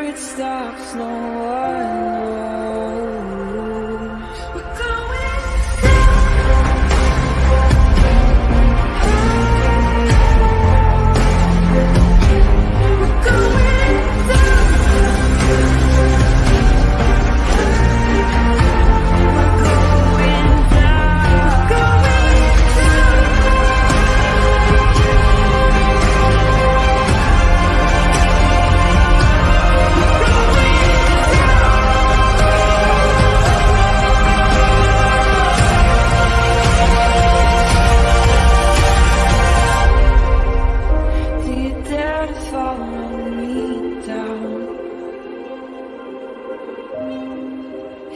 it stops, no one knows. We're going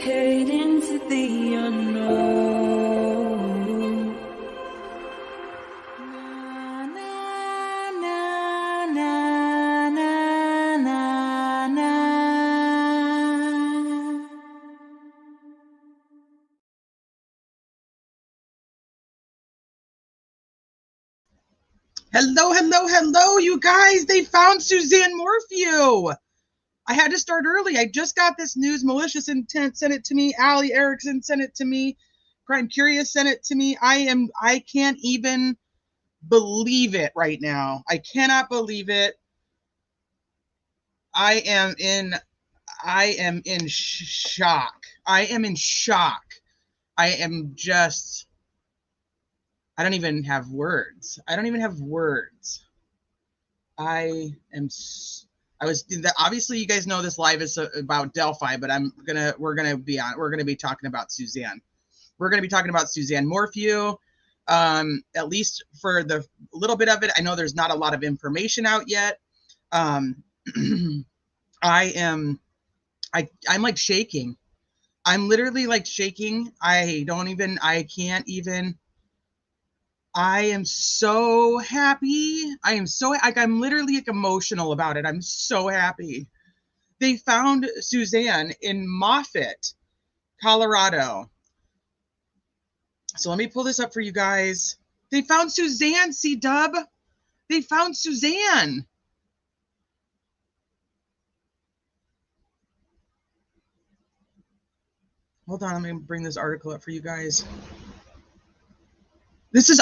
head into the unknown. Na, na, na, na, na, na, na. Hello, hello, hello, you guys. They found Suzanne Morphew. I had to start early. I just got this news. Malicious Intent sent it to me. Allie Erickson sent it to me. Crime Curious sent it to me. I can't even believe it right now. I cannot believe it. I am in shock. I am in shock. I am just, I don't even have words. I don't even have words. Obviously you guys know this live is about Delphi, but we're gonna be talking about Suzanne. We're gonna be talking about Suzanne Morphew. At least for the little bit of it. I know there's not a lot of information out yet. I'm like shaking. I'm literally like shaking. I am so happy. I'm literally like emotional about it. I'm so happy. They found Suzanne in Moffett, Colorado. So let me pull this up for you guys. They found Suzanne, C-Dub. They found Suzanne. Hold on, let me bring this article up for you guys.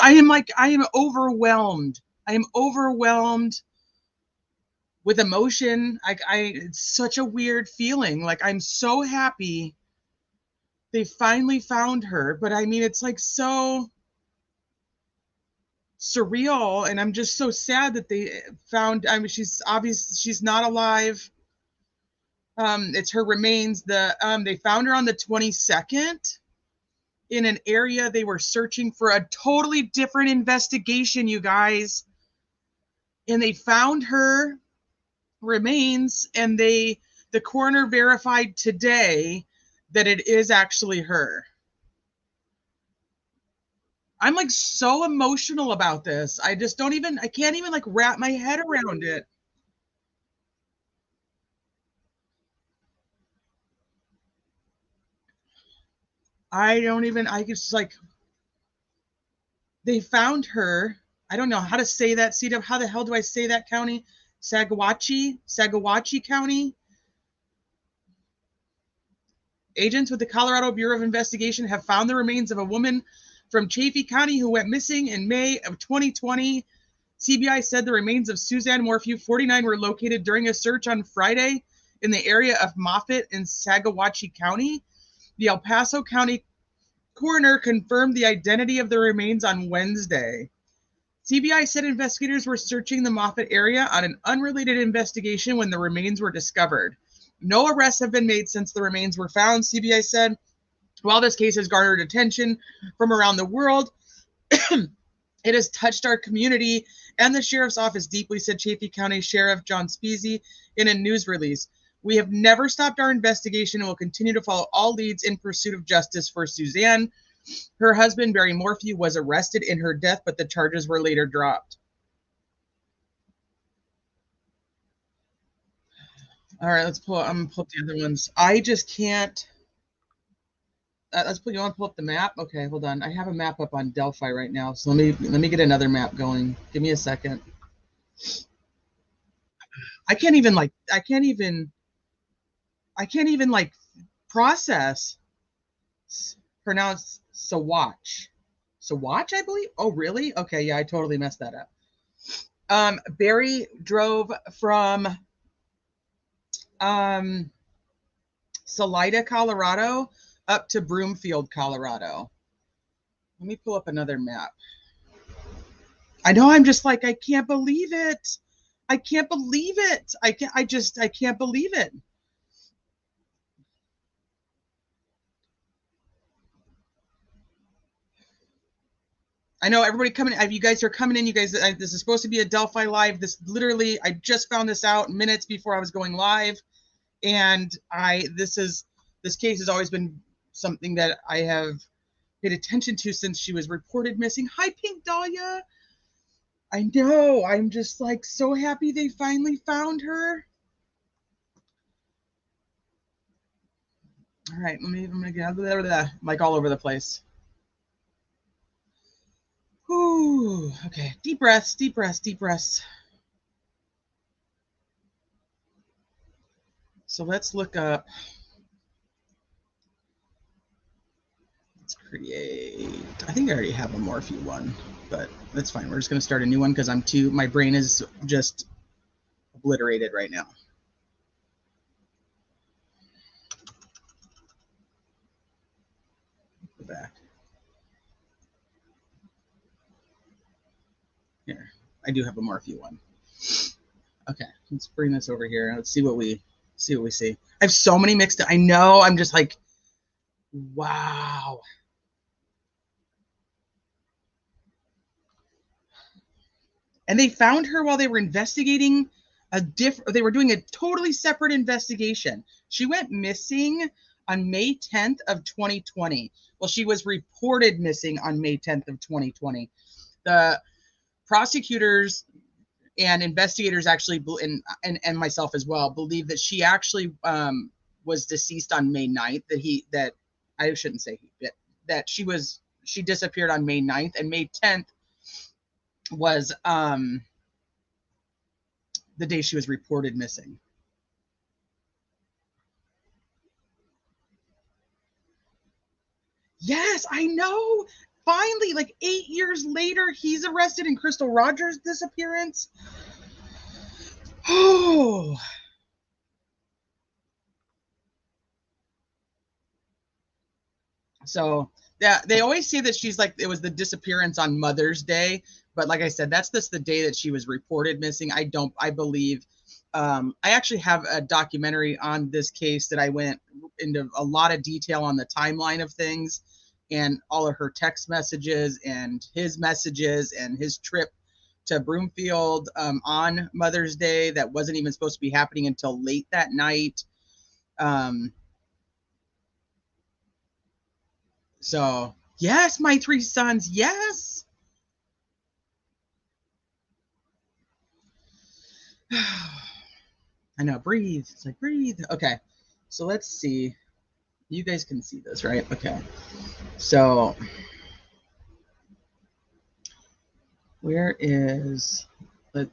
I am overwhelmed. I am overwhelmed with emotion. It's such a weird feeling. Like, I'm so happy they finally found her. But I mean, it's like so surreal. And I'm just so sad that they found, I mean, she's not alive. It's her remains. They found her on the 22nd. In an area they were searching for a totally different investigation, you guys. And they found her remains, and the coroner verified today that it is actually her. I'm like so emotional about this. I can't even like wrap my head around it. I just like, they found her. I don't know how to say that. CW, how the hell do I say that county? Saguache County. Agents with the Colorado Bureau of Investigation have found the remains of a woman from Chaffee County who went missing in May of 2020. CBI said the remains of Suzanne Morphew, 49, were located during a search on Friday in the area of Moffett in Saguache County. The El Paso County coroner confirmed the identity of the remains on Wednesday. CBI said investigators were searching the Moffett area on an unrelated investigation when the remains were discovered. No arrests have been made since the remains were found, CBI said. While this case has garnered attention from around the world, it has touched our community and the sheriff's office deeply, said Chaffee County Sheriff John Speasy in a news release. We have never stopped our investigation and will continue to follow all leads in pursuit of justice for Suzanne. Her husband, Barry Morphew, was arrested in her death, but the charges were later dropped. All right, I'm gonna pull up the other ones. I just can't. You want to pull up the map? Okay, hold on. I have a map up on Delphi right now, so let me get another map going. Give me a second. I can't even I can't even like process. Pronounced Sawatch. Sawatch, I believe. Oh, really? Okay, yeah, I totally messed that up. Barry drove from Salida, Colorado, up to Broomfield, Colorado. Let me pull up another map. I know, I'm just like, I can't believe it. I can't believe it. I can't believe it. I know everybody coming. You guys are coming in. You guys, this is supposed to be a Delphi live. This literally, I just found this out minutes before I was going live, and this case has always been something that I have paid attention to since she was reported missing. Hi, Pink Dahlia. I know. I'm just like so happy they finally found her. All right, I'm gonna get like all over the place. Whew. Okay, deep breaths, deep breaths, deep breaths. So let's look up. Let's create. I think I already have a Morphew one, but that's fine. We're just gonna start a new one because my brain is just obliterated right now. Go back. Here, I do have a Morphew one. Okay, let's bring this over here. Let's see what we see. I have so many mixed. I know. I'm just like, wow. And they found her while they were investigating they were doing a totally separate investigation. She went missing on May 10th of 2020. Well, she was reported missing on May 10th of 2020. The prosecutors and investigators actually, and myself as well, believe that she actually was deceased on May 9th. That I shouldn't say that she disappeared on May 9th, and May 10th was the day she was reported missing. Yes, I know. Finally, like 8 years later, he's arrested in Crystal Rogers' disappearance. Oh. So yeah, they always say that she's like, it was the disappearance on Mother's Day, but like I said, that's just the day that she was reported missing. I believe. I actually have a documentary on this case that I went into a lot of detail on the timeline of things and all of her text messages and his messages and his trip to Broomfield on Mother's Day that wasn't even supposed to be happening until late that night. So yes, my three sons, yes. I know, breathe. It's like, breathe. Okay, so let's see. You guys can see this, right? Okay. So where is, I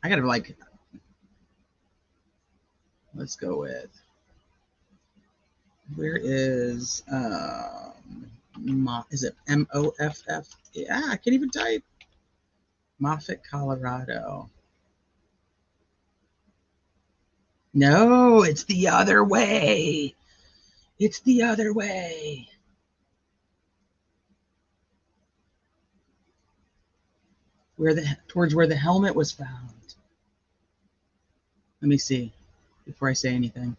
gotta like, let's go with, where is, is it Moff? Yeah, I can't even type. Moffett, Colorado. No, it's the other way. It's the other way. Towards where the helmet was found. Let me see before I say anything.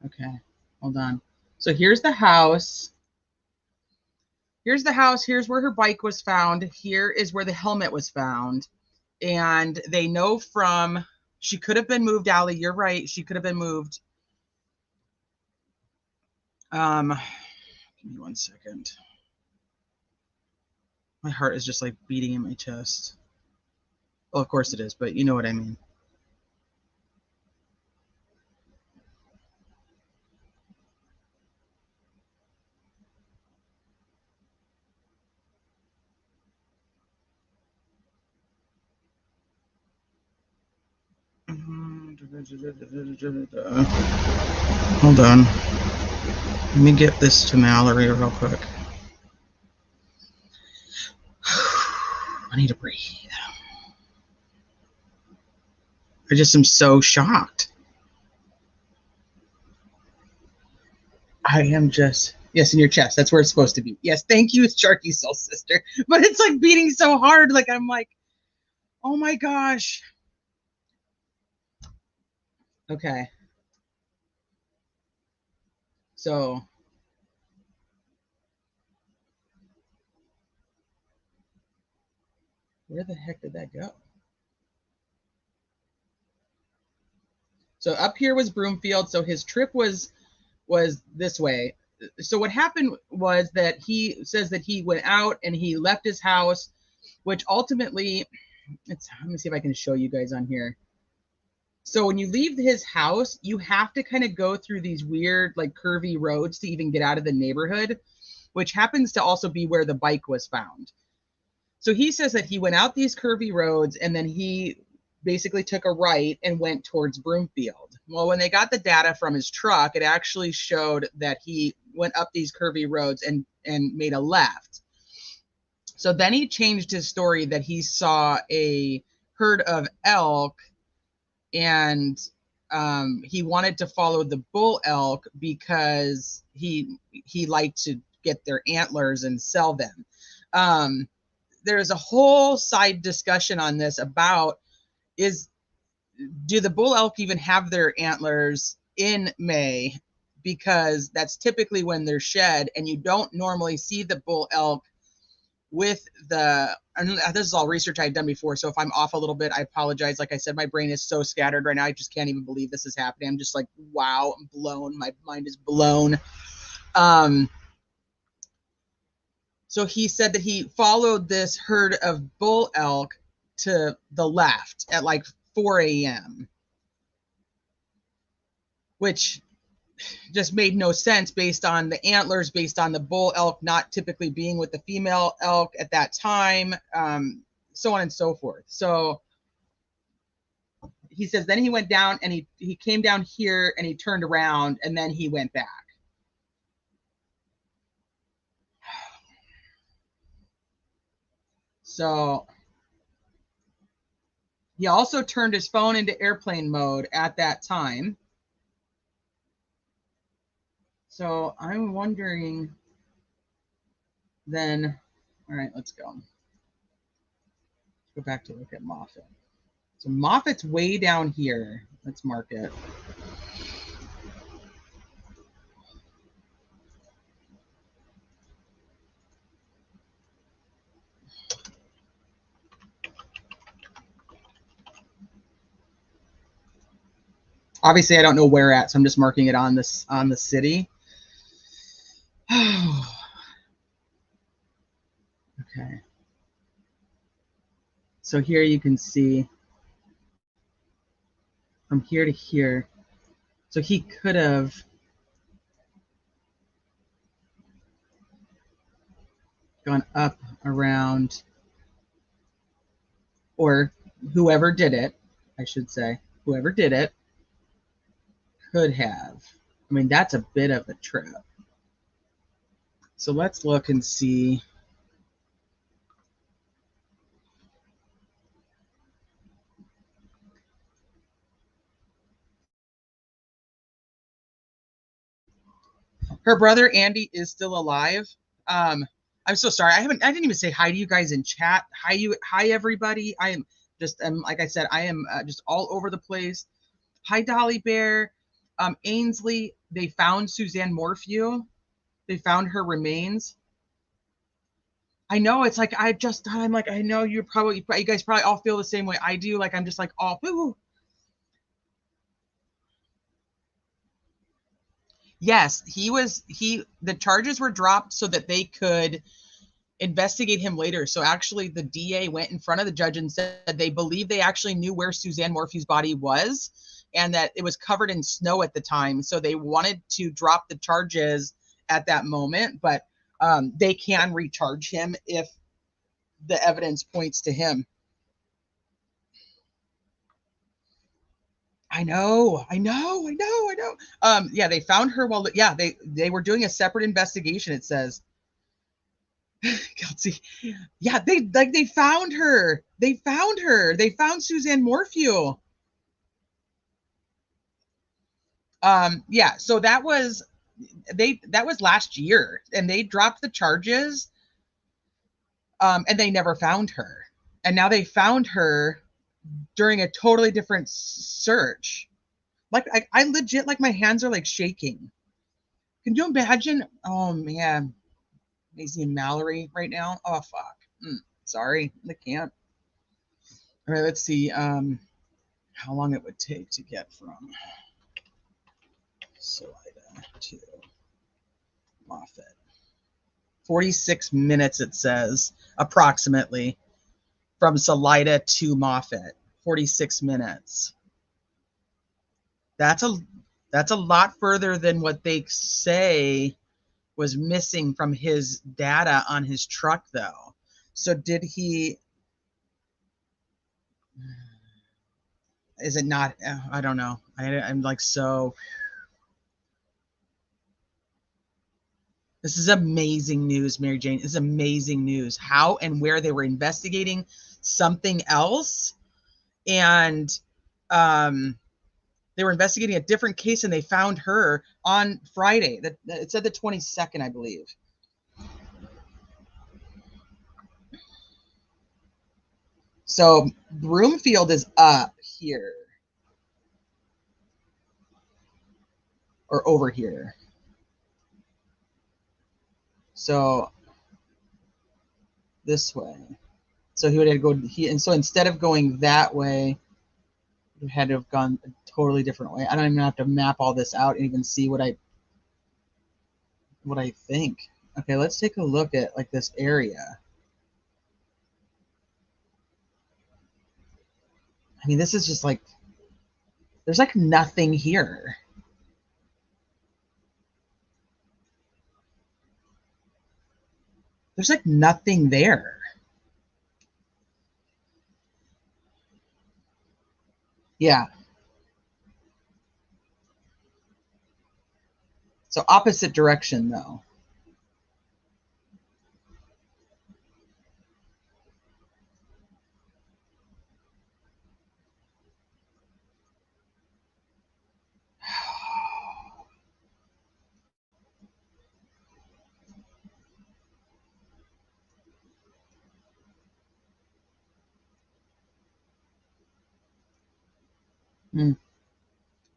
Okay, hold on. So here's the house. Here's the house. Here's where her bike was found. Here is where the helmet was found. And they know she could have been moved, Allie. You're right. She could have been moved. Give me 1 second. My heart is just like beating in my chest. Well, of course it is, but you know what I mean. Hold on. Let me get this to Mallory real quick. I need to breathe. I just am so shocked. I am just, yes, in your chest. That's where it's supposed to be. Yes, thank you, Sharky Soul Sister. But it's like beating so hard. Like, I'm like, oh my gosh. Okay. So, where the heck did that go? So up here was Broomfield. So his trip was this way. So what happened was that he says that he went out and he left his house, which ultimately, let me see if I can show you guys on here. So when you leave his house, you have to kind of go through these weird, like curvy roads to even get out of the neighborhood, which happens to also be where the bike was found. So he says that he went out these curvy roads and then he basically took a right and went towards Broomfield. Well, when they got the data from his truck, it actually showed that he went up these curvy roads and made a left. So then he changed his story that he saw a herd of elk and he wanted to follow the bull elk because he liked to get their antlers and sell them. There's a whole side discussion on this about do the bull elk even have their antlers in May, because that's typically when they're shed, and you don't normally see the bull elk with the, and this is all research I've done before, so if I'm off a little bit, I apologize. Like I said, my brain is so scattered right now, I just can't even believe this is happening. I'm just like, wow, I'm blown. My mind is blown. So he said that he followed this herd of bull elk to the left at like 4 a.m., which just made no sense based on the antlers, based on the bull elk not typically being with the female elk at that time, so on and so forth. So he says then he went down and he came down here and he turned around and then he went back. So he also turned his phone into airplane mode at that time. So I'm wondering then, all right, let's go. Let's go back to look at Moffett. So Moffett's way down here. Let's mark it. Obviously, I don't know where at, so I'm just marking it on this on the city. Okay. So here you can see from here to here. So he could have gone up around, or whoever did it, I should say, whoever did it could have. I mean, that's a bit of a trip. So let's look and see. Her brother Andy is still alive. I'm so sorry. I didn't even say hi to you guys in chat. Hi everybody. I am just, like I said, I am just all over the place. Hi Dolly Bear, Ainsley. They found Suzanne Morphew. They found her remains. I know, it's like I'm like, I know you guys probably all feel the same way I do. Like I'm just like, oh, boo. Yes, the charges were dropped so that they could investigate him later. So actually the DA went in front of the judge and said they believe they actually knew where Suzanne Morphew's body was and that it was covered in snow at the time. So they wanted to drop the charges at that moment, but they can recharge him if the evidence points to him. I know. Yeah, they found her while they were doing a separate investigation. It says, Kelsey, yeah, they found her. They found her. They found Suzanne Morphew. Yeah, so that was last year, and they dropped the charges, and they never found her, and now they found her during a totally different search. Like I legit, like, my hands are like shaking. Can you imagine? Oh man, Maisie and Mallory right now. Oh fuck. Sorry, I can't. All right, let's see. How long it would take to get from Salida to Moffett. 46 minutes, it says, approximately, from Salida to Moffett. 46 minutes. That's a lot further than what they say was missing from his data on his truck, though. So did he? Is it not? I don't know. I'm like, so. This is amazing news, Mary Jane. This is amazing news. How and where they were investigating something else, and they were investigating a different case, and they found her on Friday. It said the 22nd, I believe. So Broomfield is up here. Or over here. So this way. So he would have to go, and so instead of going that way, he had to have gone a totally different way. I don't even have to map all this out and even see what I think. Okay, let's take a look at like this area. I mean, this is just like, there's like nothing here. There's like nothing there. Yeah. So opposite direction, though.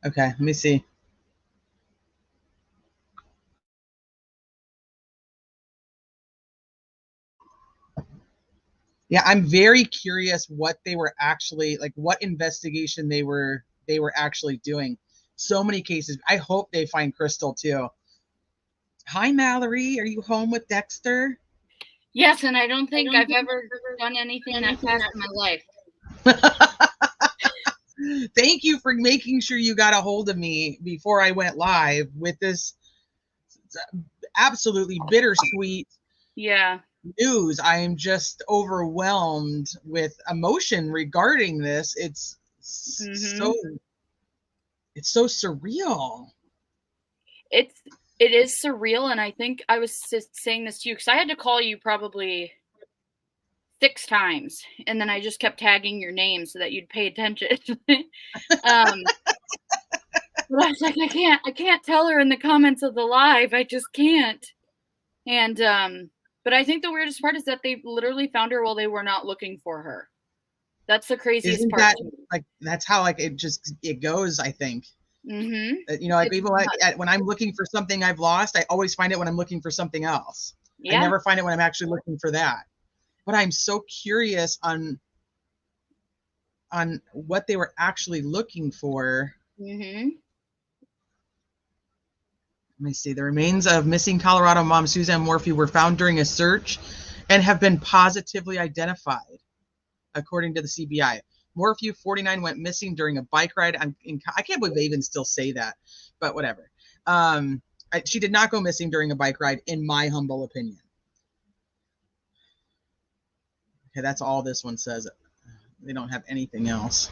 Okay, let me see. Yeah, I'm very curious what they were actually, like, what investigation they were actually doing. So many cases. I hope they find Crystal too. Hi, Mallory. Are you home with Dexter? Yes, and I don't think I've ever done anything that fast in my life. Thank you for making sure you got a hold of me before I went live with this absolutely bittersweet news. I am just overwhelmed with emotion regarding this. It's so surreal. It is surreal, and I think I was just saying this to you because I had to call you probably 6 times, and then I just kept tagging your name so that you'd pay attention. But I was like, I can't tell her in the comments of the live. I just can't. And but I think the weirdest part is that they literally found her while they were not looking for her. That's the craziest part. That, like, that's how, like, it goes, I think. You know, like, people, like, when I'm looking for something I've lost, I always find it when I'm looking for something else. I never find it when I'm actually looking for that. But I'm so curious on what they were actually looking for. Let me see. The remains of missing Colorado mom Suzanne Morphew were found during a search and have been positively identified, according to the CBI. Morphew, 49, went missing during a bike ride. I can't believe they even still say that, but whatever. She did not go missing during a bike ride, in my humble opinion. Okay, that's all this one says. They don't have anything else.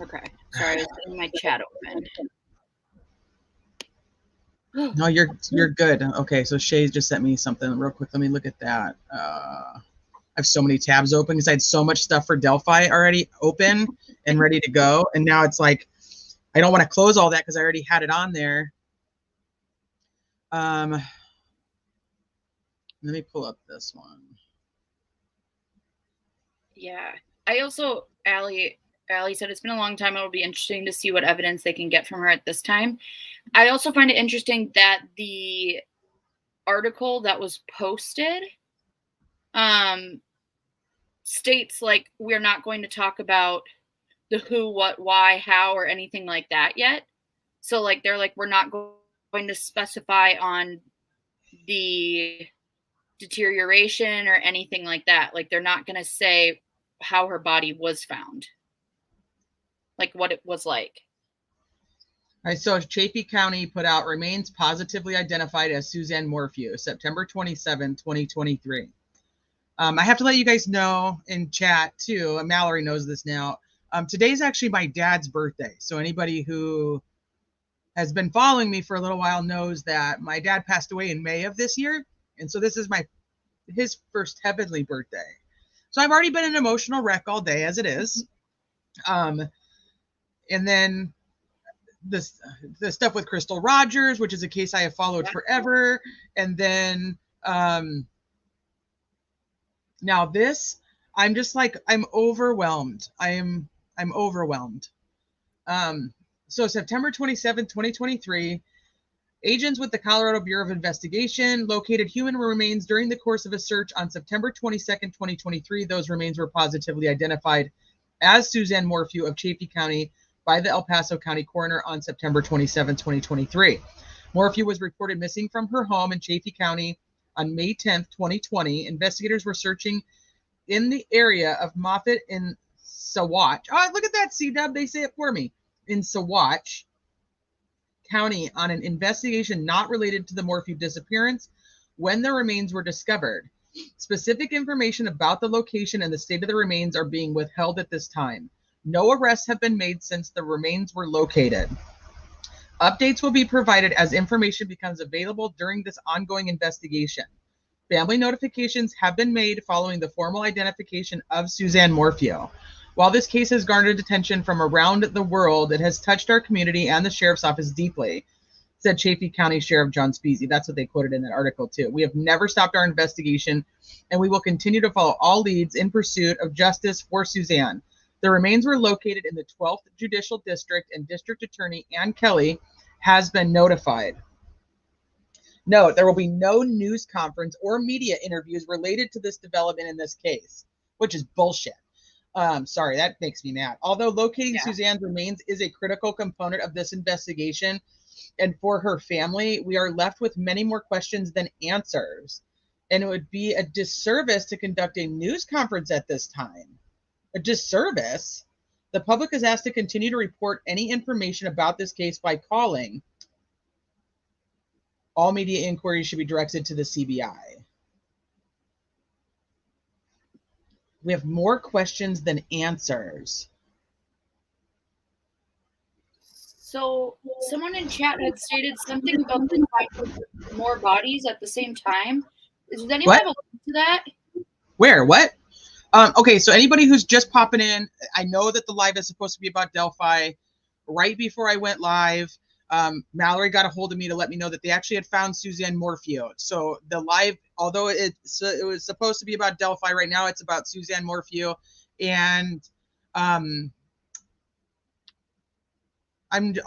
Okay. Sorry, I was getting my chat open. No, you're good. Okay, so Shay just sent me something real quick. Let me look at that. I have so many tabs open because I had so much stuff for Delphi already open and ready to go. And now it's like, I don't want to close all that because I already had it on there. Let me pull up this one. Yeah. I also, Allie said it's been a long time. It'll be interesting to see what evidence they can get from her at this time. I also find it interesting that the article that was posted states like we're not going to talk about the who, what, why, how, or anything like that yet. So like they're like, we're not going to specify on the deterioration or anything like that. Like they're not going to say how her body was found, like what it was like. All right, so Chaffee County put out remains positively identified as Suzanne Morphew, September 27, 2023. I have to let you guys know in chat too, and Mallory knows this now. Today's actually my dad's birthday. So anybody who has been following me for a little while knows that my dad passed away in May of this year. And so this is his first heavenly birthday. So I've already been an emotional wreck all day as it is. And then the stuff with Crystal Rogers, which is a case I have followed forever. And then now this, I'm just like, I'm overwhelmed. I'm overwhelmed. So September 27, 2023, agents with the Colorado Bureau of Investigation located human remains during the course of a search on September 22nd, 2023. Those remains were positively identified as Suzanne Morphew of Chaffee County by the El Paso County coroner on September 27, 2023. Morphew was reported missing from her home in Chaffee County on May 10th, 2020. Investigators were searching in the area of Moffett in Saguache. Oh, look at that, C-Dub. They say it for me. In Saguache County on an investigation not related to the Morphew disappearance when the remains were discovered. Specific information about the location and the state of the remains are being withheld at this time. No arrests have been made since the remains were located. Updates will be provided as information becomes available during this ongoing investigation. Family notifications have been made following the formal identification of Suzanne Morphew. While this case has garnered attention from around the world, it has touched our community and the sheriff's office deeply, said Chaffee County Sheriff John Speasy. That's what they quoted in that article too. We have never stopped our investigation, and we will continue to follow all leads in pursuit of justice for Suzanne. The remains were located in the 12th Judicial District, and District Attorney Ann Kelly has been notified. Note, there will be no news conference or media interviews related to this development in this case, which is bullshit. Sorry, that makes me mad. Although locating Suzanne's remains is a critical component of this investigation, and for her family, we are left with many more questions than answers. And it would be a disservice to conduct a news conference at this time. A disservice. The public is asked to continue to report any information about this case by calling. All media inquiries should be directed to the CBI. We have more questions than answers. So someone in chat had stated something about the more bodies at the same time. Does anyone have a link to that? Where? What? Okay, so anybody who's just popping in, I know that the live is supposed to be about Delphi. Right before I went live, Mallory got a hold of me to let me know that they actually had found Suzanne Morphew. So the live, although it was supposed to be about Delphi, right now it's about Suzanne Morphew. And I'm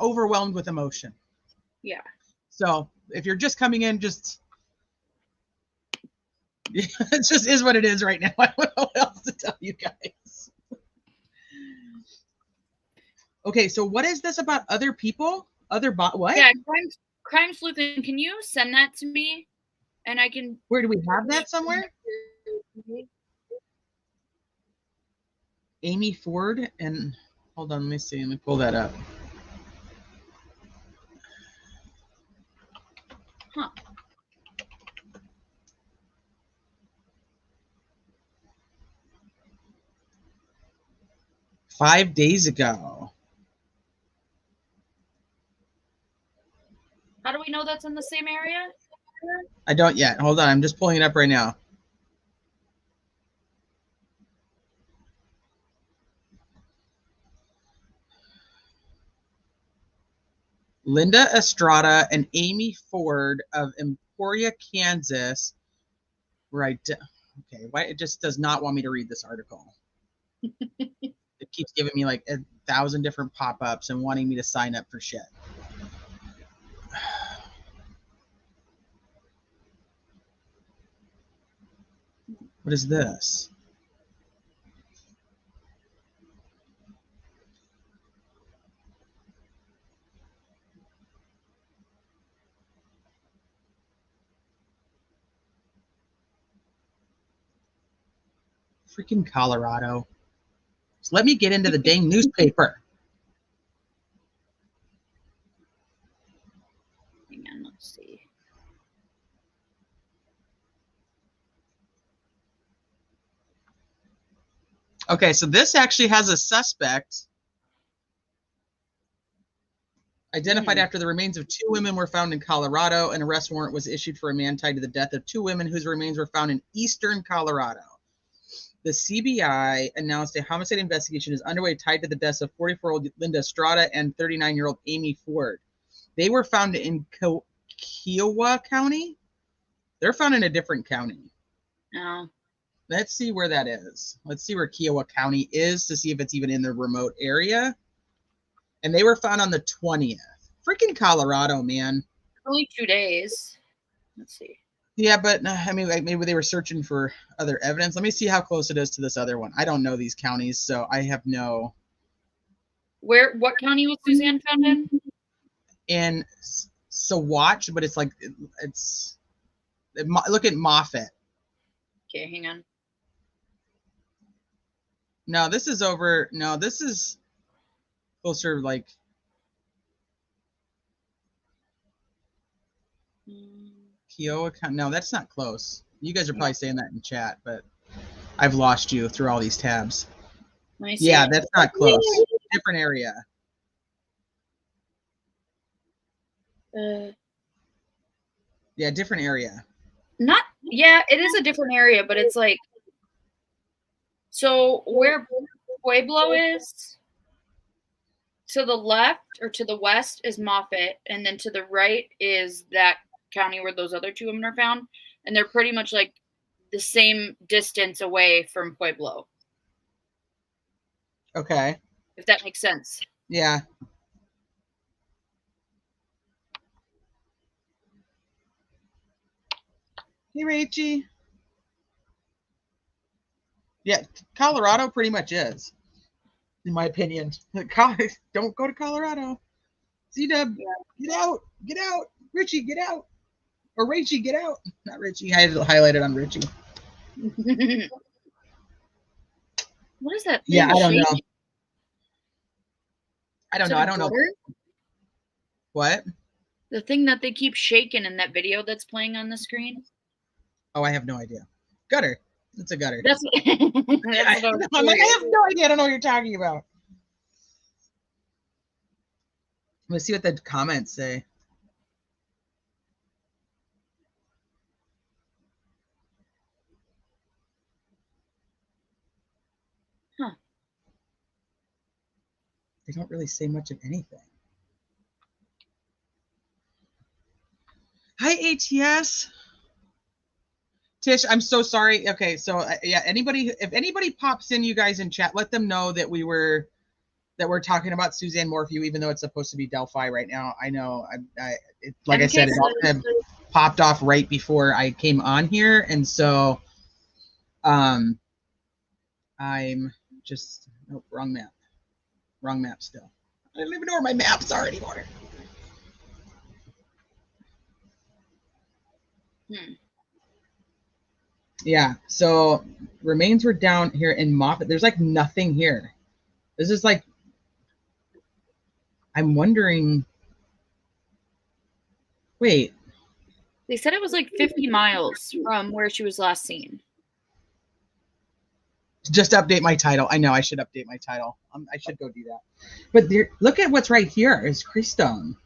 overwhelmed with emotion. Yeah. So if you're just coming in, just... it just is what it is right now. I don't know what else to tell you guys. Okay, so what is this about other people? What? Yeah, crime sleuthing. Can you send that to me? And I can... Where do we have that somewhere? Amy Ford and... Hold on, let me see. Let me pull that up. Huh. $5 days ago. How do we know that's in the same area? I don't yet. Hold on. I'm just pulling it up right now. Linda Estrada and Amy Ford of Emporia, Kansas. Right. Okay. Why it just does not want me to read this article. It keeps giving me like 1,000 different pop-ups and wanting me to sign up for shit. What is this? Freaking Colorado. Just let me get into the dang newspaper. Hang on, let's see. Okay, so this actually has a suspect identified after the remains of 2 women were found in Colorado. An arrest warrant was issued for a man tied to the death of 2 women whose remains were found in eastern Colorado. The CBI announced a homicide investigation is underway tied to the deaths of 44-year-old Linda Estrada and 39-year-old Amy Ford. They were found in Kiowa County. They're found in a different county. Oh. Let's see where that is. Let's see where Kiowa County is to see if it's even in the remote area. And they were found on the 20th. Freaking Colorado, man. Only 2 days. Let's see. Yeah, but I mean, like maybe they were searching for other evidence. Let me see how close it is to this other one. I don't know these counties, so I have no. What county was Suzanne found in? In Saguache, but it's like look at Moffett. Okay, hang on. No, this is over. No, this is closer, like. Kiowa County. No, that's not close. You guys are probably saying that in chat, but I've lost you through all these tabs. Yeah, that's not close. Different area. Yeah, different area. Yeah, it is a different area, but it's like, so where Pueblo is, to the left or to the west is Moffett, and then to the right is that county where those other 2 women are found, and they're pretty much like the same distance away from Pueblo. Okay. If that makes sense. Yeah. Hey, Rachie. Yeah, Colorado pretty much is, in my opinion. Don't go to Colorado. C-Dub, get out. Get out. Richie, get out. Or Rachie, get out. Not Richie. I had it highlighted on Richie. What is that? Yeah, I don't know. I don't know. What? The thing that they keep shaking in that video that's playing on the screen? Oh, I have no idea. Gutter. It's a gutter. That's I have no idea. I don't know what you're talking about. Let's see what the comments say. Huh. They don't really say much of anything. Hi, ATS. Tish, I'm so sorry. Okay, so yeah, if anybody pops in, you guys in chat, let them know that we're talking about Suzanne Morphew, even though it's supposed to be Delphi right now. I know, like I said, it all kind of popped off right before I came on here, and so, I'm just wrong map still. I don't even know where my maps are anymore. Yeah, so remains were down here in Moffett. There's like nothing here. This is like, I'm wondering. Wait. They said it was like 50 miles from where she was last seen. Just update my title. I know I should update my title. I should go do that. But look at what's right here. Is Freestone.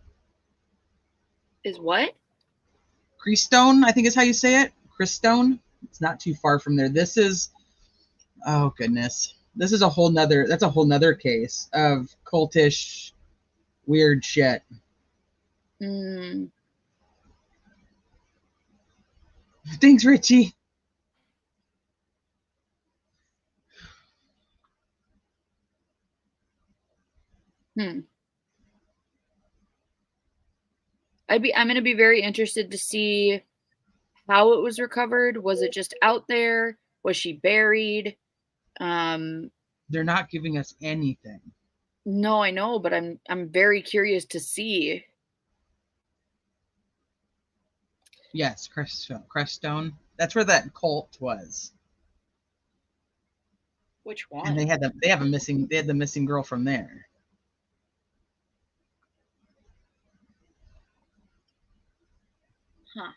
Is what? Creastone, I think is how you say it. Creastone. It's not too far from there. This is, oh goodness. This is a whole nother case of cultish weird shit. Thanks, Richie. I'm going to be very interested to see how it was recovered. Was it just out there? Was she buried? They're not giving us anything. No, I know, but I'm very curious to see. Yes, Creststone. That's where that cult was. Which one? And they had the missing girl from there. Huh.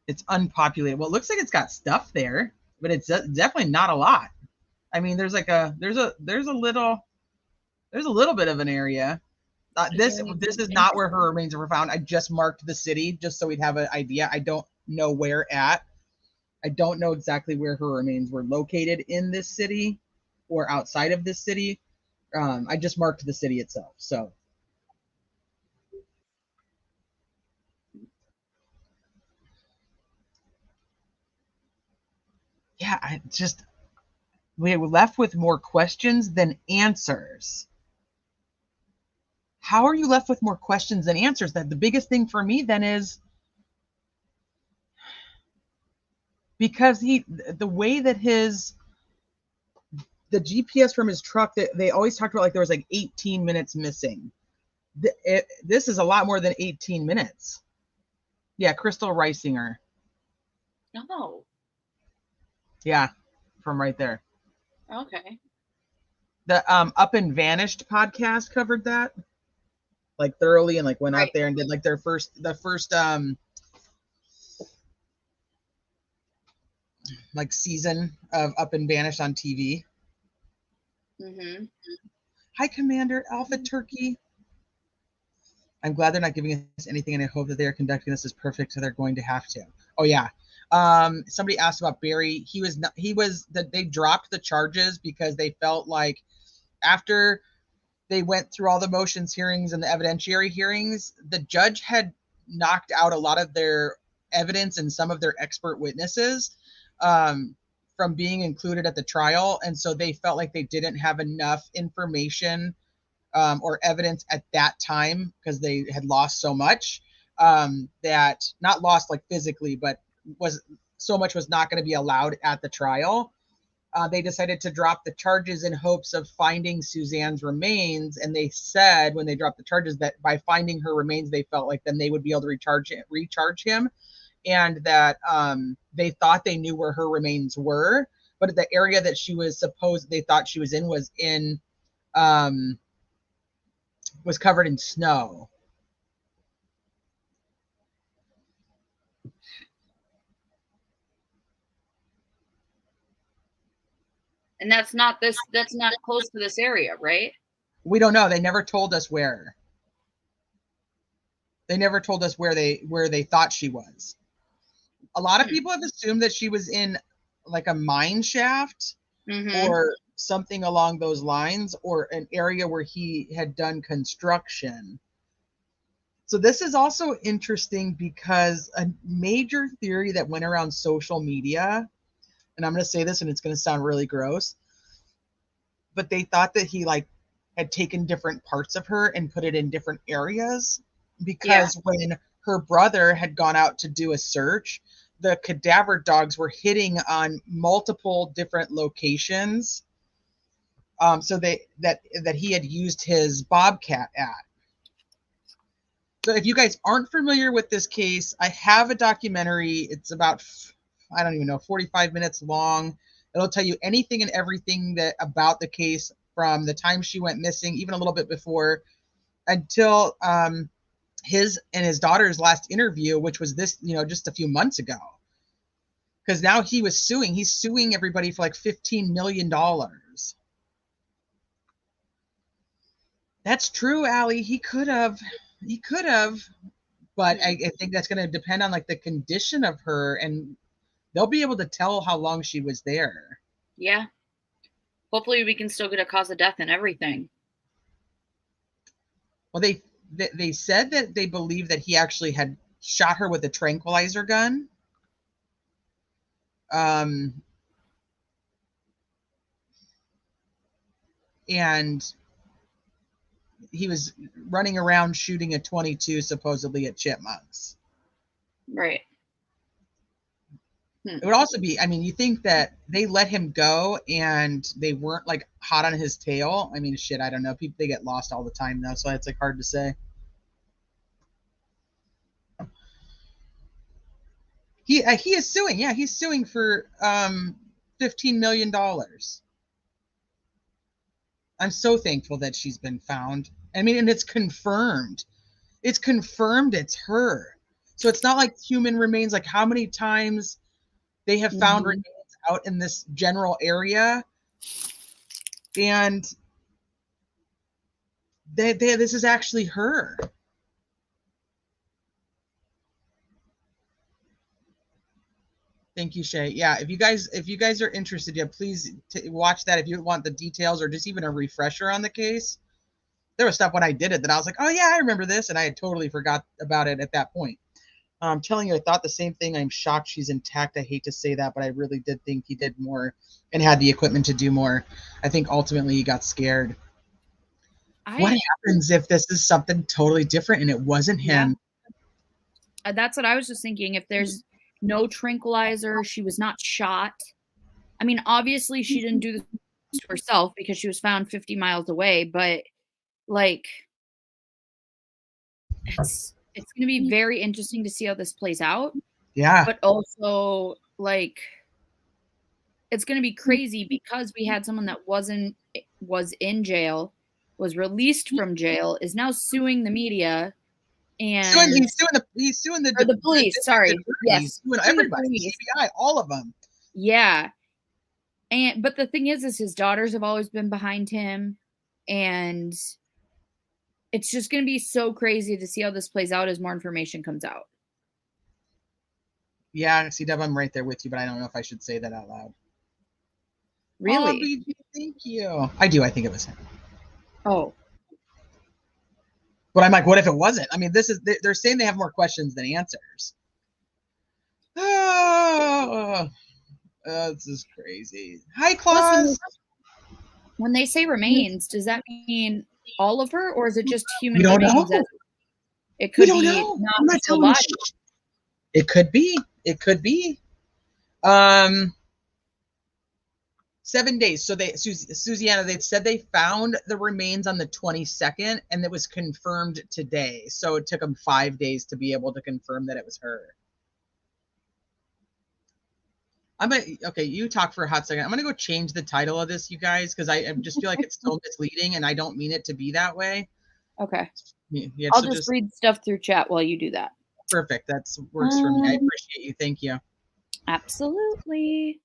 It's unpopulated. Well, it looks like it's got stuff there, but it's definitely not a lot. I mean, there's a little bit of an area. This is not where her remains were found. I just marked the city just so we'd have an idea. I don't know where at. I don't know exactly where her remains were located in this city or outside of this city. I just marked the city itself. So yeah, we were left with more questions than answers. How are you left with more questions than answers? That the biggest thing for me then is because the way that the GPS from his truck, that they always talked about, like there was like 18 minutes missing. This is a lot more than 18 minutes. Yeah, Crystal Reisinger. Oh. Yeah, from right there. Okay. The Up and Vanished podcast covered that like thoroughly and like went out there and did like the first like season of Up and Vanished on TV. Hi, Commander Alpha Turkey. I'm glad they're not giving us anything, and I hope that they are conducting this as perfect, so they're going to have to. Oh yeah. Somebody asked about Barry. They dropped the charges because they felt like after they went through all the motions hearings and the evidentiary hearings, the judge had knocked out a lot of their evidence and some of their expert witnesses from being included at the trial. And so they felt like they didn't have enough information or evidence at that time because they had lost so much that not lost like physically, but was so much was not going to be allowed at the trial. They decided to drop the charges in hopes of finding Suzanne's remains. And they said when they dropped the charges that by finding her remains, they felt like then they would be able to recharge him. And that they thought they knew where her remains were, but the area that they thought she was in was covered in snow. And that's not close to this area, right? We don't know. They never told us where. They never told us where they thought she was. A lot of people have assumed that she was in like a mine shaft or something along those lines, or an area where he had done construction. So this is also interesting because a major theory that went around social media, and I'm going to say this and it's going to sound really gross, but they thought that he like had taken different parts of her and put it in different areas because when her brother had gone out to do a search, the cadaver dogs were hitting on multiple different locations. So that he had used his bobcat at. So if you guys aren't familiar with this case, I have a documentary. It's about, I don't even know, 45 minutes long. It'll tell you anything and everything about the case from the time she went missing, even a little bit before, until his and his daughter's last interview, which was this, just a few months ago. Because now he's suing everybody for like $15 million. That's true, Allie. He could have. But I think that's going to depend on like the condition of her, and they'll be able to tell how long she was there. Yeah. Hopefully we can still get a cause of death and everything. Well, they said that they believe that he actually had shot her with a tranquilizer gun. And he was running around shooting a 22 supposedly at chipmunks. Right. It would also be, I mean, you think that they let him go and they weren't like hot on his tail. I mean, shit, I don't know. People, they get lost all the time though, so it's like hard to say. He is suing. Yeah, he's suing for $15 million. I'm so thankful that she's been found. I mean, and it's confirmed. It's confirmed it's her. So it's not like human remains. Like how many times they have found remains out in this general area, and this is actually her. Thank you, Shay. Yeah, if you guys are interested, yeah, please watch that if you want the details or just even a refresher on the case. There was stuff when I did it that I was like, oh yeah, I remember this, and I had totally forgot about it at that point. I'm telling you, I thought the same thing. I'm shocked she's intact. I hate to say that, but I really did think he did more and had the equipment to do more. I think ultimately he got scared. What happens if this is something totally different and it wasn't him? Yeah. That's what I was just thinking. If there's no tranquilizer, she was not shot. I mean, obviously she didn't do this to herself because she was found 50 miles away, but like it's going to be very interesting to see how this plays out. Yeah. But also like it's going to be crazy because we had someone that was in jail, was released from jail, is now suing the media, and he's suing the police. Sorry, yes, he's suing everybody, CBI, all of them. Yeah, but the thing is his daughters have always been behind him, and it's just going to be so crazy to see how this plays out as more information comes out. Yeah, C-Dub, I'm right there with you, but I don't know if I should say that out loud. Really? Oh, BG, thank you. I do. I think it was him. Oh. But I'm like, what if it wasn't? I mean, they're saying they have more questions than answers. Oh, this is crazy. Hi, Claus. When they say remains, does that mean all of her, or is it just human remains? It could be not the full body. It could be. It could be. 7 days. So Susanna, they said they found the remains on the 22nd, and it was confirmed today. So it took them 5 days to be able to confirm that it was her. Okay, you talk for a hot second. I'm gonna go change the title of this, you guys, because I just feel like it's still misleading, and I don't mean it to be that way. Okay. Yeah, I'll just read stuff through chat while you do that. Perfect. That works for me. I appreciate you. Thank you. Absolutely.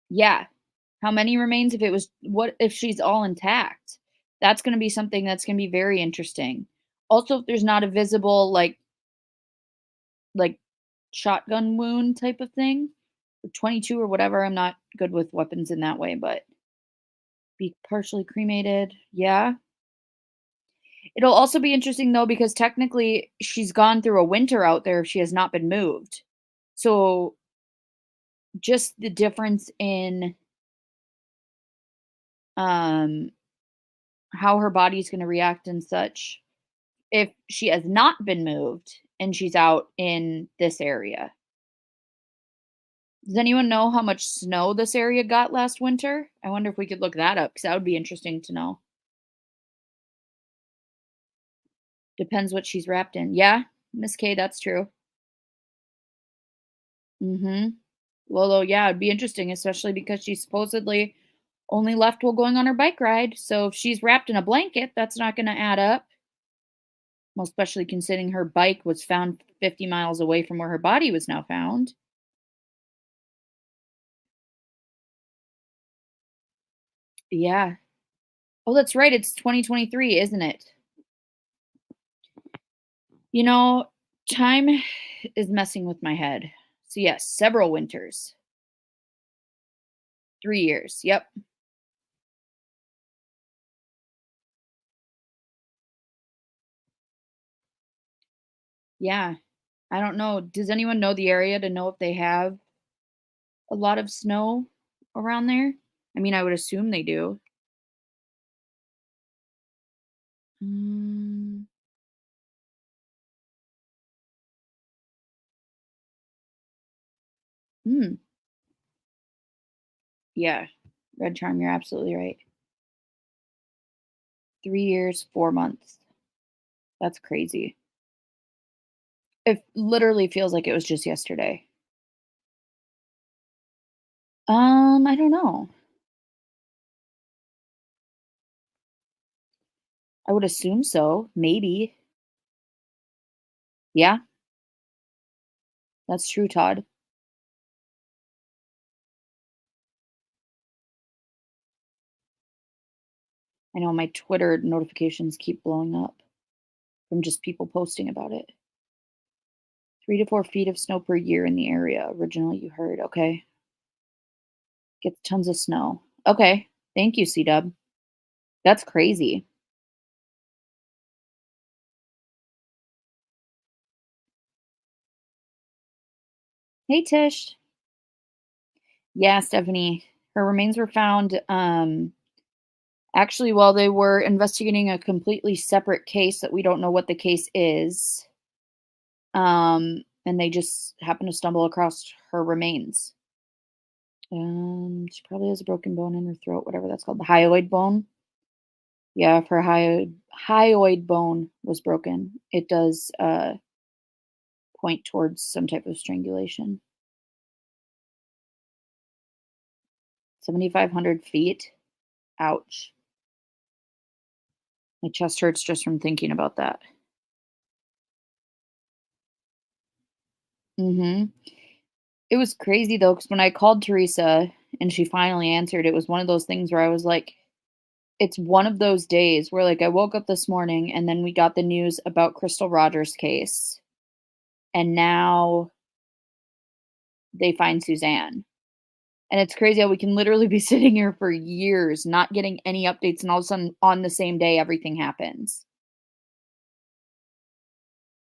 Yeah. How many remains? What if she's all intact? That's going to be something that's going to be very interesting. Also, if there's not a visible like shotgun wound type of thing, or 22 or whatever. I'm not good with weapons in that way, but be partially cremated. Yeah. It'll also be interesting though, because technically she's gone through a winter out there if she has not been moved. So just the difference in how her body's going to react and such if she has not been moved and she's out in this area. Does anyone know how much snow this area got last winter? I wonder if we could look that up, because that would be interesting to know. Depends what she's wrapped in. Yeah, Miss K, that's true. Well, yeah, it'd be interesting, especially because she supposedly only left while going on her bike ride. So if she's wrapped in a blanket, that's not going to add up. Well, especially considering her bike was found 50 miles away from where her body was now found. Yeah. Oh, that's right. It's 2023, isn't it? You know, time is messing with my head. So, yes, several winters. 3 years. Yep. Yeah. I don't know. Does anyone know the area to know if they have a lot of snow around there? I mean, I would assume they do. Mm, mm, yeah. Red Charm, you're absolutely right. 3 years, 4 months. That's crazy. It literally feels like it was just yesterday. I don't know. I would assume so. Maybe. Yeah, that's true, Todd. I know my Twitter notifications keep blowing up from just people posting about it. 3 to 4 feet of snow per year in the area. Originally, you heard. Okay. Gets tons of snow. Okay. Thank you, C-Dub. That's crazy. Hey, Tish. Yeah, Stephanie. Her remains were found actually while they were investigating a completely separate case that we don't know what the case is. And they just happened to stumble across her remains. She probably has a broken bone in her throat, whatever that's called, the hyoid bone. Yeah, if her hyoid bone was broken, it does point towards some type of strangulation. 7,500 feet. Ouch. My chest hurts just from thinking about that. Mm-hmm. It was crazy though, because when I called Teresa and she finally answered, it was one of those things where I was like, it's one of those days where like I woke up this morning and then we got the news about Crystal Rogers' case. And now they find Suzanne. And it's crazy how we can literally be sitting here for years not getting any updates, and all of a sudden on the same day everything happens.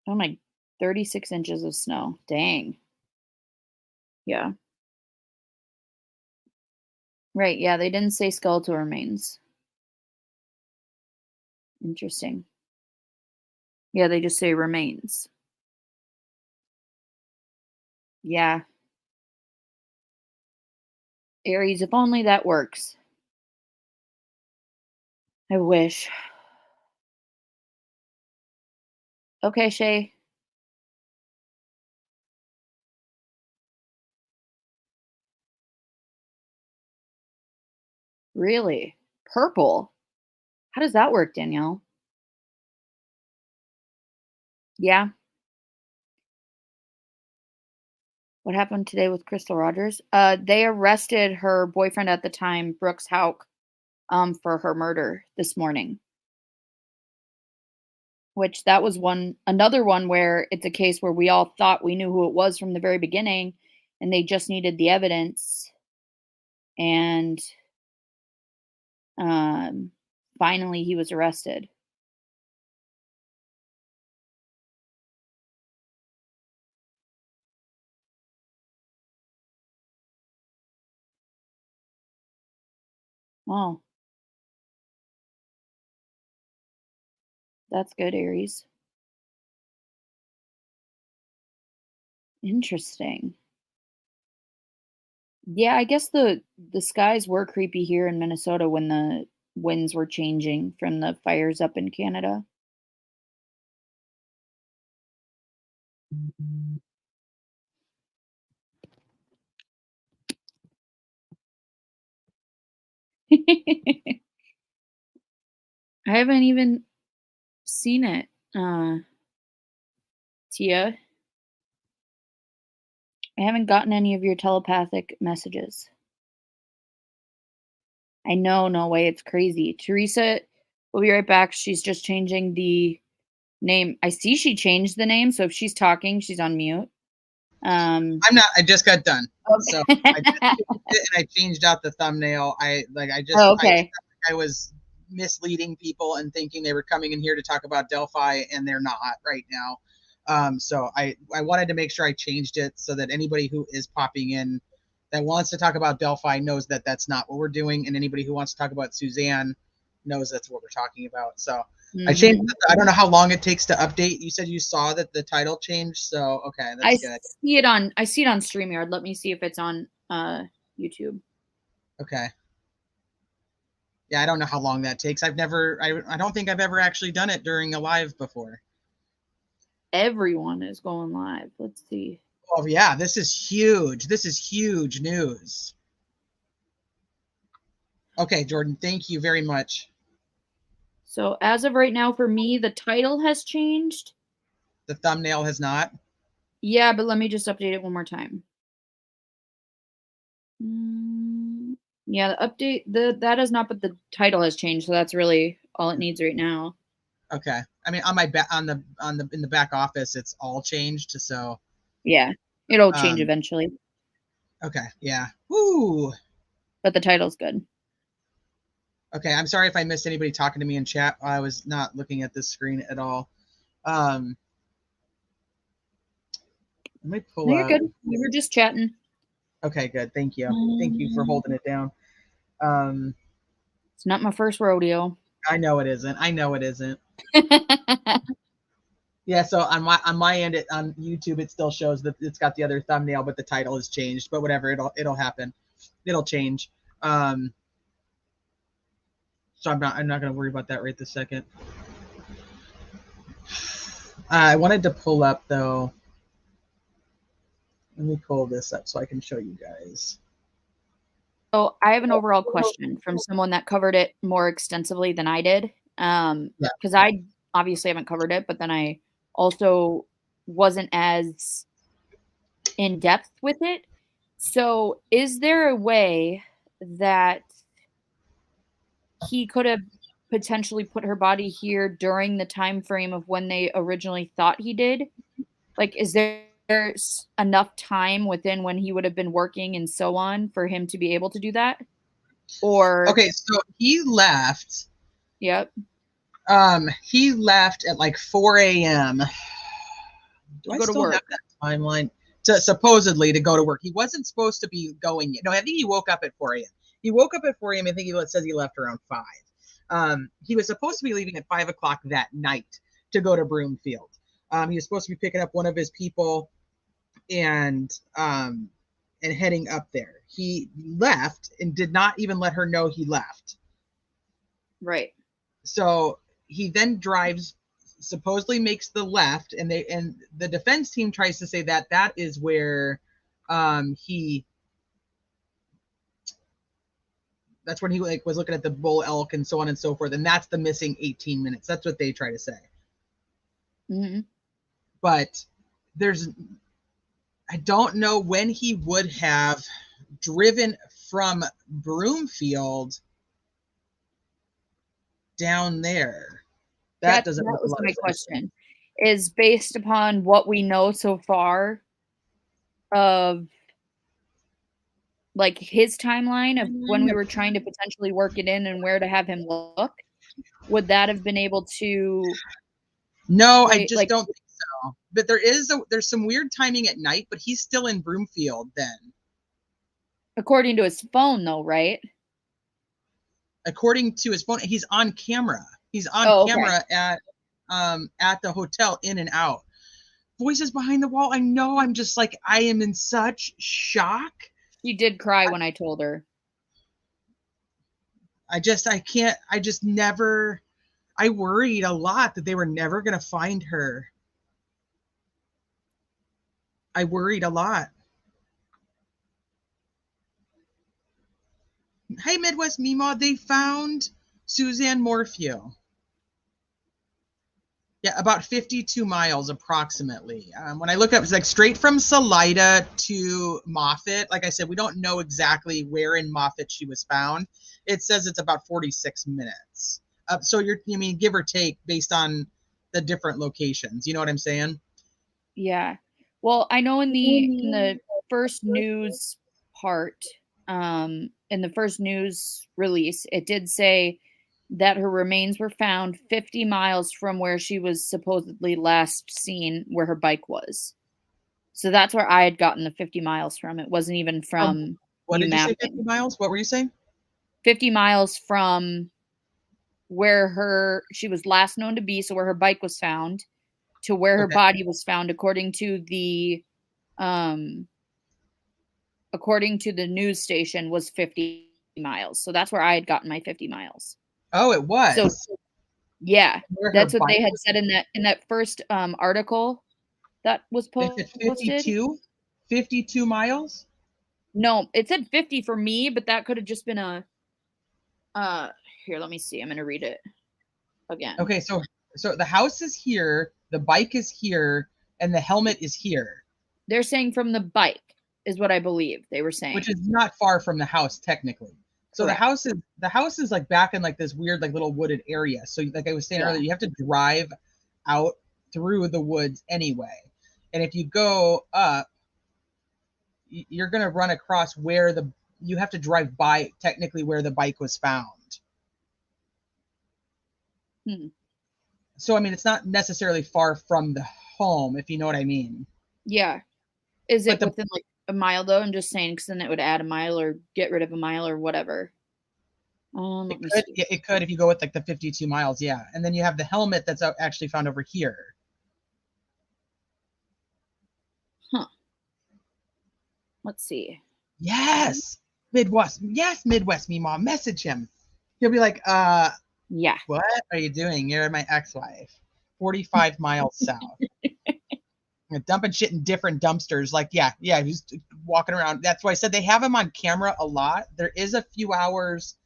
Oh my, 36 inches of snow. Dang. Yeah. Right. Yeah, they didn't say skeletal remains. Interesting. Yeah, they just say remains. Yeah. Aries, if only that works. I wish. Okay, Shay. Really? Purple? How does that work, Danielle? Yeah. What happened today with Crystal Rogers? They arrested her boyfriend at the time, Brooks Hauk, for her murder this morning. Which that was another one where it's a case where we all thought we knew who it was from the very beginning, and they just needed the evidence. And um, finally, he was arrested. Oh, that's good, Aries. Interesting. Yeah, I guess the skies were creepy here in Minnesota when the winds were changing from the fires up in Canada. I haven't even seen it, Tia. I haven't gotten any of your telepathic messages. I know, no way, it's crazy. Teresa will be right back. She's just changing the name. I see she changed the name, so if she's talking, she's on mute. I'm not. I just got done. Okay. So I just changed it and I changed out the thumbnail. I okay. I was misleading people and thinking they were coming in here to talk about Delphi, and they're not right now. So I wanted to make sure I changed it so that anybody who is popping in that wants to talk about Delphi knows that that's not what we're doing, and anybody who wants to talk about Suzanne knows that's what we're talking about. So I changed. I don't know how long it takes to update. You said you saw that the title changed, so okay, that's good. I see it on StreamYard. Let me see if it's on YouTube. Okay. Yeah, I don't know how long that takes. I don't think I've ever actually done it during a live before. Everyone is going live. Let's see. Oh yeah, this is huge. This is huge news. Okay, Jordan, thank you very much. So as of right now, for me, the title has changed. The thumbnail has not? Yeah, but let me just update it one more time. Yeah, the update, that is not, but the title has changed, so that's really all it needs right now. Okay. I mean, on my in the back office, it's all changed, so yeah, it'll change eventually. Okay, yeah. Woo! But the title's good. Okay, I'm sorry if I missed anybody talking to me in chat. I was not looking at this screen at all. Let me pull No, you're good. We were just chatting. Okay, good. Thank you. Thank you for holding it down. It's not my first rodeo. I know it isn't. I know it isn't. Yeah, so on my end on YouTube, it still shows that it's got the other thumbnail, but the title has changed. But whatever, it'll happen. It'll change. So I'm not going to worry about that right this second. I wanted to pull up though. Let me pull this up so I can show you guys. So I have an overall question from someone that covered it more extensively than I did. Because I obviously haven't covered it, but then I also wasn't as in depth with it. So is there a way that he could have potentially put her body here during the time frame of when they originally thought he did? Like, is there's enough time within when he would have been working and so on for him to be able to do that? Or okay, so he left. Yep. He left at like 4 a.m. Do I go to still work. have that timeline? Supposedly to go to work. He wasn't supposed to be going yet. No, I think he woke up at 4 a.m. He woke up at 4 a.m. I think he says he left around 5. He was supposed to be leaving at 5 o'clock that night to go to Broomfield. He was supposed to be picking up one of his people and heading up there. He left and did not even let her know he left. Right. So he then drives, supposedly makes the left, and the defense team tries to say that is where that's when he like was looking at the bull elk and so on and so forth, and that's the missing 18 minutes. That's what they try to say. Mm-hmm. But I don't know when he would have driven from Broomfield down there. That was my question. Is based upon what we know so far of like his timeline of when we were trying to potentially work it in and where to have him look, would that have been able to? No, I just don't think so. But there's some weird timing at night, but he's still in Broomfield then. According to his phone though, right? According to his phone, he's on camera. He's on camera at the hotel, in and out. Voices behind the wall. I know. I'm just like, I am in such shock. She did cry when I told her. I worried a lot that they were never going to find her. I worried a lot. Hey, Midwest Mima, they found Suzanne Morphew. Yeah, about 52 miles approximately. When I look up, it's like straight from Salida to Moffett. Like I said, we don't know exactly where in Moffett she was found. It says it's about 46 minutes. So give or take, based on the different locations. You know what I'm saying? Yeah. Well, I know in the first news part, in the first news release, it did say that her remains were found 50 miles from where she was supposedly last seen, where her bike was. So that's where I had gotten the 50 miles from. It wasn't even from What you did you say, mapping. 50 miles? What were you saying? 50 miles from where she was last known to be, so where her bike was found, to where her Okay. body was found, according to the news station, was 50 miles. So that's where I had gotten my 50 miles. Oh, it was. So yeah, Where her that's what they bike had was? said in that first article that was They said posted. 52 miles. No, it said 50 for me, but that could have just been a here, let me see. I'm going to read it again. Okay, so the house is here, the bike is here, and the helmet is here. They're saying from the bike is what I believe they were saying. Which is not far from the house technically. So Correct. the house is like back in like this weird like little wooded area. So like I was saying earlier, you have to drive out through the woods anyway. And if you go up, you're going to run across where you have to drive by technically where the bike was found. So I mean, it's not necessarily far from the home, if you know what I mean. Yeah. Is it within like a mile though? I'm just saying, because then it would add a mile or get rid of a mile or whatever. It could if you go with like the 52 miles, yeah. And then you have the helmet that's actually found over here. Huh. Let's see. Yes. Midwest. Yes, Midwest me mom. Message him. He'll be like, yeah. What are you doing? You're my ex-wife. 45 miles south. Dumping shit in different dumpsters. Like, yeah, he's walking around. That's why I said they have him on camera a lot. There is a few hours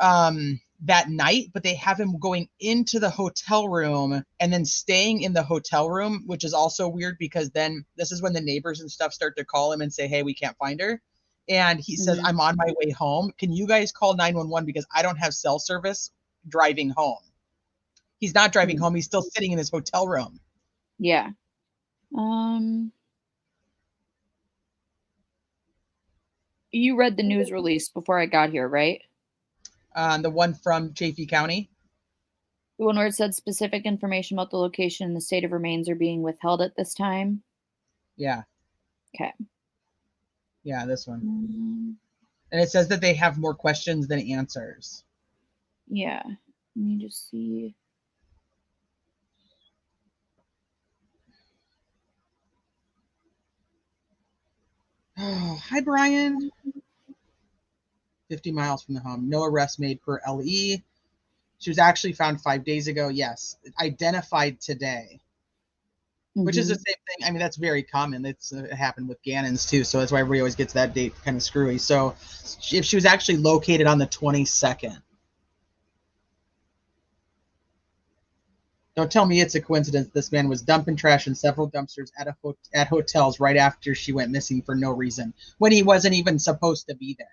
that night, but they have him going into the hotel room and then staying in the hotel room, which is also weird because then this is when the neighbors and stuff start to call him and say, hey, we can't find her. And he says, I'm on my way home. Can you guys call 911 because I don't have cell service driving home? He's not driving home. He's still sitting in his hotel room. Yeah. You read the news release before I got here, right? The one from Chaffee County. The one where it said specific information about the location and the state of remains are being withheld at this time. Yeah. Okay. Yeah, this one. And it says that they have more questions than answers. Yeah. Let me just see. Oh, hi, Brian. 50 miles from the home. No arrest made per LE. She was actually found 5 days ago. Yes. Identified today. Which is the same thing. I mean, that's very common. It happened with Gannon's too. So that's why everybody always gets that date kind of screwy. So if she was actually located on the 22nd. Don't tell me it's a coincidence this man was dumping trash in several dumpsters at hotels right after she went missing for no reason, when he wasn't even supposed to be there.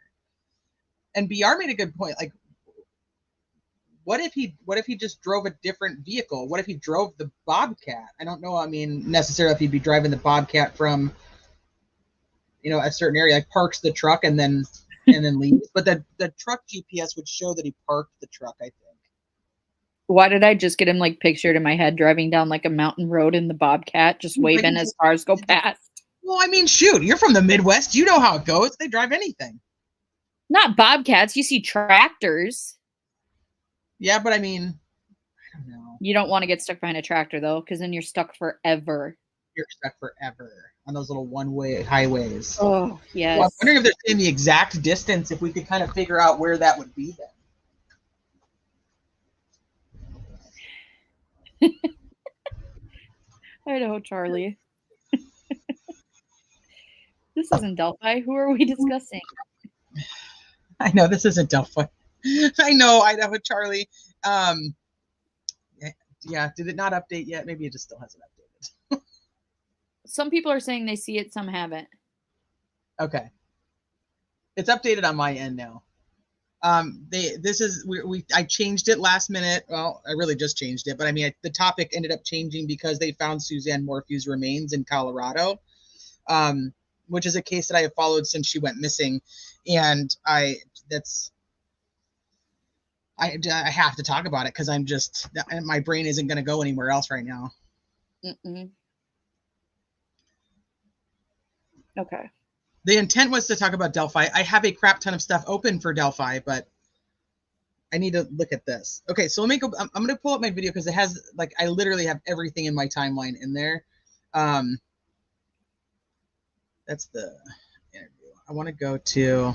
And BR made a good point. Like, what if he just drove a different vehicle? What if he drove the Bobcat? I don't know. I mean, necessarily if he'd be driving the Bobcat from, a certain area, like parks the truck and then leaves. But the truck GPS would show that he parked the truck, I think. Why did I just get him like pictured in my head driving down like a mountain road in the Bobcat, just waving as cars go past? Well, I mean, shoot, you're from the Midwest. You know how it goes. They drive anything. Not Bobcats. You see tractors. Yeah, but I mean, I don't know. You don't want to get stuck behind a tractor though, because then you're stuck forever. You're stuck forever on those little one-way highways. Oh, yes. Well, I'm wondering if they're saying the exact distance, if we could kind of figure out where that would be then. Idaho Charlie. This isn't Delphi. Who are we discussing? I know this isn't Delphi. I know Idaho Charlie. Yeah, did it not update yet? Maybe it just still hasn't updated. Some people are saying they see it, some haven't. Okay. It's updated on my end now. I changed it last minute. Well, I really just changed it, but I mean, the topic ended up changing because they found Suzanne Morphew's remains in Colorado, which is a case that I have followed since she went missing. And I have to talk about it because my brain isn't going to go anywhere else right now. Okay. The intent was to talk about Delphi. I have a crap ton of stuff open for Delphi, but I need to look at this. Okay, so let me go. I'm going to pull up my video because it has, like, I literally have everything in my timeline in there. That's the interview. I want to go to,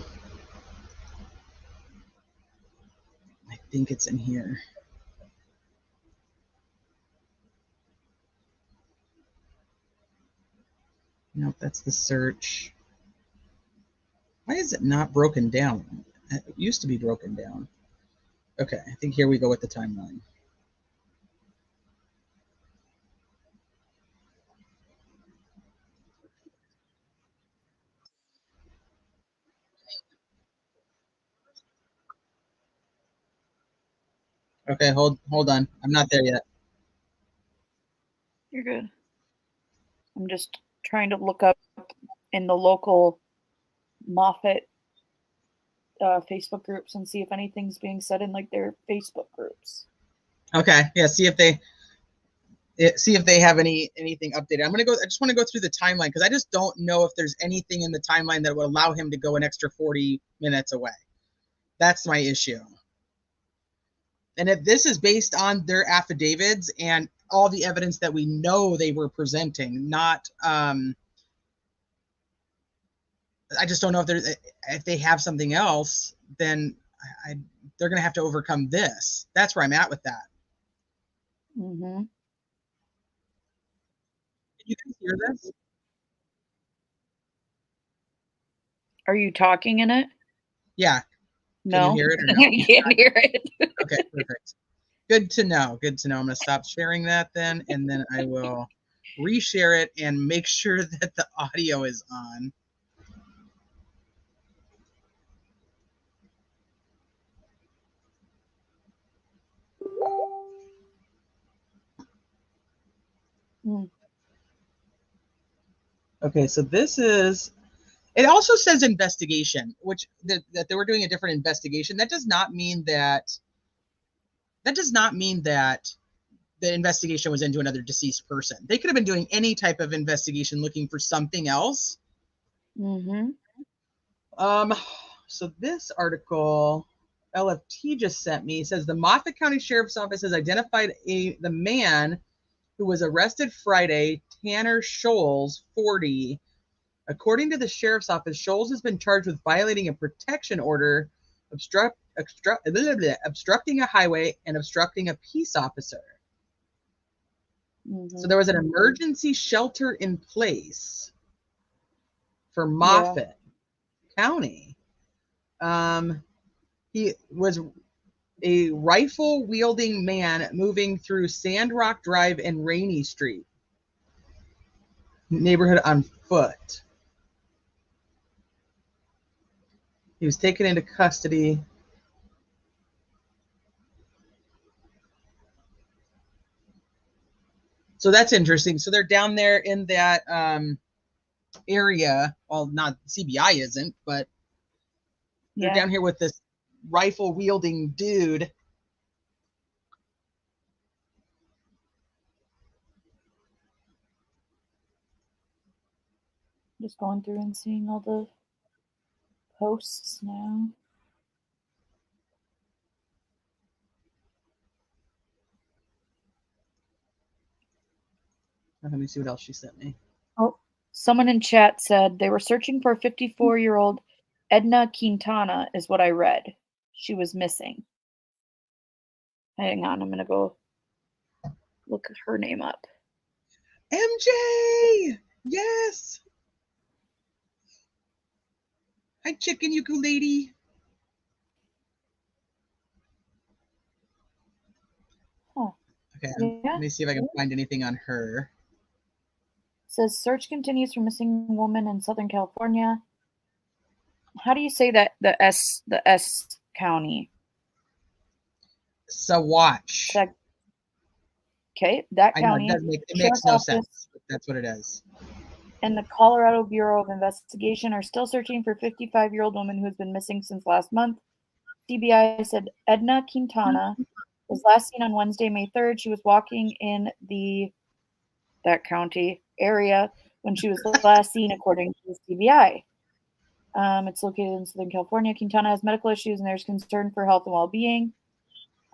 I think it's in here. Nope, that's the search. Why is it not broken down? It used to be broken down. Okay, I think here we go with the timeline. Okay, hold on. I'm not there yet. You're good. I'm just trying to look up in the local Moffett Facebook groups and see if anything's being said in like their Facebook groups. Okay, yeah. See if they have anything updated. I just want to go through the timeline because I just don't know if there's anything in the timeline that would allow him to go an extra 40 minutes away. That's my issue. And if this is based on their affidavits and all the evidence that we know they were presenting, not I just don't know if they have something else, then they're going to have to overcome this. That's where I'm at with that. Mm-hmm. Can you guys hear this? Are you talking in it? Yeah. No. Can you hear it or no? I can't hear it. Okay, perfect. Good to know. Good to know. I'm going to stop sharing that then, and then I will reshare it and make sure that the audio is on. Okay, so this is, it also says investigation, which that they were doing a different investigation. That does not mean that the investigation was into another deceased person. They could have been doing any type of investigation looking for something else. Mm-hmm. So this article LFT just sent me says the Moffett County Sheriff's Office has identified the man who was arrested Friday, Tanner Scholes, 40. According to the Sheriff's Office, Scholes has been charged with violating a protection order, obstructing a highway, and obstructing a peace officer. Mm-hmm. So there was an emergency shelter in place for Moffett County. He was a rifle-wielding man moving through Sandrock Drive and Rainey Street neighborhood on foot. He was taken into custody. So that's interesting. So they're down there in that area. Well, not CBI isn't, but they're down here with this rifle-wielding dude. Just going through and seeing all the posts now. Let me see what else she sent me. Oh, someone in chat said they were searching for 54-year-old Edna Quintana is what I read. She was missing. Hang on, I'm going to go look her name up. MJ! Yes! Hi, chicken ukulele. Huh. Okay, let me see if I can find anything on her. It says search continues for missing woman in Southern California. How do you say that? The S County. Sawatch. Okay, that I know county. it makes no sense. But that's what it is. And the Colorado Bureau of Investigation are still searching for 55-year-old woman who has been missing since last month. CBI said Edna Quintana was last seen on Wednesday, May 3rd. She was walking in that county area when she was last seen, according to the CBI. It's located in Southern California. Quintana has medical issues, and there's concern for health and well-being.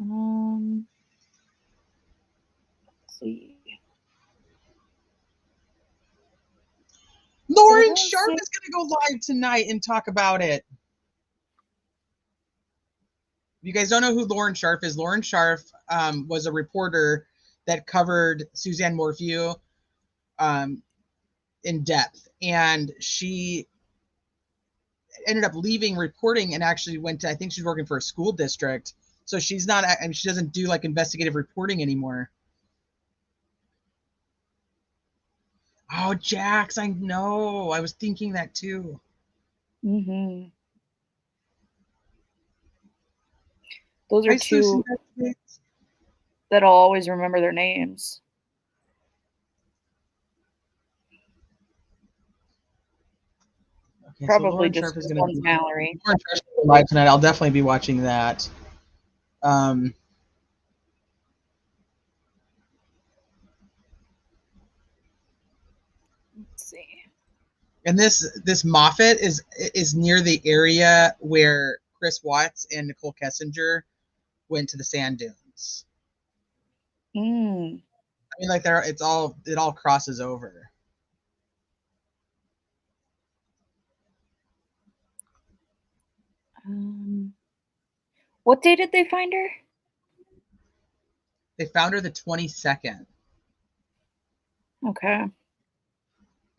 Let's see. Lauren Sharp is going to go live tonight and talk about it. If you guys don't know who Lauren Sharp is, Lauren Sharp was a reporter that covered Suzanne Morphew in depth. And she ended up leaving reporting and actually went to, I think she's working for a school district. So she's not, and she doesn't do like investigative reporting anymore. Oh, Jax, I know. I was thinking that too. Mm-hmm. Those are two that I'll always remember their names. Okay, probably so just one's Mallory. Lauren Sharp is going to live tonight. I'll definitely be watching that. Let's see. And this Moffett is near the area where Chris Watts and Nicole Kessinger went to the sand dunes. I mean, like it all crosses over. What day did they find her? They found her the 22nd. Okay.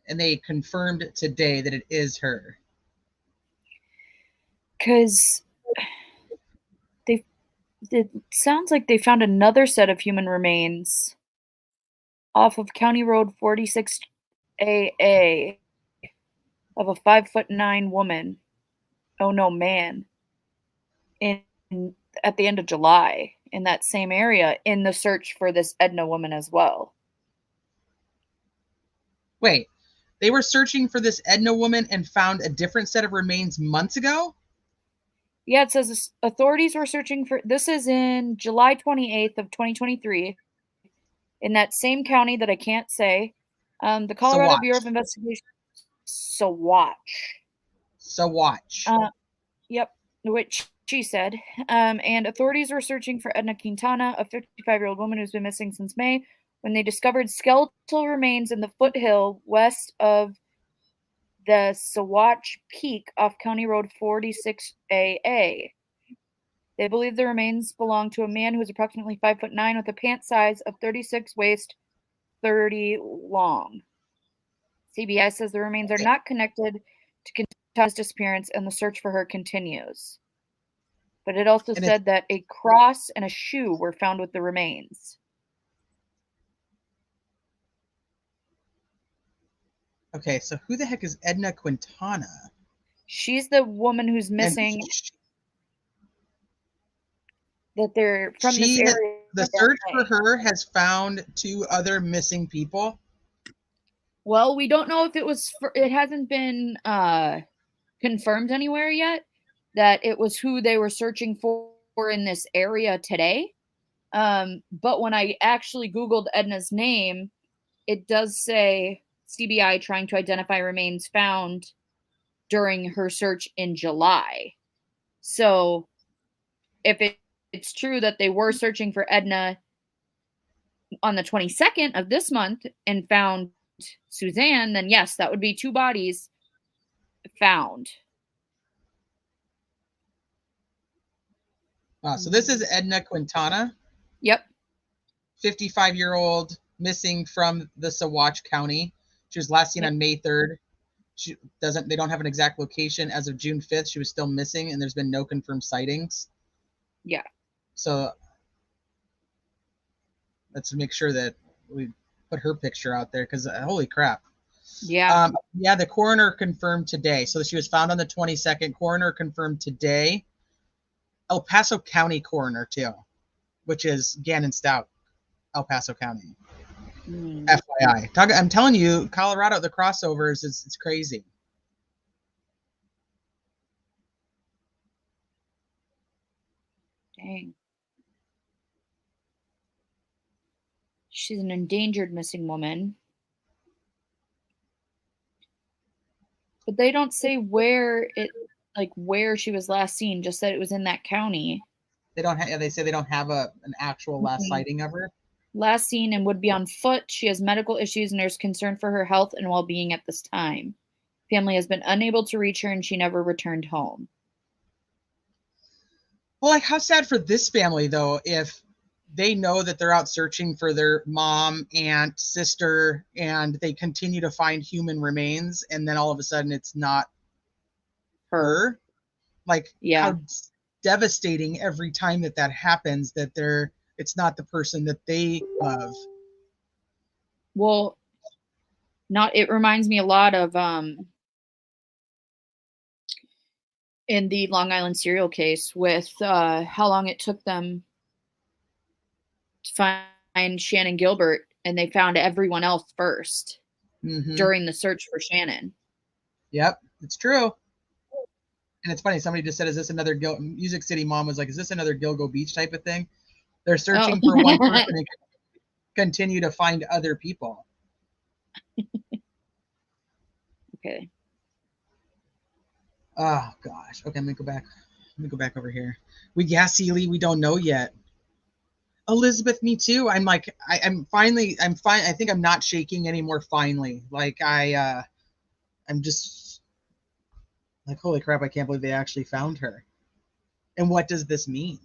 And they confirmed today that it is her. Because it sounds like they found another set of human remains off of County Road 46AA of a 5'9" woman. Oh no, man. At the end of July in that same area in the search for this Edna woman as well. Wait, they were searching for this Edna woman and found a different set of remains months ago? Yeah, it says authorities were searching for, this is in July 28th of 2023 in that same county that I can't say. The Colorado Bureau of Investigation. Sawatch. Yep, which she said. And authorities were searching for Edna Quintana, a 55-year-old woman who's been missing since May, when they discovered skeletal remains in the foothill west of the Sawatch Peak off County Road 46AA. They believe the remains belong to a man who is approximately 5'9" with a pant size of 36 waist, 30 long. CBI says the remains are not connected to Quintana's disappearance and the search for her continues. But it also said that a cross and a shoe were found with the remains. Okay, so who the heck is Edna Quintana? She's the woman who's missing. That they're from this area. The search for her has found 2 other missing people. Well, we don't know if it hasn't been confirmed anywhere yet that it was who they were searching for in this area today. But when I actually Googled Edna's name, it does say CBI trying to identify remains found during her search in July. So if it's true that they were searching for Edna on the 22nd of this month and found Suzanne, then yes, that would be 2 bodies found. So this is Edna Quintana. Yep. 55-year-old missing from the Sawatch County. She was last seen on May 3rd. They don't have an exact location as of June 5th. She was still missing and there's been no confirmed sightings. Yeah. So let's make sure that we put her picture out there because holy crap. Yeah. The coroner confirmed today. So she was found on the 22nd. Coroner confirmed today El Paso County coroner too, which is Gannon Stout, El Paso County. FYI. I'm telling you, Colorado, the crossovers, it's crazy. Dang. She's an endangered missing woman. But they don't say where she was last seen, just that it was in that county. They say they don't have an actual last sighting of her. Last seen and would be on foot. She has medical issues and there's concern for her health and well-being at this time. Family has been unable to reach her and she never returned home. Well, like, how sad for this family, though, if they know that they're out searching for their mom, aunt, sister, and they continue to find human remains, and then all of a sudden it's not her. Like, how devastating every time that happens, that it's not the person that they love. Well, it reminds me a lot of in the Long Island serial case with how long it took them to find Shannon Gilbert, and they found everyone else first during the search for Shannon. Yep, it's true. And it's funny, somebody just said, is this another Music City Mom was like, is this another Gilgo Beach type of thing? They're searching for one person and continue to find other people. Okay. Oh gosh. Okay, let me go back over here. Seeley, we don't know yet. Elizabeth, me too. I'm like, I'm fine. I think I'm not shaking anymore. Finally, like I'm just like, holy crap! I can't believe they actually found her. And what does this mean?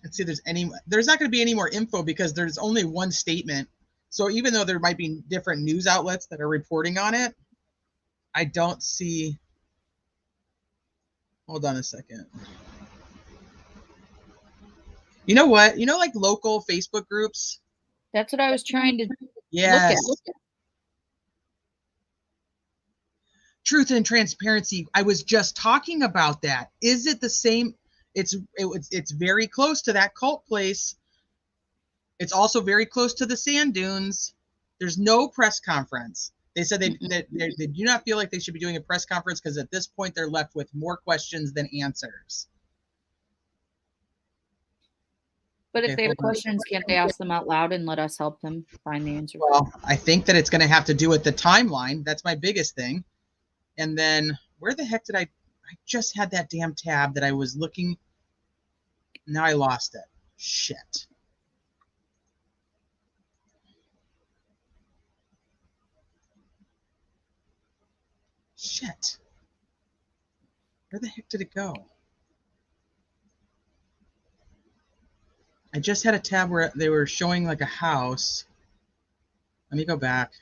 Let's see. There's not going to be any more info because there's only one statement. So even though there might be different news outlets that are reporting on it, I don't see. Hold on a second. You know what? You know, like local Facebook groups? That's what I was trying to yes. look at. Truth and transparency. I was just talking about that. Is it the same? It's very close to that cult place. It's also very close to the sand dunes. There's no press conference. They said they do not feel like they should be doing a press conference because at this point they're left with more questions than answers. But if they have questions, can't they ask them out loud and let us help them find the answer? Well, I think that it's going to have to do with the timeline. That's my biggest thing. And then where the heck did I just had that damn tab that I was looking. Now I lost it. Shit. Shit. Where the heck did it go? I just had a tab where they were showing like a house. Let me go back.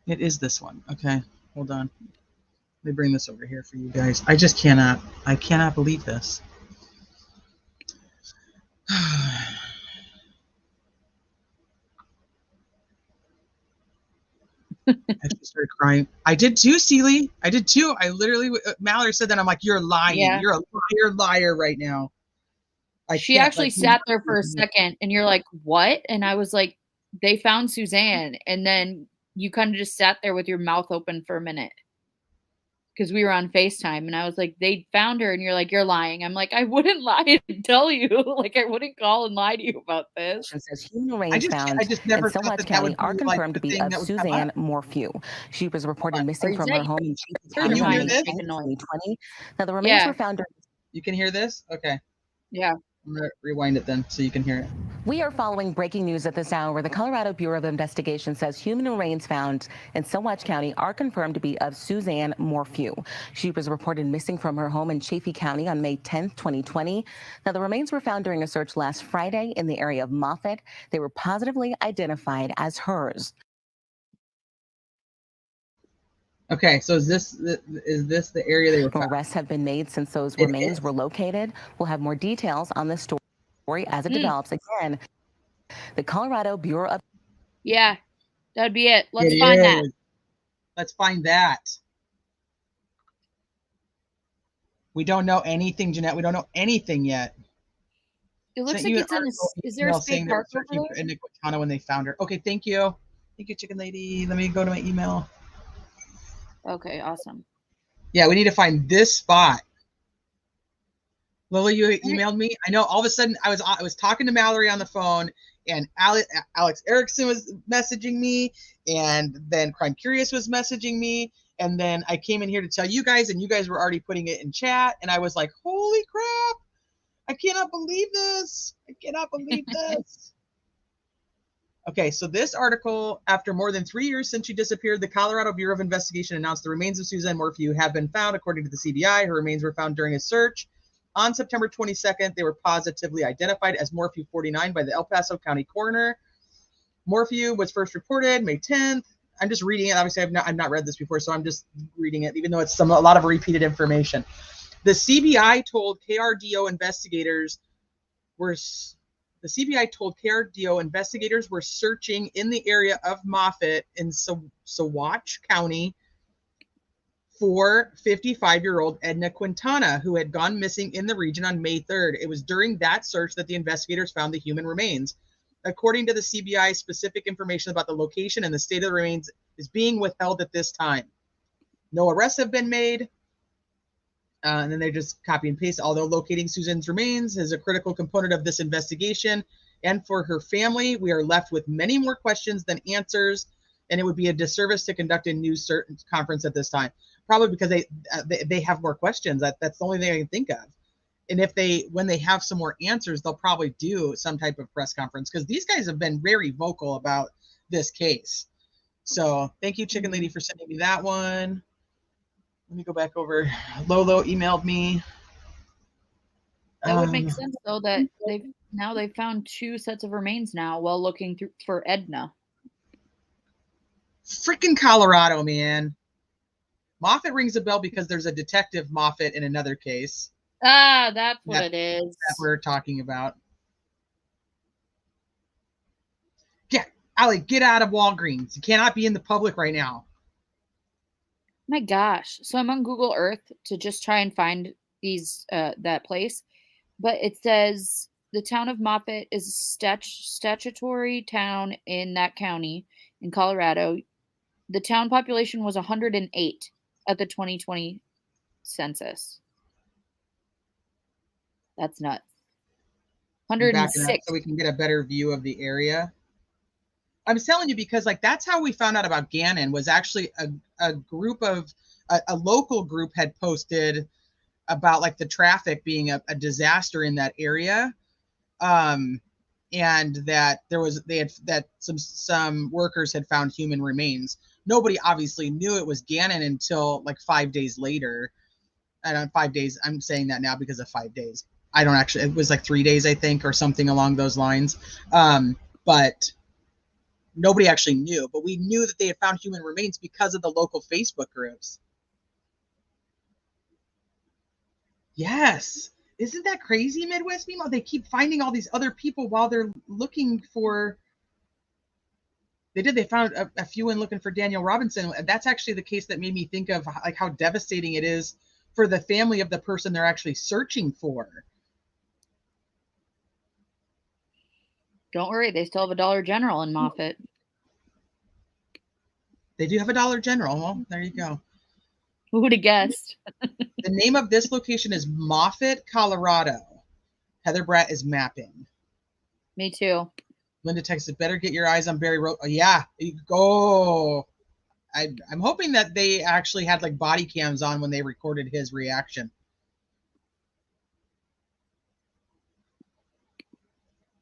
It is this one. Okay, hold on. Let me bring this over here for you guys. I just cannot. I cannot believe this. I just started crying. I did too, Seeley. I did too. I literally, Mallory said that. I'm like, you're lying. Yeah. You're a liar right now. She actually sat there for a second and you're like, what? And I was like, they found Suzanne. And then you kind of just sat there with your mouth open for a minute because we were on FaceTime. And I was like, they found her. And you're like, you're lying. I'm like, I wouldn't lie and tell you. Like, I wouldn't call and lie to you about this. It says human remains found in Sowatch County are confirmed to be of Suzanne Morphew. She was reported missing from her home in Can you hear this? 2020. Now, the remains were found. You can hear this? Okay. Yeah. I'm going to rewind it then so you can hear it. We are following breaking news at this hour where the Colorado Bureau of Investigation says human remains found in Sowatch County are confirmed to be of Suzanne Morphew. She was reported missing from her home in Chaffee County on May 10th, 2020. Now, the remains were found during a search last Friday in the area of Moffett. They were positively identified as hers. Okay, so is this the area they were found? Arrests have been made since those remains were located. We'll have more details on this story. story as it develops. Again, the Colorado Bureau of Yeah, that'd be it. Let's It find that. is. Let's find that. We don't know anything, Jeanette. We don't know anything yet. It looks Sent like you an it's in article this. Is there a email state saying they were park over searching for there? Edna Quintana when they found her. Okay, thank you. Thank you, chicken lady. Let me go to my email. Okay, awesome. Yeah, we need to find this spot. Lily, you emailed me. I know all of a sudden I was talking to Mallory on the phone, and Alex Erickson was messaging me, and then Crime Curious was messaging me, and then I came in here to tell you guys, and you guys were already putting it in chat, and I was like, holy crap, I cannot believe this. I cannot believe this. Okay, so this article, after more than 3 years since she disappeared, the Colorado Bureau of Investigation announced the remains of Suzanne Morphew have been found, according to the CBI. Her remains were found during a search. On September 22nd, they were positively identified as Morphew 49 by the El Paso County coroner. Morphew was first reported May 10th. I'm just reading it. Obviously, I've not read this before, so I'm just reading it, even though it's a lot of repeated information. The CBI told KRDO investigators were searching in the area of Moffett in Saguache County for 55-year-old Edna Quintana, who had gone missing in the region on May 3rd. It was during that search that the investigators found the human remains. According to the CBI, specific information about the location and the state of the remains is being withheld at this time. No arrests have been made. And then they just copy and paste. Although locating Suzanne's remains is a critical component of this investigation, and for her family, we are left with many more questions than answers, and it would be a disservice to conduct a news conference at this time. Probably because they have more questions. That's the only thing I can think of. And when they have some more answers, they'll probably do some type of press conference, because these guys have been very vocal about this case. So thank you, Chicken Lady, for sending me that one. Let me go back over. Lolo emailed me. That would make sense, though, that they've found 2 sets of remains now while looking for Edna. Freaking Colorado, man. Moffett rings a bell because there's a detective Moffett in another case. Ah, that's what it is. That we're talking about. Allie, get out of Walgreens. You cannot be in the public right now. My gosh. So I'm on Google Earth to just try and find that place. But it says the town of Moffett is a statutory town in that county in Colorado. The town population was 108 at the 2020 census. That's nuts. 106. So we can get a better view of the area. I'm telling you, because that's how we found out about Gannon. Was actually a group of a local group had posted about the traffic being a disaster in that area, and that some workers had found human remains. Nobody obviously knew it was Gannon until 5 days later. And 5 days, I'm saying that now because of 5 days. I don't actually, it was 3 days, I think, or something along those lines. But nobody actually knew. But we knew that they had found human remains because of the local Facebook groups. Yes. Isn't that crazy, Midwest Female? They keep finding all these other people while they're looking for. They found a few in looking for Daniel Robinson. That's actually the case that made me think of how devastating it is for the family of the person they're actually searching for. Don't worry, they still have a Dollar General in Moffett. They do have a Dollar General. Well, there you go. Who would have guessed? The name of this location is Moffett, Colorado. Heather Bratt is mapping. Me too. Linda texted, better get your eyes on Barry Road. Oh, yeah, go. I'm hoping that they actually had body cams on when they recorded his reaction.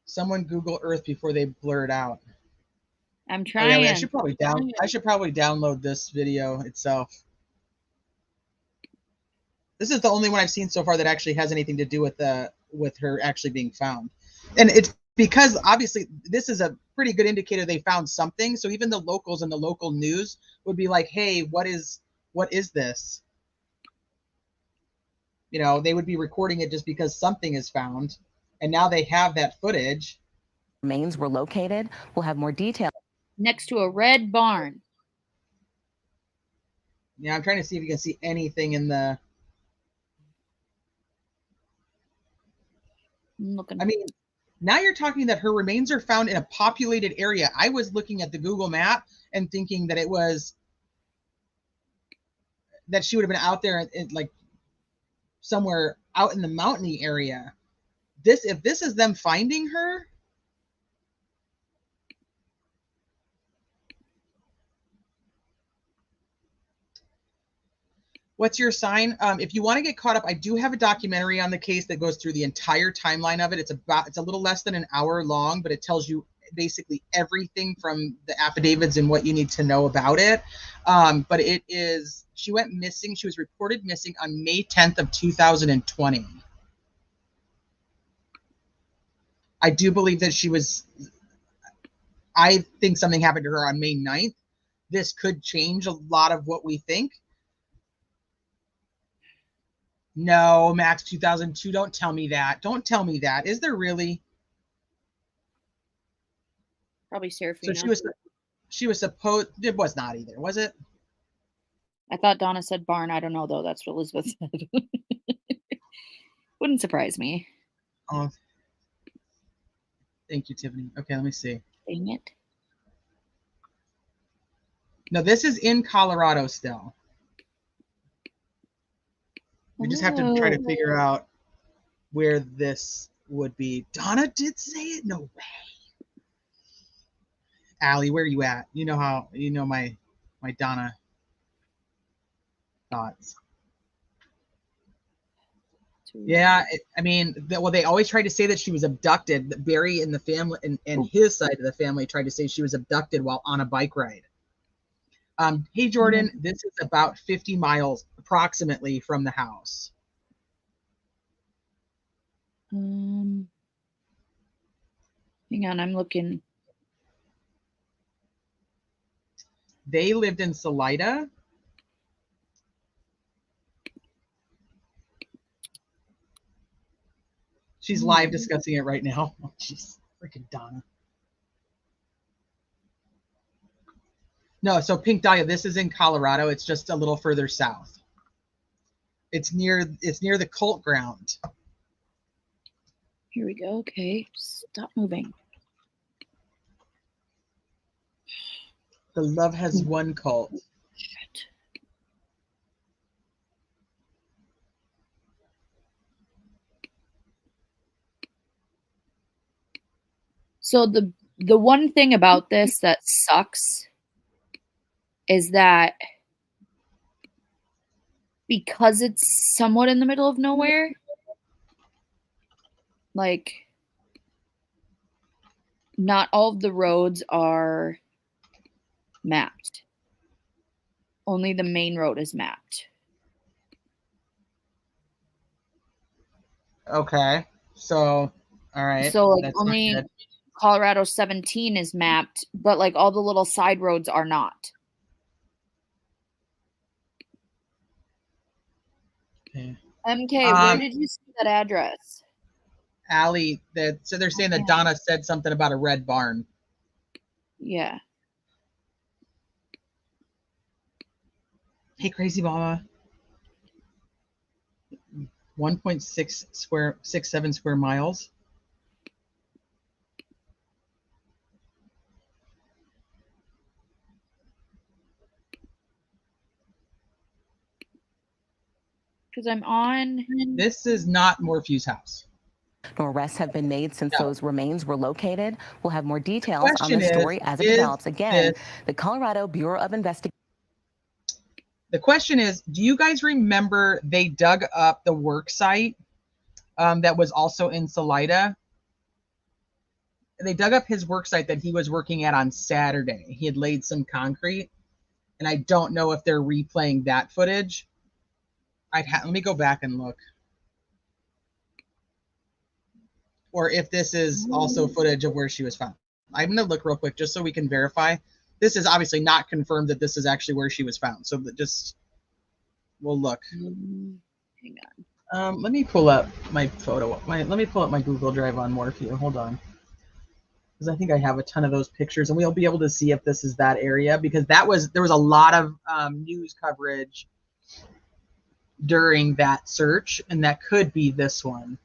Someone Google Earth before they blur it out. I'm trying. Oh, yeah, I should probably download this video itself. This is the only one I've seen so far that actually has anything to do with her actually being found. And it's because obviously this is a pretty good indicator they found something. So even the locals and the local news would be like, hey, what is this? They would be recording it just because something is found. And now they have that footage. Remains were located. We'll have more details. Next to a red barn. Yeah, I'm trying to see if you can see anything in the. I'm looking. I mean, now you're talking that her remains are found in a populated area. I was looking at the Google map and thinking that it was that she would have been out there in like somewhere out in the mountainy area. If this is them finding her. What's your sign? If you want to get caught up, I do have a documentary on the case that goes through the entire timeline of it. It's a little less than an hour long, but it tells you basically everything from the affidavits and what you need to know about it. But it is, she went missing. She was reported missing on May 10th of 2020. I do believe that I think something happened to her on May 9th. This could change a lot of what we think. No, Max 2002. Don't tell me that. Don't tell me that. Is there really? Probably Serafina. So she was supposed. It was not either, was it? I thought Donna said barn. I don't know though. That's what Elizabeth said. Wouldn't surprise me. Oh, thank you, Tiffany. Okay, let me see. Dang it. No, this is in Colorado still. We just have to try to figure out where this would be. Donna did say it? No way. Allie, where are you at? You know my Donna thoughts. Yeah, they always try to say that she was abducted. Barry and the family and his side of the family tried to say she was abducted while on a bike ride. Hey, Jordan, this is about 50 miles approximately from the house. Hang on, I'm looking. They lived in Salida. She's live discussing it right now. Oh, jeez, freaking Donna. No, so Pink Dahlia, this is in Colorado. It's just a little further south. It's near the cult ground. Here we go. Okay, stop moving. The Love Has Won cult. Shit. So the one thing about this that sucks is that because it's somewhat in the middle of nowhere, like not all of the roads are mapped. Only the main road is mapped. Okay. So, all right. So like That's only not good. Colorado 17 is mapped, but like all the little side roads are not. Okay. MK, where did you see that address? Allie, so they're saying that Donna said something about a red barn. Yeah. Hey, Crazy Mama. 1.67 square miles. Because I'm on. This is not Morphew's house. No arrests have been made since those remains were located. We'll have more details on question the story is, as it develops. Again, the Colorado Bureau of Investigation. The question is, do you guys remember they dug up the work site that was also in Salida? They dug up his work site that he was working at on Saturday. He had laid some concrete, and I don't know if they're replaying that footage. Let me go back and look. Or if this is also footage of where she was found. I'm going to look real quick just so we can verify. This is obviously not confirmed that this is actually where she was found. So we'll look. Hang on. Let me pull up my photo. Let me pull up my Google Drive on Morphew. Hold on. Because I think I have a ton of those pictures, and we'll be able to see if this is that area, because there was a lot of news coverage during that search, and that could be this one.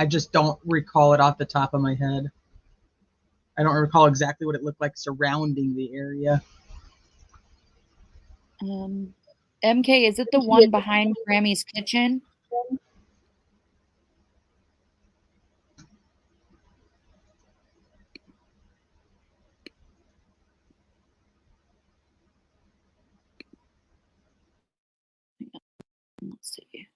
I just don't recall it off the top of my head. I don't recall exactly what it looked like surrounding the area. MK, is it the one behind Grammy's kitchen? Let's see.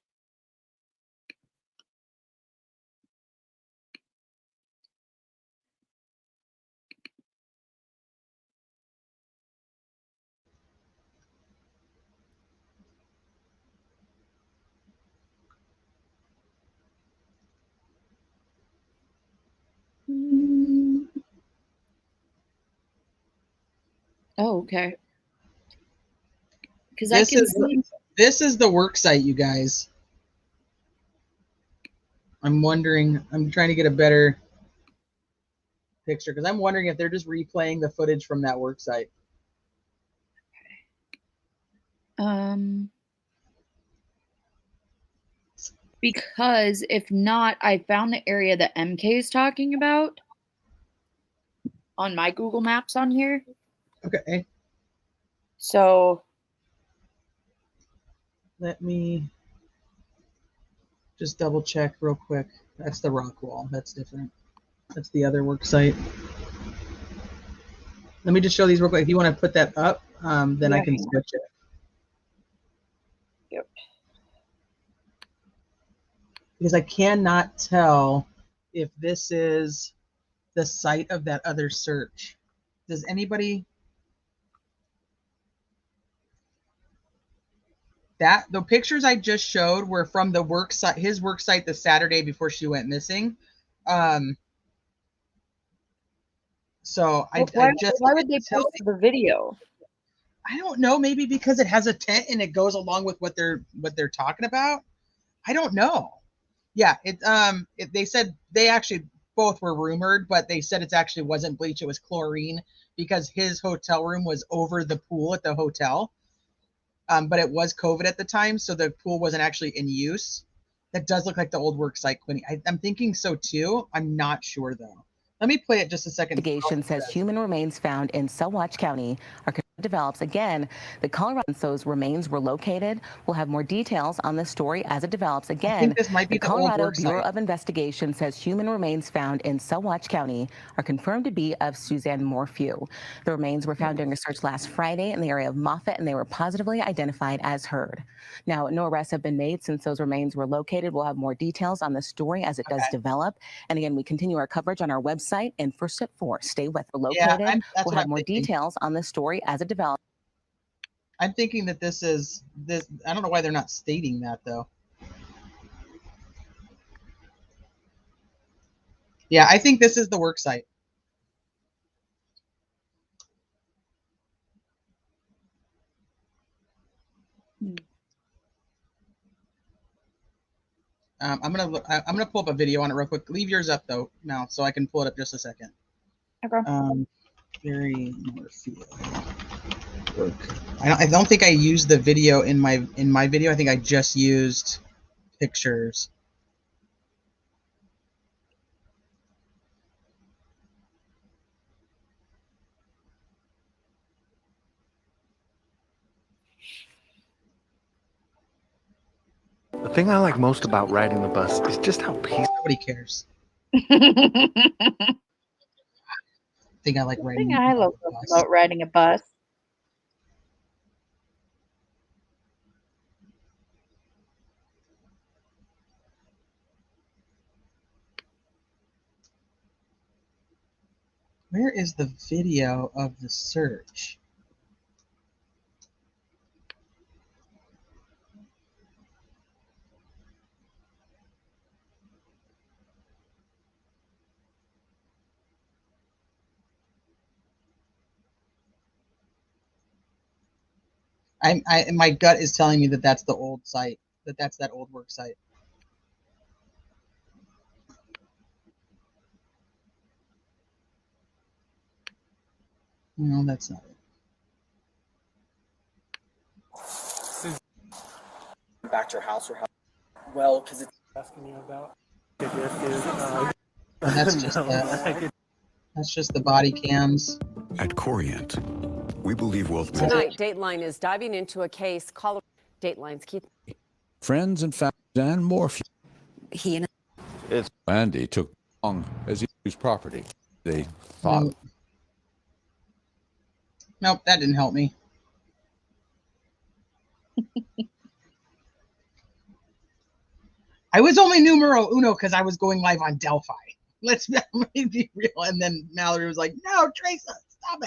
Oh, okay. Because I can see. This is the work site, you guys. I'm wondering. I'm trying to get a better picture because I'm wondering if they're just replaying the footage from that work site. Because if not, I found the area that MK is talking about on my Google Maps on here. Okay. So let me just double check real quick. That's the rock wall. That's different. That's the other work site. Let me just show these real quick. If you want to put that up, then I can switch it. Yep. Because I cannot tell if this is the site of that other search. Does anybody? The pictures I just showed were from the work site, his work site, the Saturday before she went missing. So why would they post the video? I don't know. Maybe because it has a tent and it goes along with what they're talking about. I don't know. Yeah, they said they actually both were rumored, but they said it actually wasn't bleach. It was chlorine because his hotel room was over the pool at the hotel. But it was COVID at the time, so the pool wasn't actually in use. That does look like the old work site, Quinny. I'm thinking so too. I'm not sure though. Let me play it just a second. Investigation says human remains found in Saguache County are develops. Again, the Colorado those remains were located. We'll have more details on this story as it develops. Again, I think this might be the Colorado Bureau of Investigation says human remains found in Saguache County are confirmed to be of Suzanne Morphew. The remains were found during a search last Friday in the area of Moffett, and they were positively identified as hers. Now, no arrests have been made since those remains were located. We'll have more details on the story as it does develop. And again, we continue our coverage on our website and First at 4. Stay with her located. We'll have more details on the story as it develops. I'm thinking that this is this. I don't know why they're not stating that though. Yeah, I think this is the work site. I'm gonna pull up a video on it real quick. Leave yours up though now, so I can pull it up just a second. Okay. Very Morphew. I don't think I used the video in my video. I think I just used pictures. The thing I like most about riding the bus is just how peaceful. Nobody cares. I think I like riding. The thing I love about riding a bus. Where is the video of the search? My gut is telling me that that's the old site. That's that old work site. No, that's not it. Back to your house or how? Well, because it's asking you about. That's just that's just the body cams. At Corient, we believe wealth Tonight, Dateline is diving into a case called Dateline's Keith. friends and family and Morphew. He and Andy took long as he used property. They thought Nope, that didn't help me. I was only numero uno because I was going live on Delphi. Let's be real. And then Mallory was like, no, Teresa, stop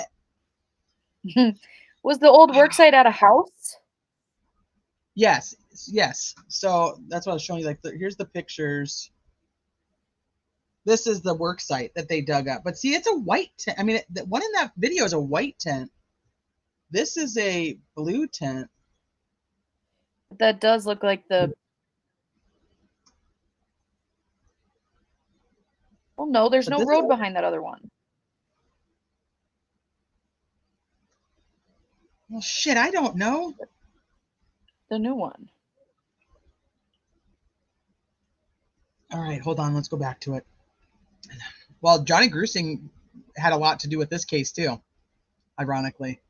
it. Was the old worksite at a house? Yes, yes. So that's what I was showing you. Like, here's the pictures. This is the work site that they dug up. But see, it's a white tent. I mean, the one in that video is a white tent. This is a blue tent. That does look like the... Well, no, there's But no this road is- behind that other one. Well, shit, I don't know. The new one. All right, hold on. Let's go back to it. Well, Johnny Grusing had a lot to do with this case too, ironically.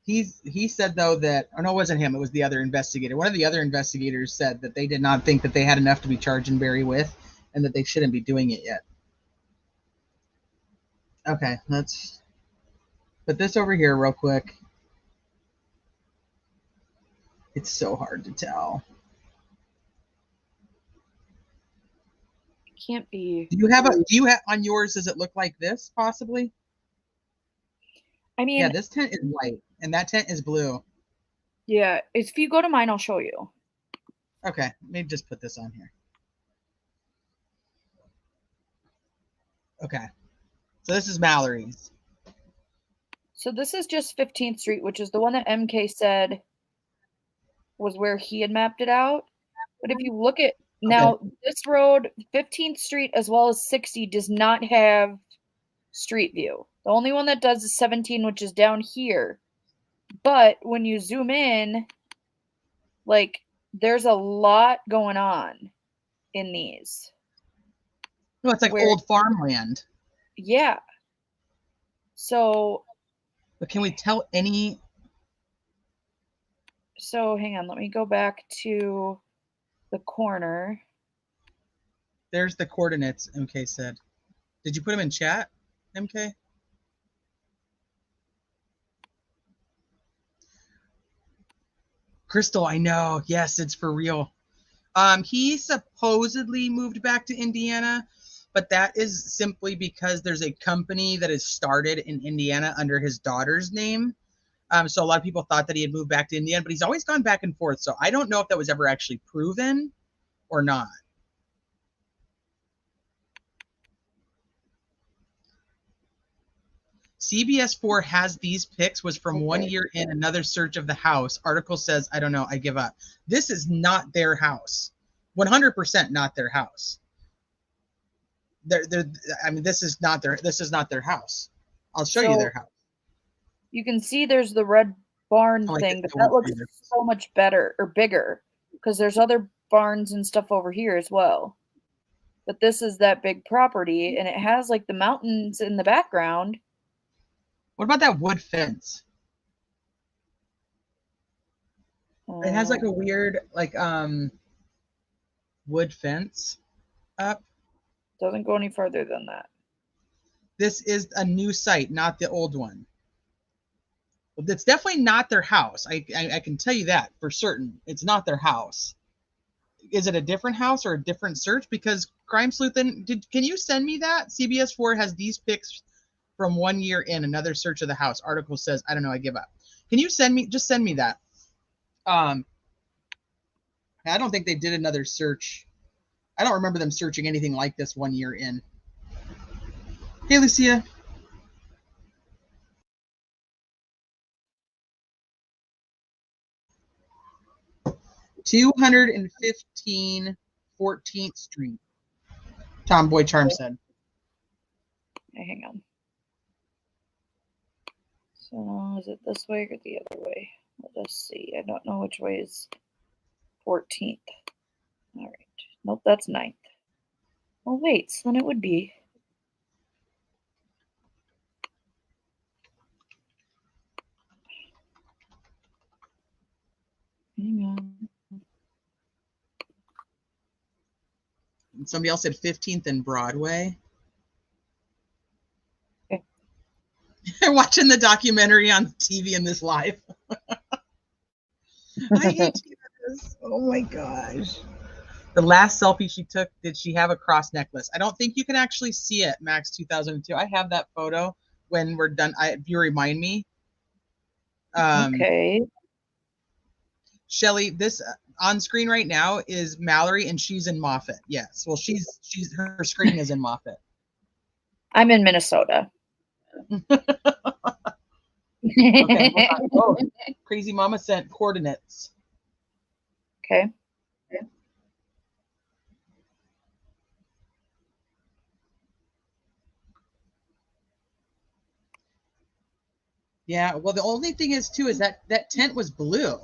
He said though that, or no, it wasn't him. It was the other investigator. One of the other investigators said that they did not think that they had enough to be charging Barry with, and that they shouldn't be doing it yet. Okay, let's put this over here real quick. It's so hard to tell. Can't be. Do you have on yours? Does it look like this possibly? I mean, Yeah, this tent is white and that tent is blue. yeah. If you go to mine, I'll show you. Okay, maybe just put this on here. Okay, so this is Mallory's. So this is just 15th Street, which is the one that MK said was where he had mapped it out. But if you look at now, this road, 15th Street as well as 60 does not have street view. The only one that does is 17, which is down here. But when you zoom in, like, there's a lot going on in these. No, it's like old farmland. Yeah. So, But can we tell any? so hang on, let me go back to the corner. There's the coordinates, MK said. Did you put them in chat, MK? Crystal, I know. Yes, it's for real. He supposedly moved back to Indiana, but that is simply because there's a company that is started in Indiana under his daughter's name. So a lot of people thought that he had moved back to Indiana, but he's always gone back and forth. So I don't know if that was ever actually proven or not. CBS 4 has these pics, was from 1 year in another search of the house. Article says, I don't know, I give up. This is not their house. 100% not their house. I mean, this is not their house. I'll show you their house. You can see there's the red barn thing, but that looks so much better or bigger because there's other barns and stuff over here as well. But this is that big property and it has like the mountains in the background. What about that wood fence? It has like a weird wood fence up. Doesn't go any further than that. This is a new site, not the old one. It's definitely not their house. I can tell you that for certain. It's not their house. Is it a different house or a different search? Because Crime Sleuthin, can you send me that? CBS 4 has these pics from 1 year in another search of the house. Article says, I don't know, I give up. Can you send me that? I don't think they did another search. I don't remember them searching anything like this 1 year in. Hey, Lucia. $215 14th Street. Tomboy Charm said. Okay, hang on. So is it this way or the other way? Let us see. I don't know which way is 14th. All right. Nope, that's 9th. Oh, wait. So then it would be. Hang on. And somebody else said 15th and Broadway. Okay. I'm watching the documentary on TV in this live. I hate this. Oh my gosh. The last selfie she took, did she have a cross necklace? I don't think you can actually see it, Max 2002. I have that photo when we're done. If you remind me. Okay. Shelly, this on screen right now is Mallory, and she's in Moffett. Yes. Well, her screen is in Moffett. I'm in Minnesota. Okay. Hold on. Oh, Crazy Mama sent coordinates. Okay. Yeah. Well, the only thing is too is that tent was blue.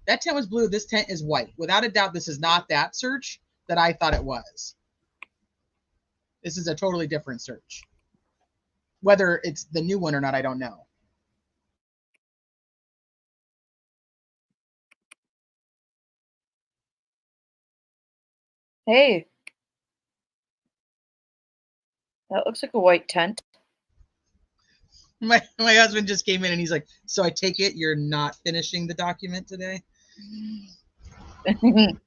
That tent was blue. This tent is white. Without a doubt, this is not that search that I thought it was. This is a totally different search. Whether it's the new one or not, I don't know. Hey. That looks like a white tent. My husband just came in and he's like, so I take it you're not finishing the document today? I'm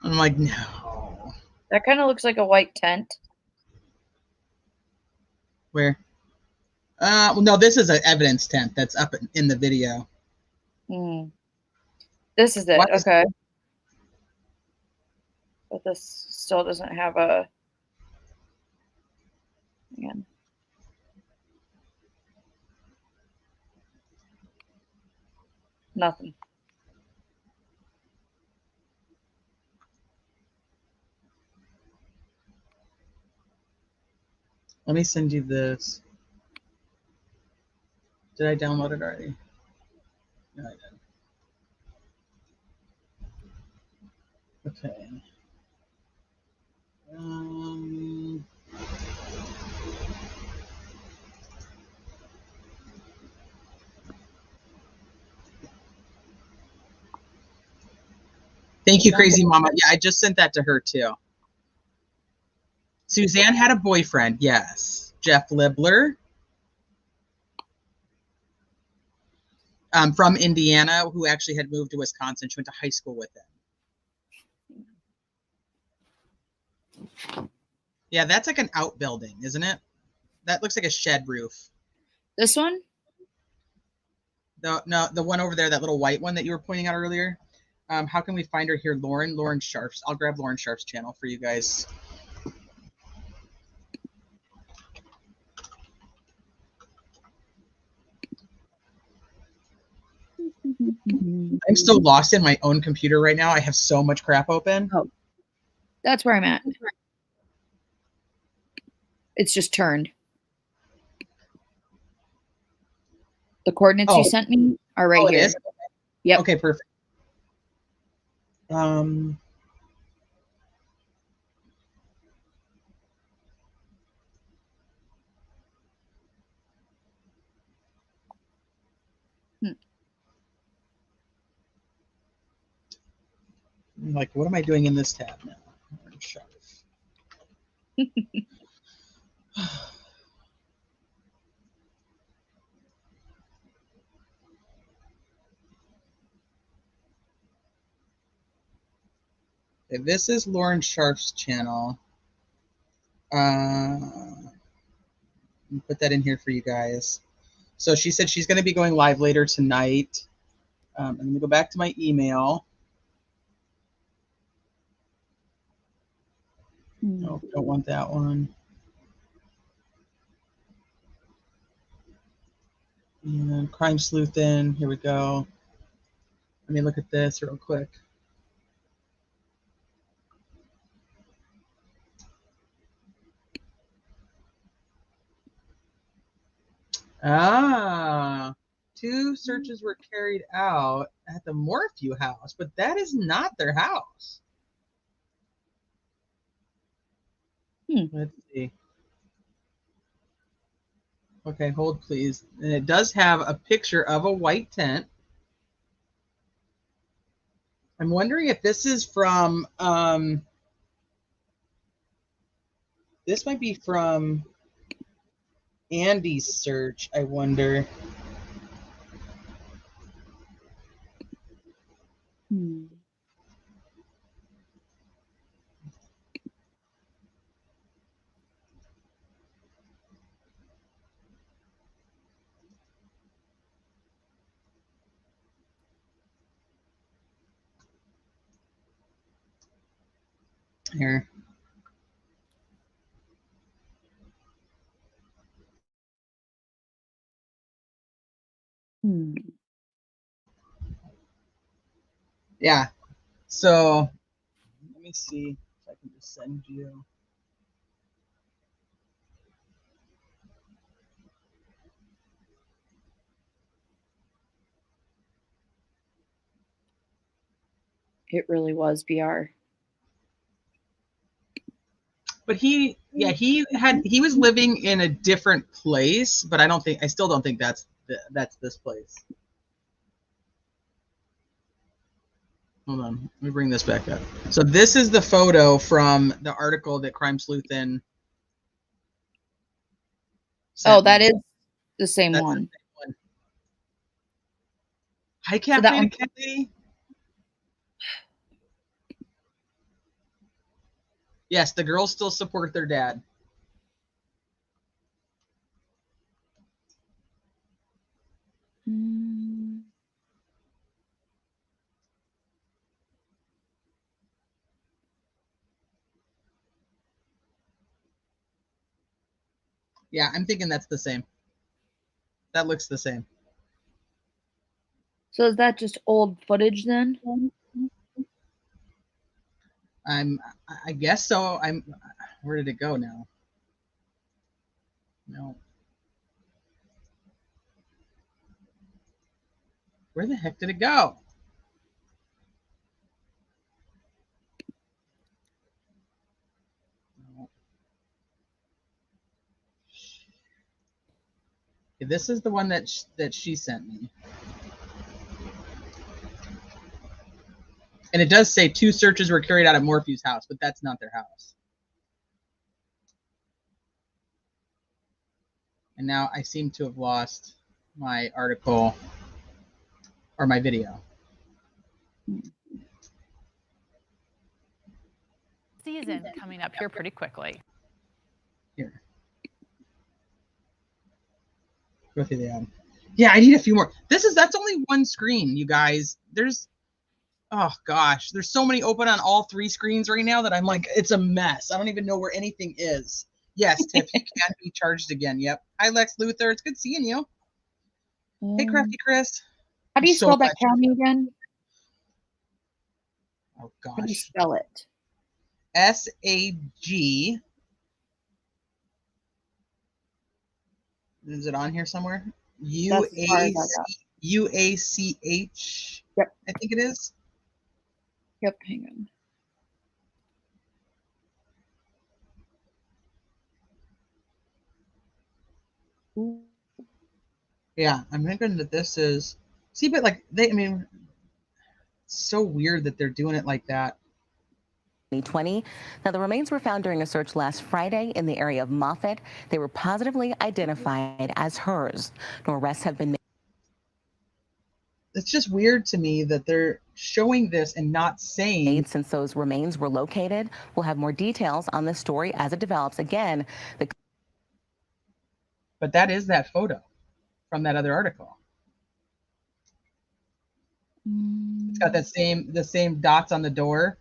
like, no. That kind of looks like a white tent. Where? Well, no, this is an evidence tent that's up in the video. This is it. What is- Okay. But this still doesn't have a. Again. Nothing. Let me send you this. Did I download it already? No, I didn't. Okay. Thank you, Crazy Mama. Yeah, I just sent that to her too. Suzanne had a boyfriend. Yes. Jeff Libler. From Indiana, who actually had moved to Wisconsin. She went to high school with him. Yeah, that's like an outbuilding, isn't it? That looks like a shed roof. This one? No, the one over there, that little white one that you were pointing out earlier. How can we find her here? Lauren Sharf's. I'll grab Lauren Sharf's channel for you guys. I'm so lost in my own computer right now. I have so much crap open. Oh, that's where I'm at. It's just turned. The coordinates you sent me are right here. Is? Yep. Okay, perfect. I'm like, what am I doing in this tab now? Okay, this is Lauren Sharf's channel. Put that in here for you guys. So she said she's going to be going live later tonight. I'm going to go back to my email. No, don't want that one. And Crime Sleuthin'. Here we go. Let me look at this real quick. 2 searches were carried out at the Morphew house, but that is not their house. Let's see. Okay, hold please. And it does have a picture of a white tent. I'm wondering if this is from, this might be from Andy's search, I wonder. Here. Yeah. So let me see if I can just send you. It really was BR. But he was living in a different place, but I still don't think that's this place. Hold on, let me bring this back up. So this is the photo from the article that Crime Sleuthin. Oh, that is the same one. Hi, Cafe that one- Kelly. Yes, the girls still support their dad. Yeah, I'm thinking that's the same. That looks the same. So is that just old footage then? I guess so. Where did it go now? No. Where the heck did it go? No. Okay, this is the one that she sent me. And it does say 2 searches were carried out at Morphew's house, but that's not their house. And now I seem to have lost my article or my video. Season coming up here pretty quickly. Here. Go through the ad. Yeah, I need a few more. That's only one screen, you guys. Oh gosh, there's so many open on all 3 screens right now that I'm like, it's a mess. I don't even know where anything is. Yes, Tiff, you can be charged again. Yep. Hi, Lex Luthor. It's good seeing you. Hey, Crafty Chris. How do you So spell that glad county again? Oh How do you gosh. spell it? SAG. Is it on here somewhere? UACH. Yep. I think it is. Yep, hang on. Yeah, I'm thinking that this is. See, but like it's so weird that they're doing it like that. 2020. Now, the remains were found during a search last Friday in the area of Moffett. They were positively identified as hers. No arrests have been made. It's just weird to me that they're showing this and not saying. Since those remains were located, we'll have more details on this story as it develops. Again, But that is that photo from that other article. It's got the same dots on the door.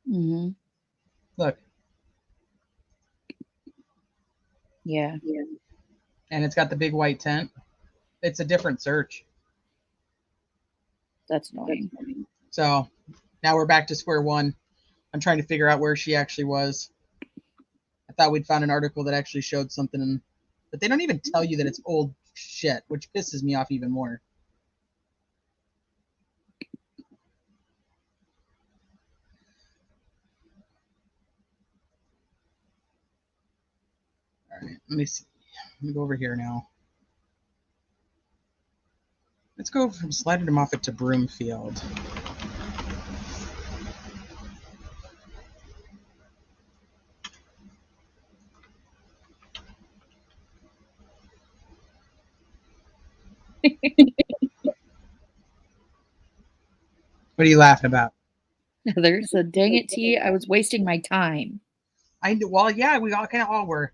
Mm-hmm. Look. Yeah. And it's got the big white tent. It's a different search. That's annoying. So now we're back to square one. I'm trying to figure out where she actually was. I thought we'd found an article that actually showed something, but they don't even tell you that it's old shit, which pisses me off even more. All right, let me see. Let me go over here now. Let's go from Slider to Moffett to Broomfield. What are you laughing about? There's a dang it, T. I was wasting my time. Well, yeah, we all kind of all were.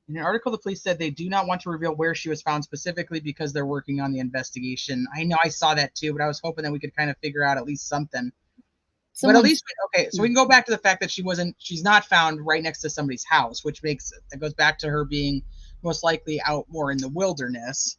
In an article, the police said they do not want to reveal where she was found specifically because they're working on the investigation. I know I saw that too, but I was hoping that we could kind of figure out at least something. But at least, okay, so we can go back to the fact that she's not found right next to somebody's house, which that goes back to her being most likely out more in the wilderness.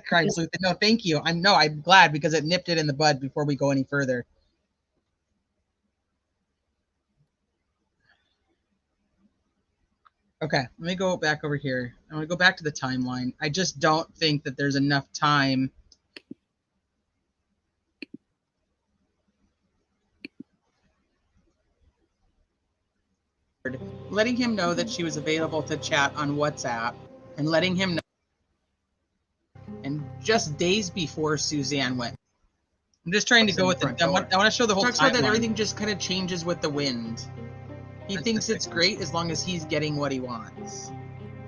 Crime sleuth. No, thank you. I'm glad because it nipped it in the bud before we go any further. Okay, let me go back over here. I want to go back to the timeline. I just don't think that there's enough time. Letting him know that she was available to chat on WhatsApp and letting him know. And just days before Suzanne went. I'm just trying to go with it. I want to show the whole timeline. Talks about that everything just kind of changes with the wind. He thinks it's great as long as he's getting what he wants.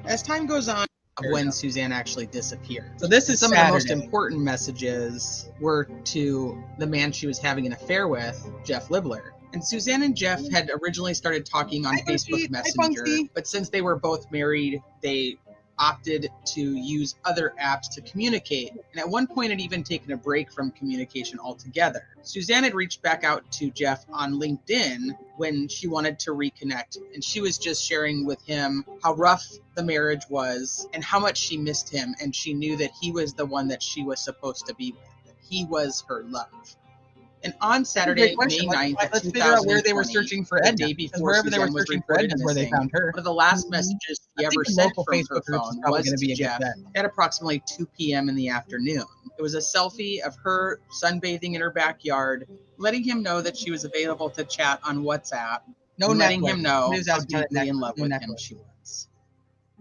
As time goes on, when Suzanne actually disappeared. So this is some of the most important messages were to the man she was having an affair with, Jeff Libler. And Suzanne and Jeff had originally started talking on Facebook Messenger, but since they were both married, they opted to use other apps to communicate. And at one point, had even taken a break from communication altogether. Suzanne had reached back out to Jeff on LinkedIn when she wanted to reconnect. And she was just sharing with him how rough the marriage was and how much she missed him. And she knew that he was the one that she was supposed to be with, that he was her love. And on Saturday, May 9th, let's figure out where they were searching for Edna. The day before wherever they were searching for Edna is where they found her. One of the last messages she ever sent from her phone was to Jeff at approximately 2 p.m. in the afternoon. It was a selfie of her sunbathing in her backyard, letting him know that she was available to chat on WhatsApp, letting him know how deeply in love with him she was.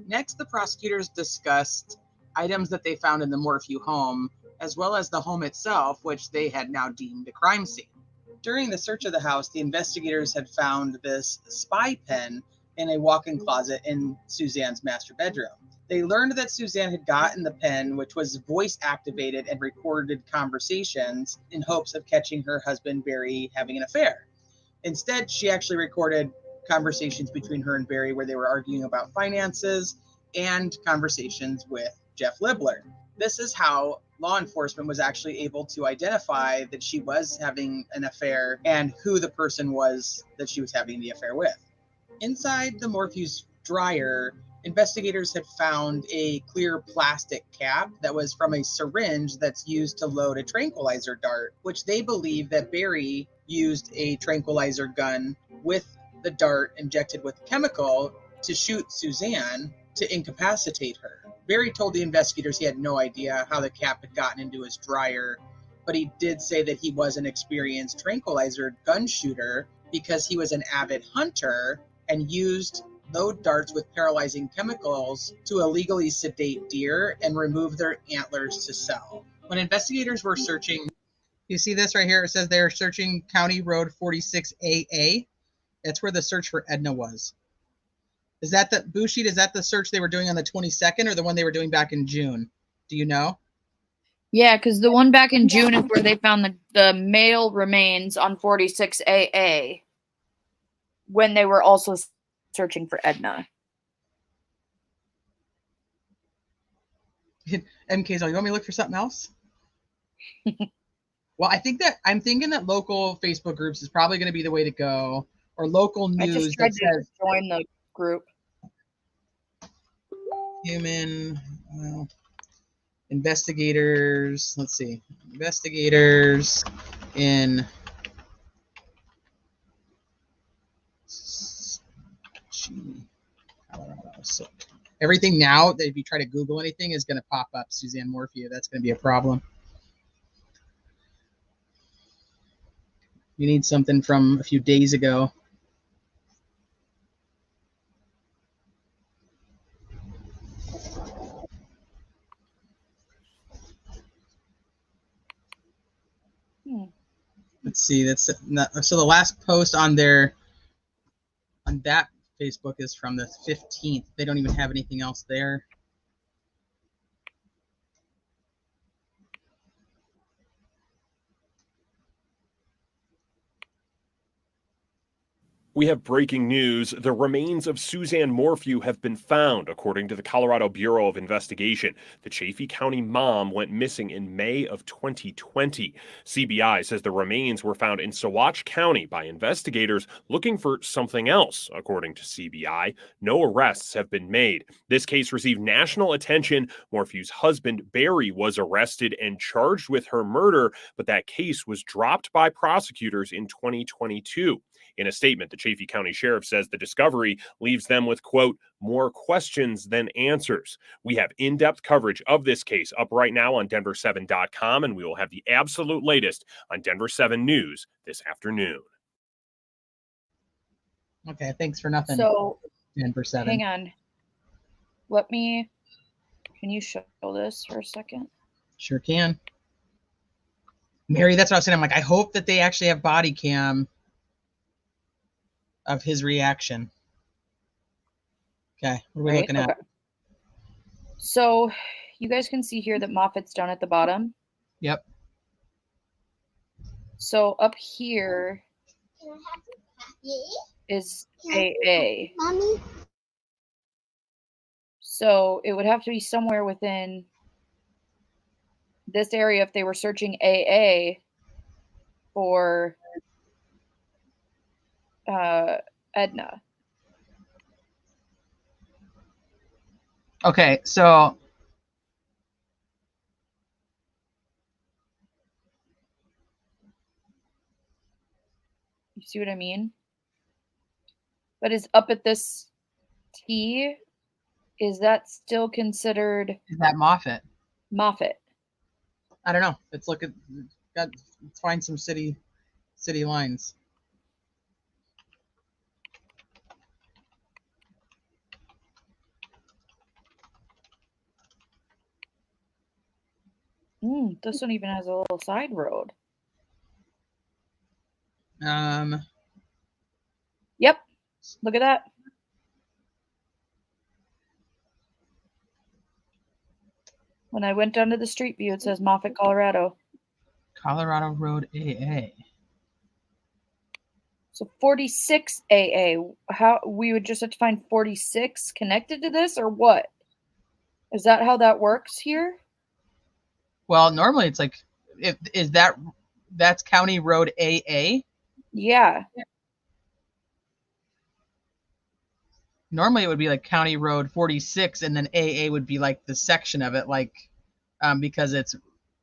Next, the prosecutors discussed items that they found in the Morphew home, as well as the home itself, which they had now deemed a crime scene. During the search of the house, the investigators had found this spy pen in a walk-in closet in Suzanne's master bedroom. They learned that Suzanne had gotten the pen, which was voice-activated and recorded conversations in hopes of catching her husband, Barry, having an affair. Instead, she actually recorded conversations between her and Barry where they were arguing about finances and conversations with Jeff Libler. This is how law enforcement was actually able to identify that she was having an affair and who the person was that she was having the affair with. Inside the Morphew's dryer, investigators had found a clear plastic cap that was from a syringe that's used to load a tranquilizer dart, which they believe that Barry used a tranquilizer gun with the dart injected with chemical to shoot Suzanne to incapacitate her. Barry told the investigators he had no idea how the cap had gotten into his dryer, but he did say that he was an experienced tranquilizer gun shooter because he was an avid hunter and used load darts with paralyzing chemicals to illegally sedate deer and remove their antlers to sell. When investigators were searching, you see this right here? It says they're searching County Road 46AA. That's where the search for Edna was. Is that the Bushid? Is that the search they were doing on the 22nd or the one they were doing back in June? Do you know? Yeah, because the one back in June is where they found the male remains on 46AA when they were also searching for Edna. MK's all, you want me to look for something else? Well, I'm thinking that local Facebook groups is probably going to be the way to go, or local news. I just tried to join the group. Human investigators. Let's see. Investigators in Colorado. So everything now that if you try to Google anything is going to pop up Suzanne Morphew. That's going to be a problem. You need something from a few days ago. Let's see. That's not, so the last post on that Facebook is from the 15th. They don't even have anything else there. We have breaking news. The remains of Suzanne Morphew have been found, according to the Colorado Bureau of Investigation. The Chaffee County mom went missing in May of 2020. CBI says the remains were found in Saguache County by investigators looking for something else, according to CBI. No arrests have been made. This case received national attention. Morphew's husband, Barry, was arrested and charged with her murder, but that case was dropped by prosecutors in 2022. In a statement, the Chaffee County Sheriff says the discovery leaves them with, quote, more questions than answers. We have in-depth coverage of this case up right now on Denver7.com, and we will have the absolute latest on Denver 7 News this afternoon. Okay, thanks for nothing. So, Denver 7. hang on. Can you show this for a second? Sure can. Mary, that's what I was saying. I'm like, I hope that they actually have body cam of his reaction. Okay, what are we looking at? So you guys can see here that Moffett's down at the bottom. Yep. So up here is AA. Mommy? So it would have to be somewhere within this area if they were searching AA for Edna. Okay, so you see what I mean? But is up at this T, is that still considered? Is that Moffett? Moffett. I don't know. Let's find some city lines. This one even has a little side road. Yep. Look at that. When I went down to the street view, it says Moffett, Colorado. Colorado Road AA. So 46 AA. How we would just have to find 46 connected to this, or what? Is that how that works here? Well, normally it's like, that's County Road AA? Yeah. Normally it would be like County Road 46, and then AA would be like the section of it, like, because it's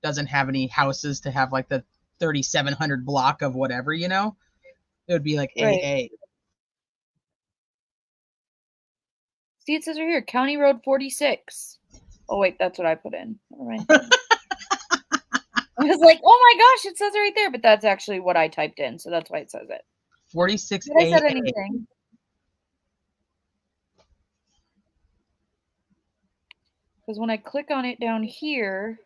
doesn't have any houses to have like the 3700 block of whatever, you know? It would be like Right. AA. See, it says right here, County Road 46. Oh, wait, that's what I put in. Never mind. I was like, oh my gosh, it says it right there, but that's actually what I typed in, so that's why it says it. 46 Did I said AA. anything? Because when I click on it down here,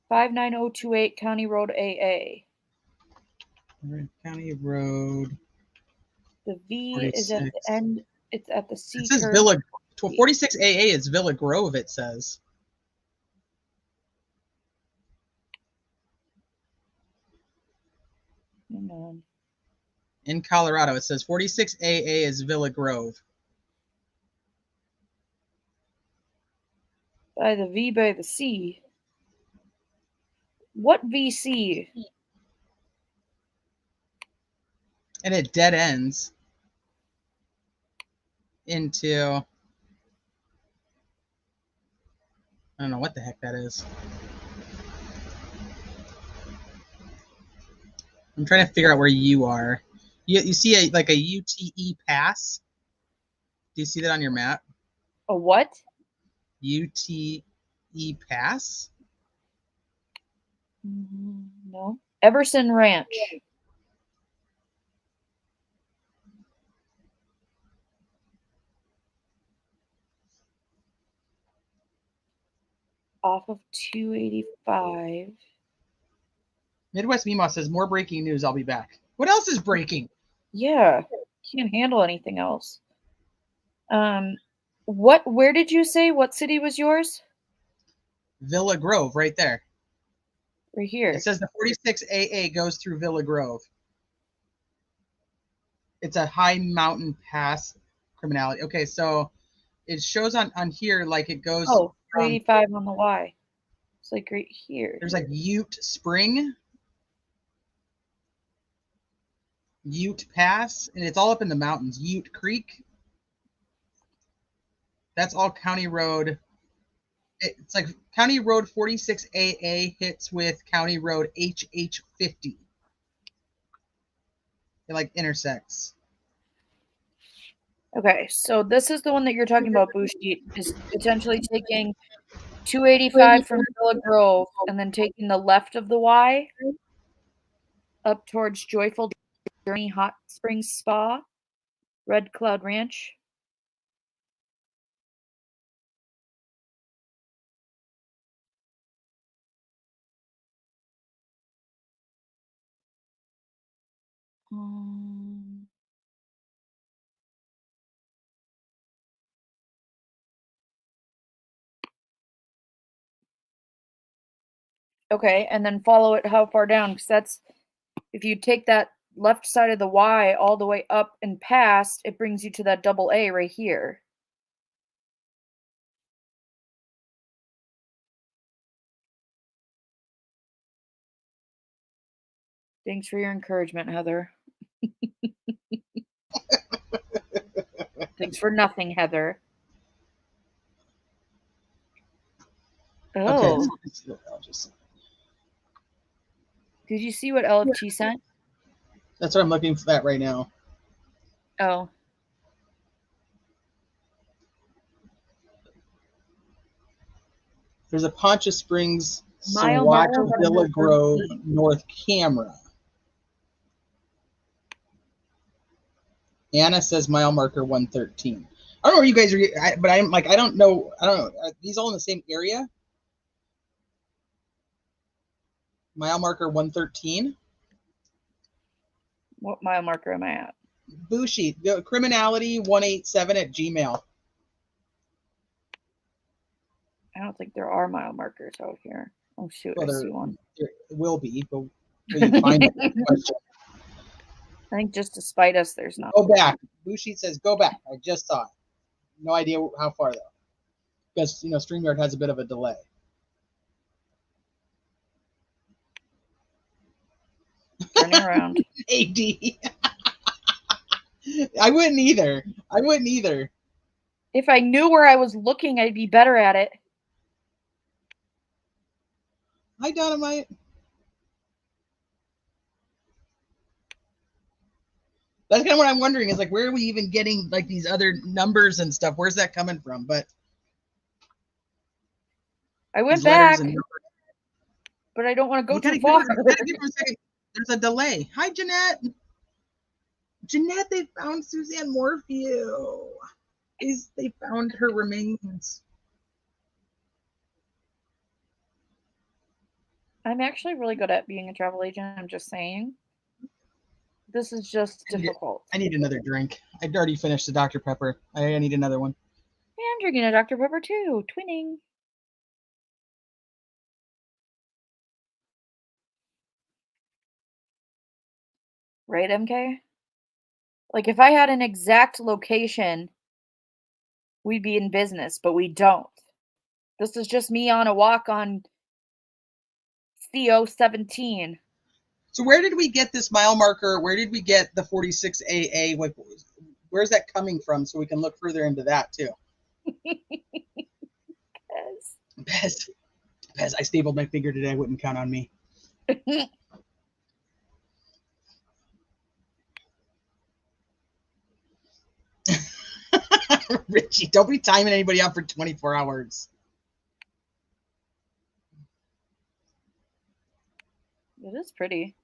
59028 County Road AA. County Road. The V 46. is at the end. It's at the C. It says curve. Villa. 46 AA is Villa Grove, it says. Hang on. In Colorado, it says 46 AA is Villa Grove. By the V by the C. What VC? And it dead ends into, I don't know what the heck that is. I'm trying to figure out where you are. You see a UTE pass? Do you see that on your map? A what? UTE pass? No. Everson Ranch. Off of 285. Midwest Meemaw says, more breaking news, I'll be back. What else is breaking? Yeah. Can't handle anything else. Where did you say, what city was yours? Villa Grove, right there. Right here. It says the 46 AA goes through Villa Grove. It's a high mountain pass criminality. Okay, so it shows on here like it goes. Oh, 385 on the Y. It's like right here. There's like Ute Spring, Ute Pass, and it's all up in the mountains. Ute Creek. That's all County Road. It's like County Road 46 AA hits with County Road HH 50. It like intersects. Okay, so this is the one that you're talking about, Bushi, is potentially taking 285 from Villa Grove and then taking the left of the Y up towards Joyful Journey Hot Springs Spa, Red Cloud Ranch. Okay, and then follow it how far down? Because that's, if you take that left side of the Y all the way up and past, it brings you to that double A right here. Thanks for your encouragement, Heather. Thanks for nothing, Heather. Oh. Okay. Did you see what LFT sent? That's what I'm looking at right now. Oh. There's a Poncha Springs, Mile Swatch, marker Villa Grove, 113. North Camera. Anna says mile marker 113. I don't know where you guys are, but I'm like, I don't know. Are these all in the same area? Mile marker 113. What mile marker am I at? Bushi, criminality 187 at Gmail. I don't think there are mile markers out here. Oh shoot, Well, I see one. There will be, but will you find it? I think just to spite us, there's not. Go back. Bushi says go back. I just saw it. No idea how far though, because StreamYard has a bit of a delay. Turning around. AD. I wouldn't either. If I knew where I was looking, I'd be better at it. Hi, Dynamite. That's kind of what I'm wondering is like, where are we even getting like these other numbers and stuff? Where's that coming from? But I went back, but I don't want to go too far. There's a delay. Hi, Jeanette. Jeanette, they found Suzanne Morphew. They found her remains. I'm actually really good at being a travel agent. I'm just saying. This is just difficult. I need another drink. I'd already finished the Dr. Pepper. I need another one. Yeah, I'm drinking a Dr. Pepper too. Twinning. Right, MK? Like, if I had an exact location, we'd be in business, but we don't. This is just me on a walk on CO17. So where did we get this mile marker? Where did we get the 46 AA? Like, Where's that coming from so we can look further into that too? Yes. Pez, I stapled my finger today. I wouldn't count on me. Richie, don't be timing anybody out for 24 hours. It is pretty.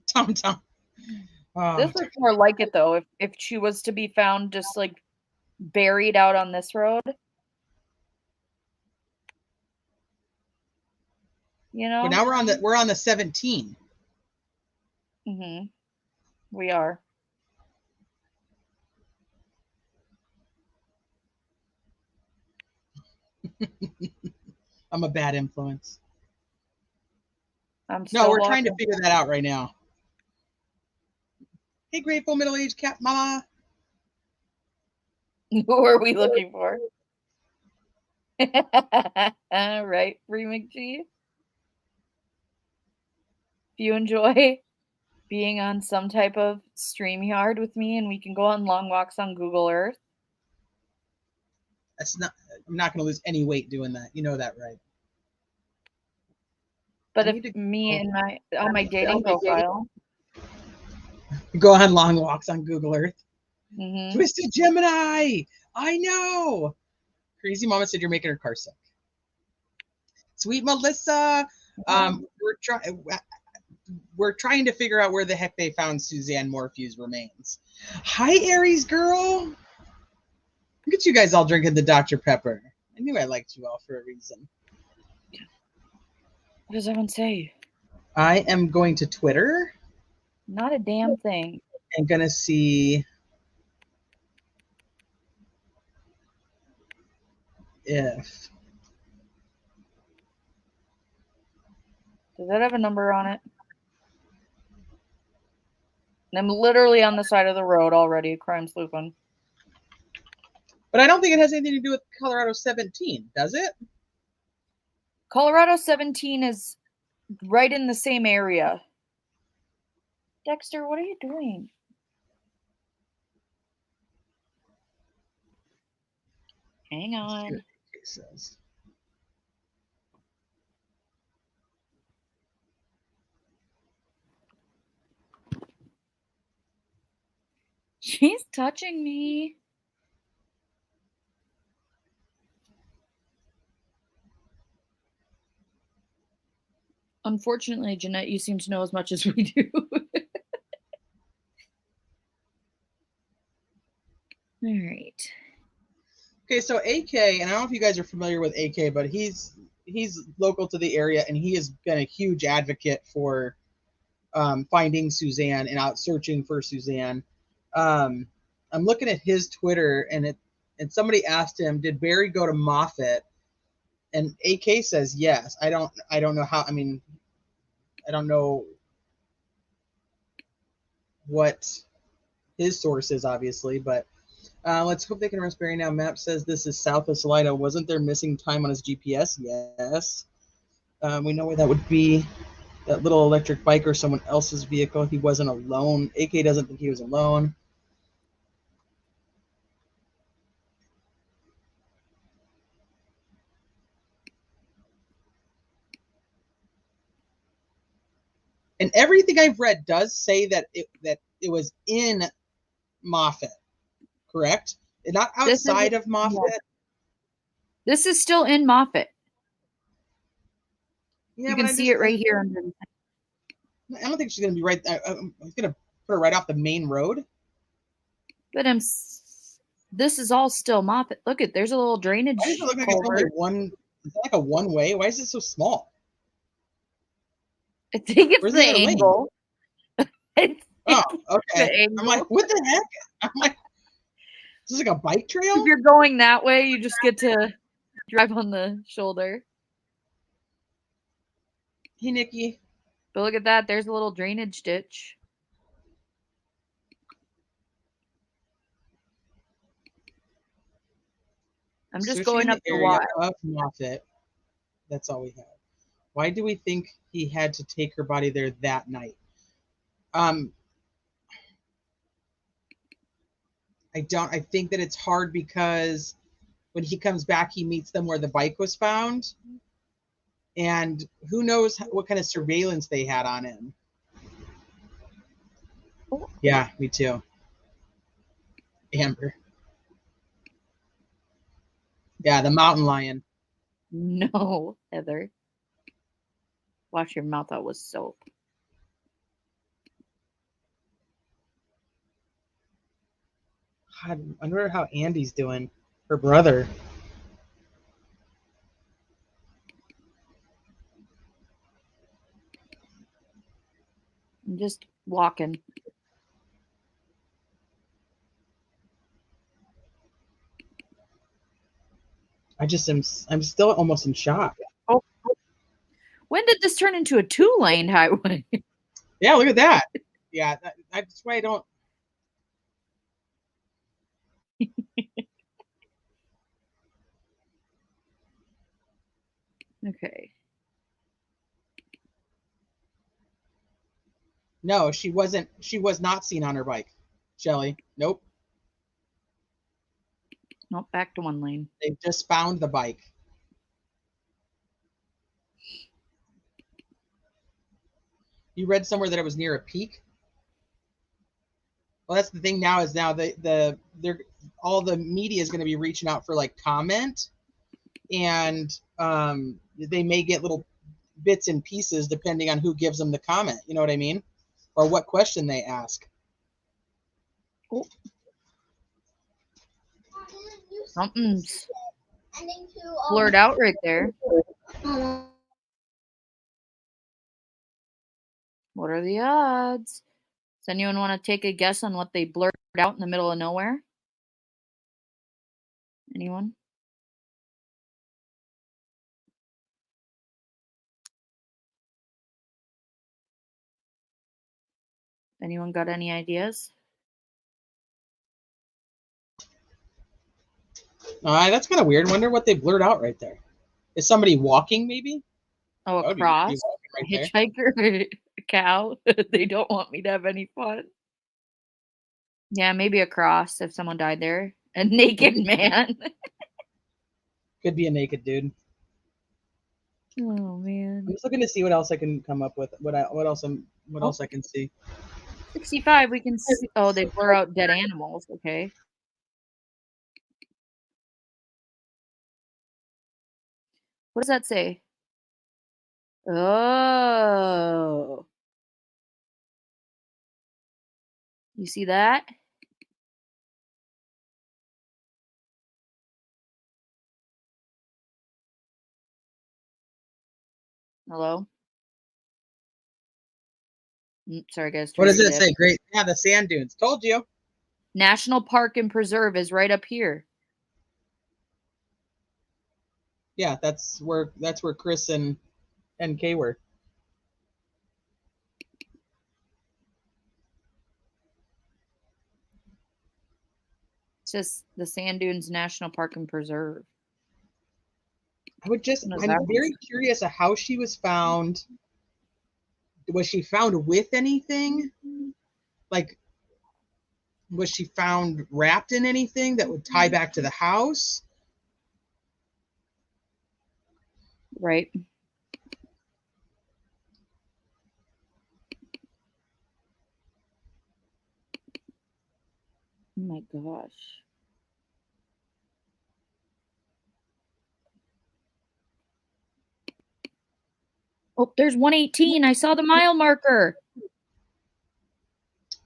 Tom. This looks more like it though. If she was to be found just like buried out on this road, you know. But now we're on the 17. Mm-hmm. We are. I'm a bad influence. No, we're trying to figure that out right now. Hey, grateful middle-aged cat mama. Who are we looking for? Right, Free McGee. If you enjoy being on some type of StreamYard with me and we can go on long walks on Google Earth. I'm not going to lose any weight doing that. You know that, right? But if me and on my dating profile. Go on long walks on Google Earth. Mm-hmm. Twisted Gemini. I know. Crazy Mama said you're making her car sick. Sweet Melissa. We're trying to figure out where the heck they found Suzanne Morphew's remains. Hi, Aries girl. Look at you guys all drinking the Dr. Pepper. I knew I liked you all for a reason. What does everyone say? I am going to Twitter. Not a damn thing. I'm going to see if. Does that have a number on it? And I'm literally on the side of the road already, crime sleuthing. But I don't think it has anything to do with Colorado 17, does it? Colorado 17 is right in the same area. Dexter, what are you doing? Hang on. It says. She's touching me. Unfortunately, Jeanette, you seem to know as much as we do. All right. Okay, so AK, and I don't know if you guys are familiar with AK, but he's local to the area, and he has been a huge advocate for finding Suzanne and out searching for Suzanne. I'm looking at his Twitter, and somebody asked him, "Did Barry go to Moffett?" And AK says yes. I don't know how. I mean, I don't know what his source is, obviously, but let's hope they can arrest Barry now. Map says this is south of Salida. Wasn't there missing time on his GPS? Yes. We know where that would be. That little electric bike or someone else's vehicle. He wasn't alone. AK doesn't think he was alone. And everything I've read does say that it was in Moffett, correct? Not outside of Moffett. Yeah. This is still in Moffett. Yeah, you can see it right here. I don't think she's going to be right. I'm going to put her right off the main road. But this is all still Moffett. Look at, there's a little drainage. Why does it look like it's only one? Is that like a one way? Why is it so small? I think it's the angle. Oh, okay. I'm like, what the heck? I'm like, is this like a bike trail? If you're going that way, you just get to drive on the shoulder. Hey, Nikki. But look at that. There's a little drainage ditch. I'm just going up the Y. Of Moffett. That's all we have. Why do we think he had to take her body there that night? I think that it's hard because when he comes back, he meets them where the bike was found. And who knows what kind of surveillance they had on him. Yeah, me too. Amber. Yeah, the mountain lion. No, Heather. Wash your mouth out with soap. God, I wonder how Andy's doing. Her brother. I'm just walking. I'm still almost in shock. Oh, when did this turn into a 2-lane highway? Yeah, look at that. Yeah, that's why I don't. Okay. No, she wasn't. She was not seen on her bike. Shelly. Nope. Nope, back to 1 lane. They just found the bike. You read somewhere that it was near a peak. Well, that's the thing now is now they're all the media is going to be reaching out for like comment, and they may get little bits and pieces depending on who gives them the comment. You know what I mean? Or what question they ask. Oh. Something's blurred out right there. What are the odds? Does anyone want to take a guess on what they blurred out in the middle of nowhere? Anyone? Anyone got any ideas? That's kind of weird. Wonder what they blurred out right there. Is somebody walking maybe? Oh, a cross? A hitchhiker? A cow? They don't want me to have any fun. Yeah, maybe a cross if someone died there. A naked man. Could be a naked dude. Oh man. I'm just looking to see what else I can come up with. What else I can see. 65, we can see. Oh, they blur out dead animals. Okay. What does that say? Oh. You see that? Hello? Sorry, guys. What does it say? Great. Yeah, the sand dunes. Told you. National Park and Preserve is right up here. Yeah, that's where Chris and Kay were. It's just the Sand Dunes National Park and Preserve. I'm very curious of how she was found. Was she found with anything? Like, was she found wrapped in anything that would tie back to the house? Right. Oh my gosh. Oh, there's 118. I saw the mile marker.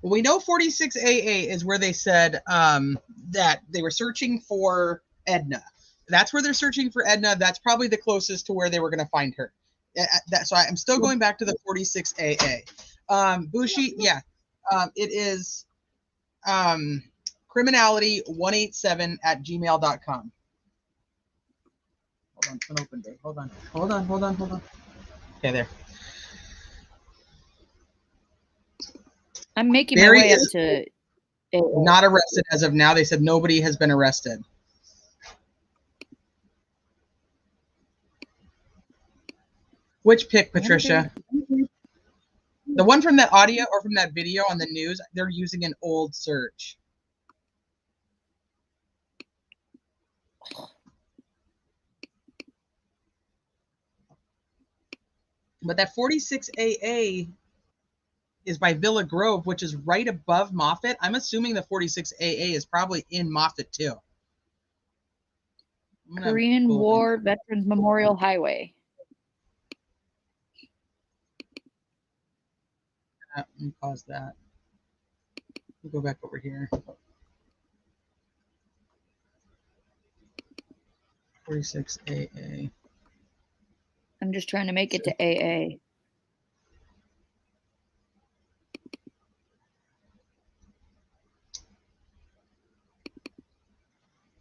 Well, we know 46AA is where they said that they were searching for Edna. That's where they're searching for Edna. That's probably the closest to where they were going to find her. So I'm still going back to the 46AA. Bushi, yeah. It is criminality187@gmail.com. Hold on, it's an open date. Hold on. Okay, there. I'm making my way up to. Not arrested as of now. They said nobody has been arrested. Which pick, Patricia? The one from that audio or from that video on the news? They're using an old search. But that 46 AA is by Villa Grove, which is right above Moffett. I'm assuming the 46 AA is probably in Moffett too. Korean War Veterans Memorial Highway. Let me pause that. We'll go back over here. 46 AA. I'm just trying to make it to AA.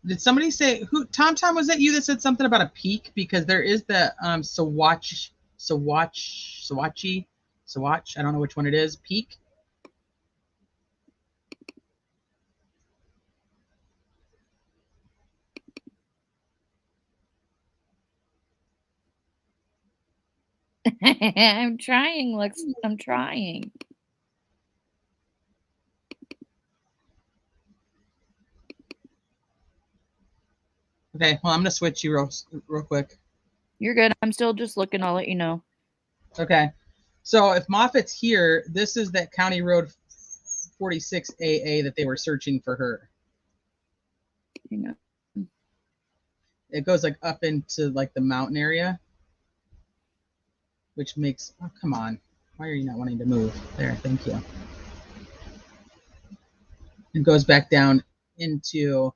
Did somebody say who? Tom, was that you that said something about a peak? Because there is the Sawatch. I don't know which one it is. Peak. I'm trying, Lex. I'm trying. Okay, well, I'm gonna switch you real quick. You're good. I'm still just looking. I'll let you know. Okay, so if Moffitt's here, this is that County Road 46 AA that they were searching for her. You know, it goes like up into like the mountain area, which makes, oh, come on. Why are you not wanting to move? There, thank you. It goes back down into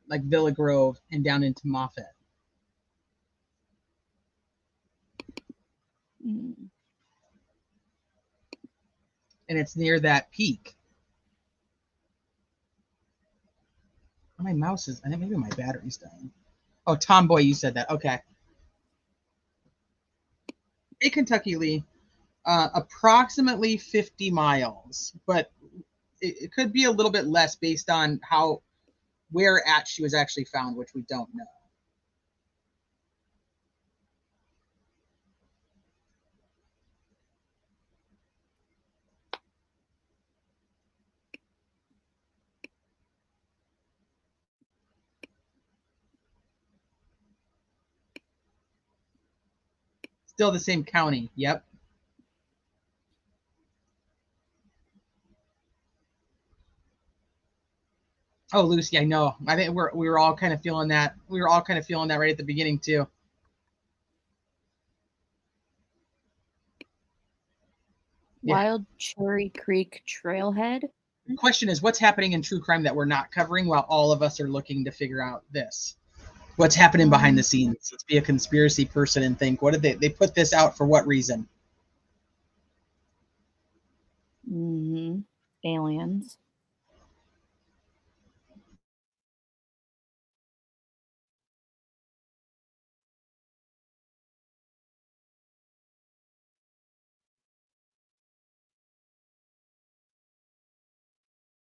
like Villa Grove and down into Moffett. Mm. And it's near that peak. Oh, my mouse is, I think maybe my battery's dying. Oh, Tomboy, you said that. Okay. Hey, Kentucky Lee, approximately 50 miles, but it could be a little bit less based on where at she was actually found, which we don't know. Still the same county. Yep. Oh, Lucy, I know. I think we were all kind of feeling that. We were all kind of feeling that right at the beginning too. Yeah. Wild Cherry Creek Trailhead. The question is, what's happening in true crime that we're not covering while all of us are looking to figure out this? What's happening behind the scenes? Let's be a conspiracy person and think, what did they put this out for? What reason? Mm-hmm. Aliens.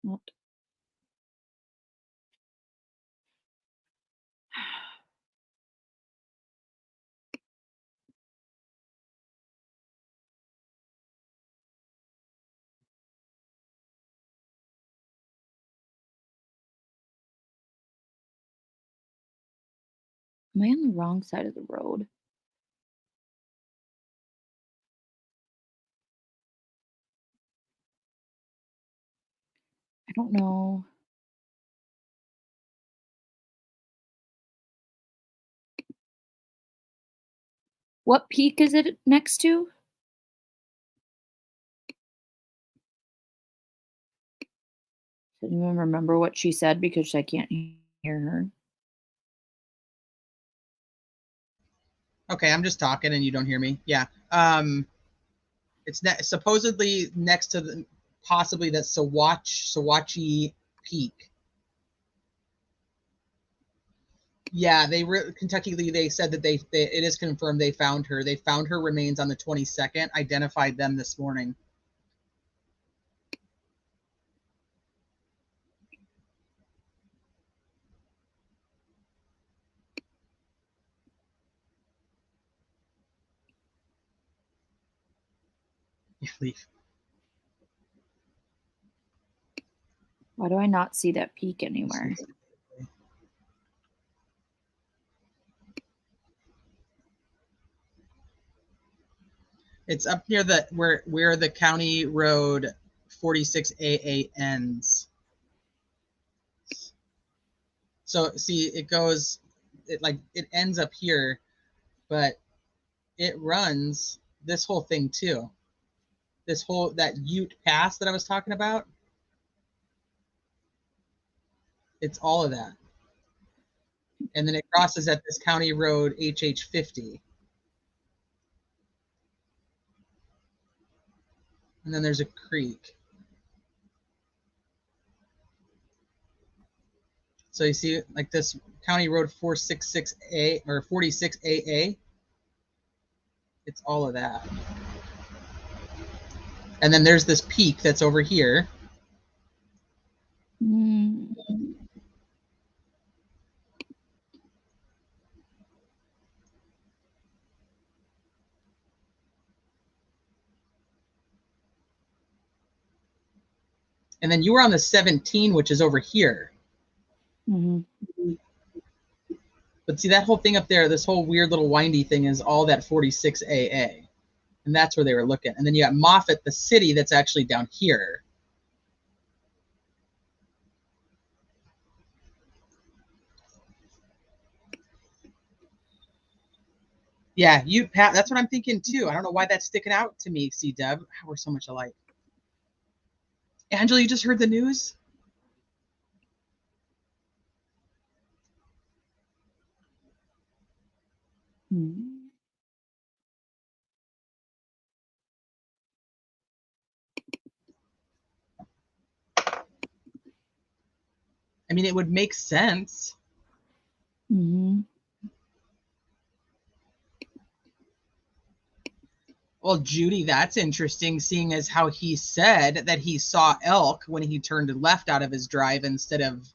What? Am I on the wrong side of the road? I don't know. What peak is it next to? Does anyone remember what she said because I can't hear her? Okay, I'm just talking and you don't hear me. Yeah. It's supposedly next to possibly that Sawachi Peak. Yeah, Kentucky Lee, they said that it is confirmed they found her. They found her remains on the 22nd, identified them this morning. Leave. Why do I not see that peak anywhere? It's up near the where the county road 46AA ends. So see, it goes, it ends up here, but it runs this whole thing too. That Ute Pass that I was talking about. It's all of that. And then it crosses at this county road HH 50. And then there's a creek. So you see like this county road 466A or 46AA. It's all of that. And then there's this peak that's over here. Mm. And then you were on the 17, which is over here. Mm-hmm. But see that whole thing up there, this whole weird little windy thing is all that 46AA. And that's where they were looking. And then you got Moffett, the city, that's actually down here. Yeah, Pat, that's what I'm thinking too. I don't know why that's sticking out to me, C Deb. We're so much alike. Angela, you just heard the news? Mm. I mean, it would make sense. Mm-hmm. Well, Judy, that's interesting, seeing as how he said that he saw elk when he turned left out of his drive instead of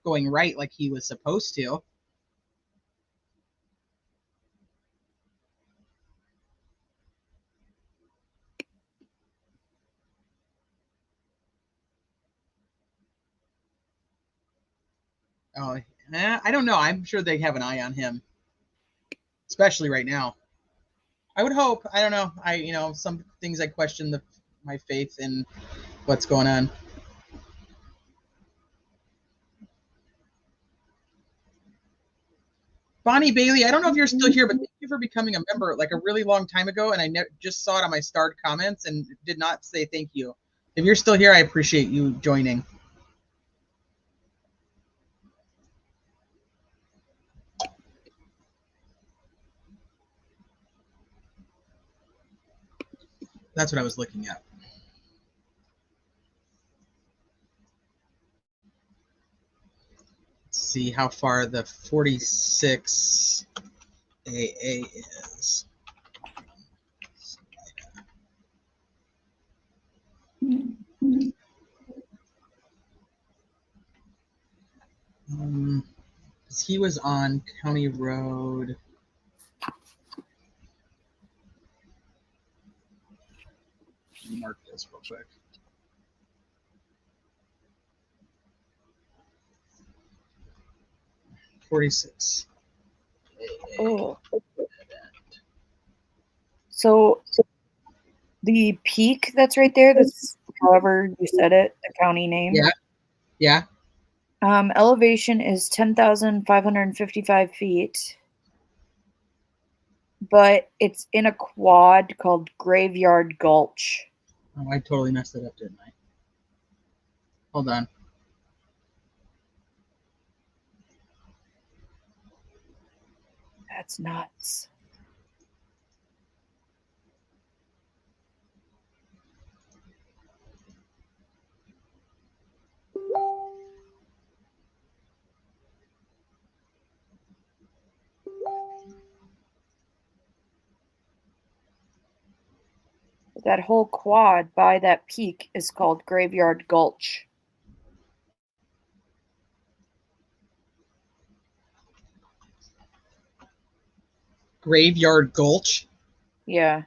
going right like he was supposed to. Oh, I don't know. I'm sure they have an eye on him, especially right now. I would hope. I don't know. Some things I question my faith in what's going on. Bonnie Bailey, I don't know if you're still here, but thank you for becoming a member like a really long time ago, and I just saw it on my starred comments and did not say thank you. If you're still here, I appreciate you joining. That's what I was looking at. Let's see how far the 46 AA is. He was on County Road. Let me mark this real quick. .46. Oh. So the peak that's right there, that's however you said it, the county name. Yeah. Yeah. Elevation is 10,555 feet. But it's in a quad called Graveyard Gulch. Oh, I totally messed it up, didn't I? Hold on. That's nuts. That whole quad by that peak is called Graveyard Gulch. Graveyard Gulch? Yeah.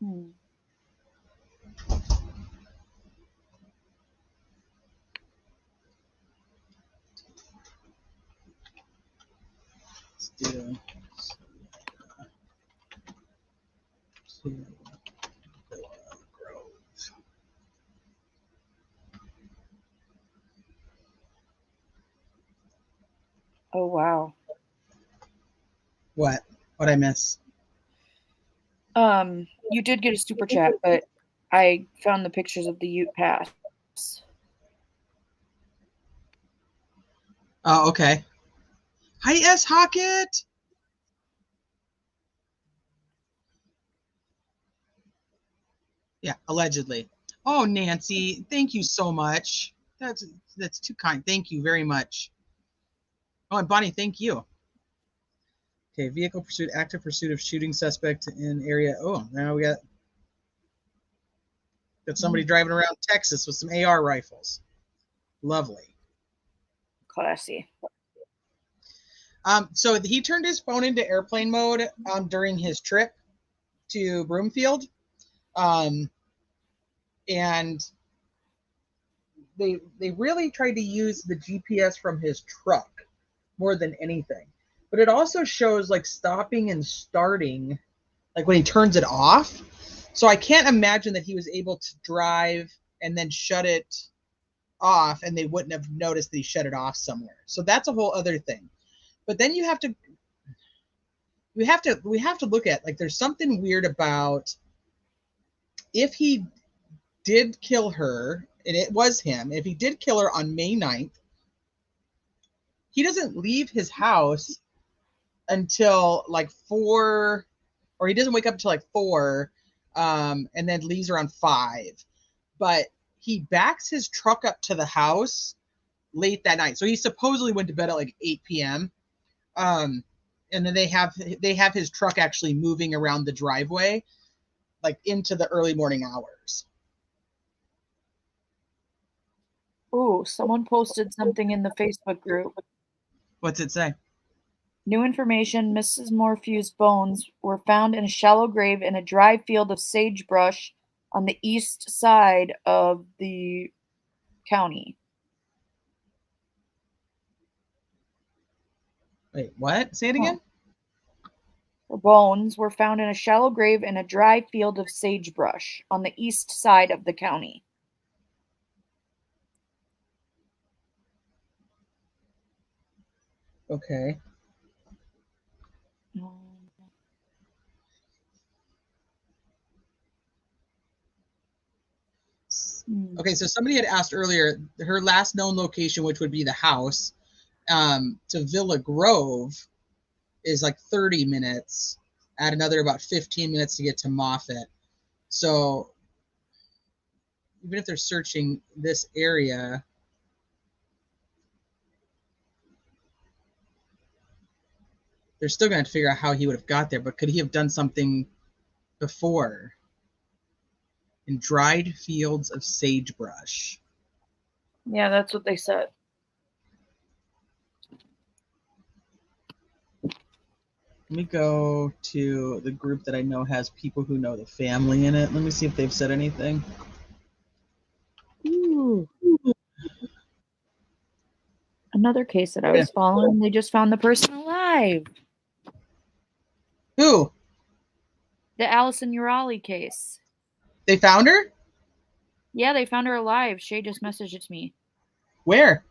Hmm. Let's do Oh wow. what? What'd I miss? You did get a super chat, but I found the pictures of the Ute Pass. Oh, okay. Hi, S. Hockett. Yeah, allegedly. Oh, Nancy, thank you so much. That's too kind. Thank you very much. Oh, and Bonnie, thank you. Okay, vehicle pursuit, active pursuit of shooting suspect in area. Oh, now we got somebody driving around Texas with some AR rifles. Lovely. Classy. So he turned his phone into airplane mode during his trip to Broomfield. And they really tried to use the GPS from his truck more than anything. But it also shows like stopping and starting, like when he turns it off. So I can't imagine that he was able to drive and then shut it off and they wouldn't have noticed that he shut it off somewhere. So that's a whole other thing. But then we have to look at, like, there's something weird about if he did kill her, and it was him, if he did kill her on May 9th, he doesn't leave his house until like 4, or he doesn't wake up until like 4, and then leaves around 5. But he backs his truck up to the house late that night. So he supposedly went to bed at like 8 p.m. And then they have his truck actually moving around the driveway, like into the early morning hours. Ooh, someone posted something in the Facebook group. What's it say? New information: Mrs. Morphew's bones were found in a shallow grave in a dry field of sagebrush on the east side of the county. Wait, what? Say it again? Her bones were found in a shallow grave in a dry field of sagebrush on the east side of the county. Okay. Okay, so somebody had asked earlier her last known location, which would be the house, to Villa Grove is like 30 minutes. Add another about 15 minutes to get to Moffett. So even if they're searching this area, they're still going to figure out how he would have got there. But could he have done something before? In dried fields of sagebrush. Yeah, that's what they said. Let me go to the group that I know has people who know the family in it. Let me see if they've said anything. Ooh. Another case that I was following, they just found the person alive. Who? The Allison Urali case. They found her? Yeah, they found her alive. Shay just messaged it to me. Where?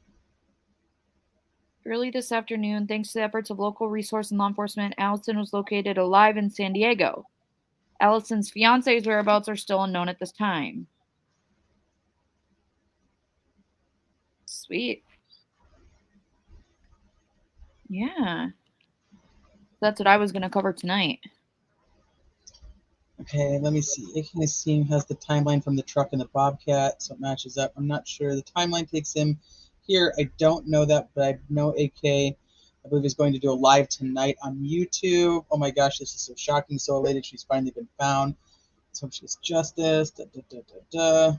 Early this afternoon, thanks to the efforts of local resource and law enforcement, Allison was located alive in San Diego. Allison's fiance's whereabouts are still unknown at this time. Sweet. Yeah. That's what I was going to cover tonight. Okay, let me see. AK Scene has the timeline from the truck and the Bobcat, so it matches up. I'm not sure. The timeline takes him here. I don't know that, but I know AK, I believe, is going to do a live tonight on YouTube. Oh my gosh, this is so shocking. So elated she's finally been found. So she's justice. Da, da, da, da, da.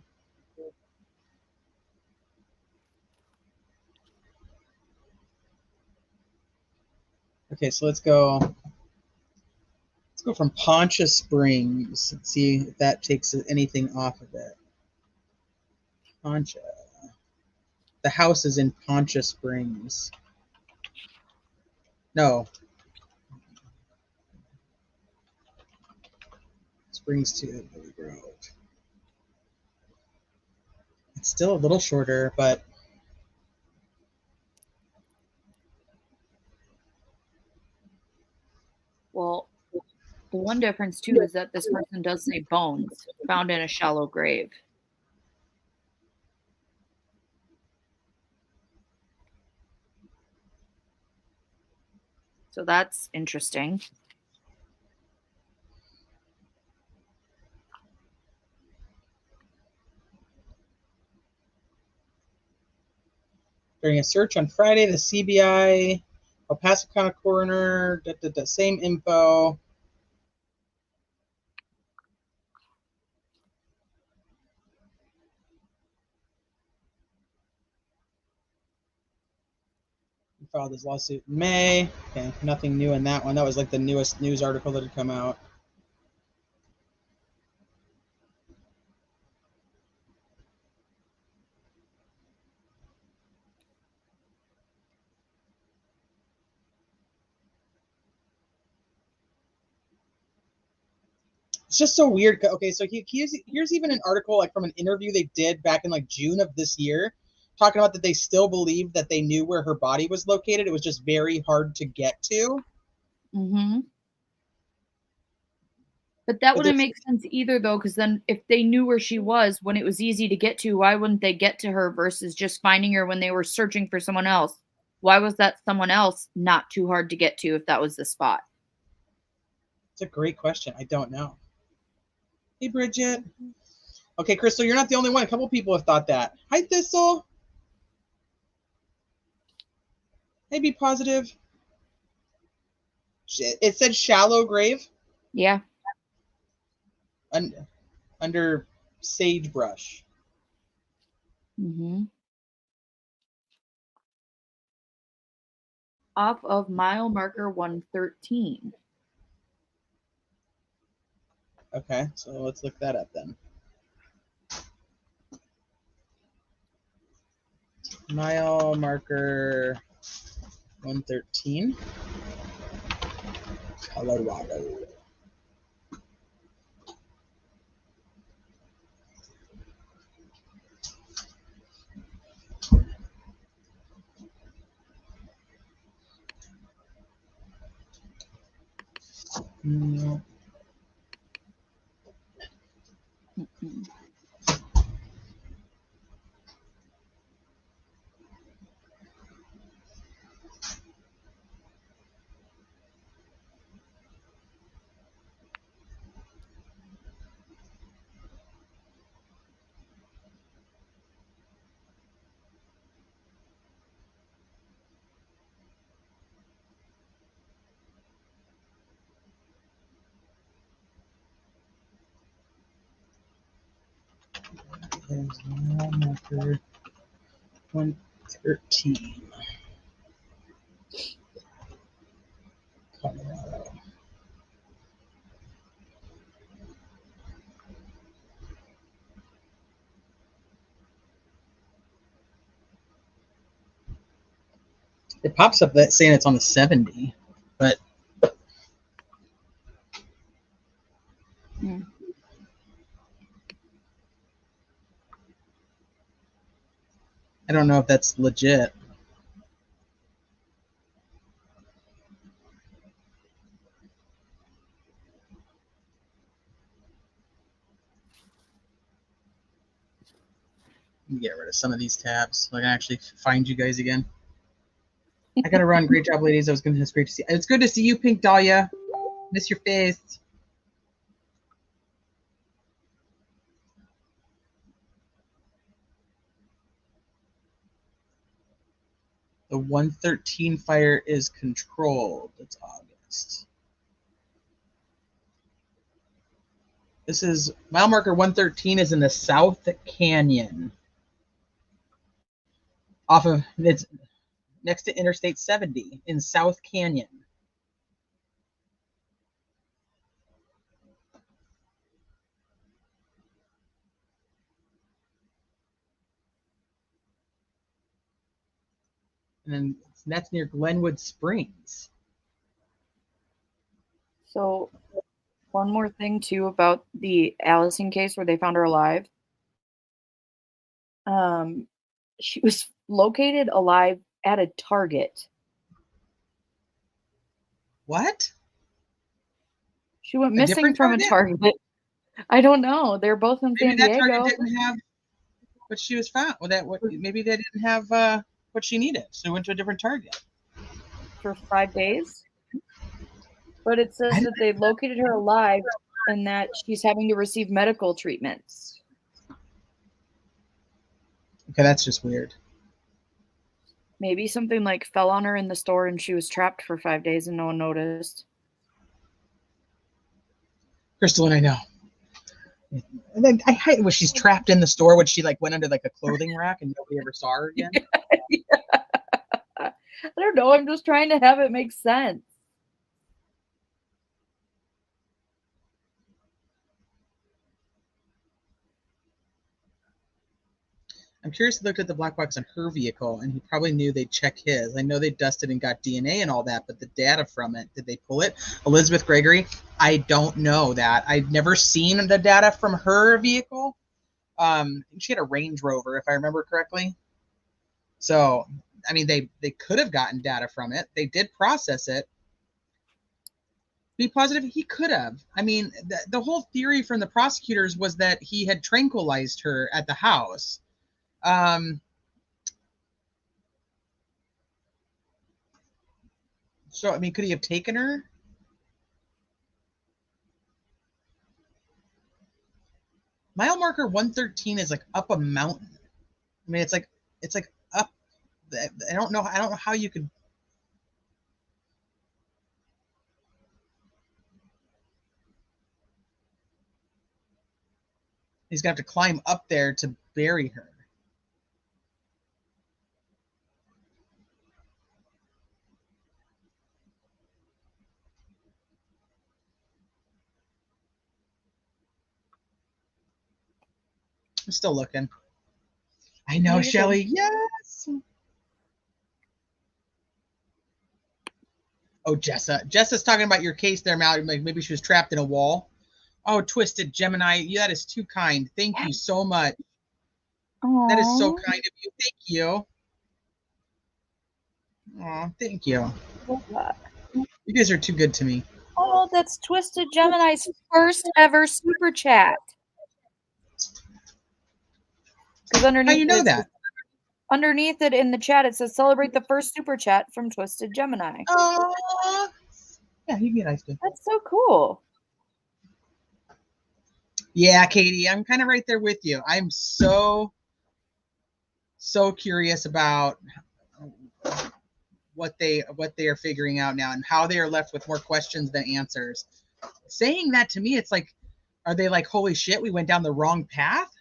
Okay, so let's go Let's go from Poncha Springs. Let's see if that takes anything off of it. Poncha. The house is in Poncha Springs. No. Springs to Lily Grove. It's still a little shorter, but Well, the one difference too is that this person does say bones found in a shallow grave. So that's interesting. during a search on Friday, the CBI, El Paso County coroner, same info. We filed this lawsuit in May. Okay, nothing new in that one. That was like the newest news article that had come out. It's just so weird. Okay, so here's even an article like from an interview they did back in like June of this year, talking about that they still believe that they knew where her body was located. It was just very hard to get to. Mm-hmm. But that wouldn't make sense either, though, because then if they knew where she was when it was easy to get to, why wouldn't they get to her versus just finding her when they were searching for someone else? Why was that someone else not too hard to get to if that was the spot? It's a great question. I don't know. Hey, Bridget. Okay, Crystal, you're not the only one. A couple people have thought that. Hi, Thistle. Hey, Be Positive. It said shallow grave. Yeah. Under sagebrush. Mm-hmm. Off of mile marker 113. Okay, so let's look that up then. Mile marker 113, Colorado. No. Mm-mm. There's mile marker 113, Colorado. It pops up that saying it's on the 70, but I don't know if that's legit. Let me get rid of some of these tabs so I can actually find you guys again. I gotta run. Great job, ladies. It's great to see. It's good to see you, Pink Dahlia. Miss your face. The 113 fire is controlled. It's August. This is mile marker 113 is in the South Canyon. It's next to Interstate 70 in South Canyon. And then that's near Glenwood Springs. So, one more thing too about the Allison case where they found her alive. She was located alive at a Target. What? She went A missing different from a Target. I don't know. They're both in Maybe San that Target Diego. didn't have what she was found. Maybe they didn't have what she needed, so went to a different Target. For 5 days. But it says that they located her alive and that she's having to receive medical treatments. Okay, that's just weird. Maybe something like fell on her in the store and she was trapped for 5 days and no one noticed. Crystal and I know. And then was she's trapped in the store when she like went under like a clothing rack and nobody ever saw her again? Yeah. I don't know. I'm just trying to have it make sense. I'm curious to look at the black box on her vehicle, and he probably knew they'd check his. I know they dusted and got DNA and all that, but the data from it, did they pull it? Elizabeth Gregory, I don't know that. I've never seen the data from her vehicle. She had a Range Rover, if I remember correctly. So, I mean, they could have gotten data from it. They did process it. Be positive he could have. I mean, the whole theory from the prosecutors was that he had tranquilized her at the house. So, I mean, could he have taken her? Mile marker 113 is like up a mountain. I mean, it's like up. I don't know how you could. He's gonna have to climb up there to bury her. I'm still looking. I know, Shelly. Yes. Oh, Jessa. Jessa's talking about your case there, Mallory. Like maybe she was trapped in a wall. Oh, Twisted Gemini. That is too kind. Thank you so much. Aww. That is so kind of you. Thank you. Oh, thank you. You guys are too good to me. Oh, that's Twisted Gemini's first ever super chat. Because underneath, how you know that? Underneath it in the chat, it says celebrate the first super chat from Twisted Gemini. Oh, yeah, he'd be nice to. That's so cool. Yeah, Katie, I'm kind of right there with you. I'm so curious about what they are figuring out now and how they are left with more questions than answers. Saying that to me, it's like, are they like, holy shit, we went down the wrong path?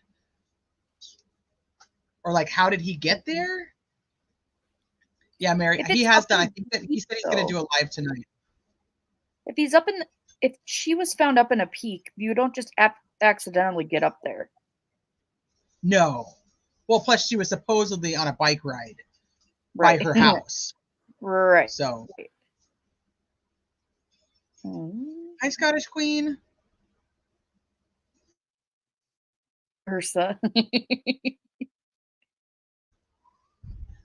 Or like, how did he get there? Yeah, Mary, he has done. I think that he said he's going to do a live tonight. If he's if she was found up in a peak, you don't just accidentally get up there. No. Well, plus she was supposedly on a bike ride by her house. Right. So. Hi, Scottish Queen. Ursa.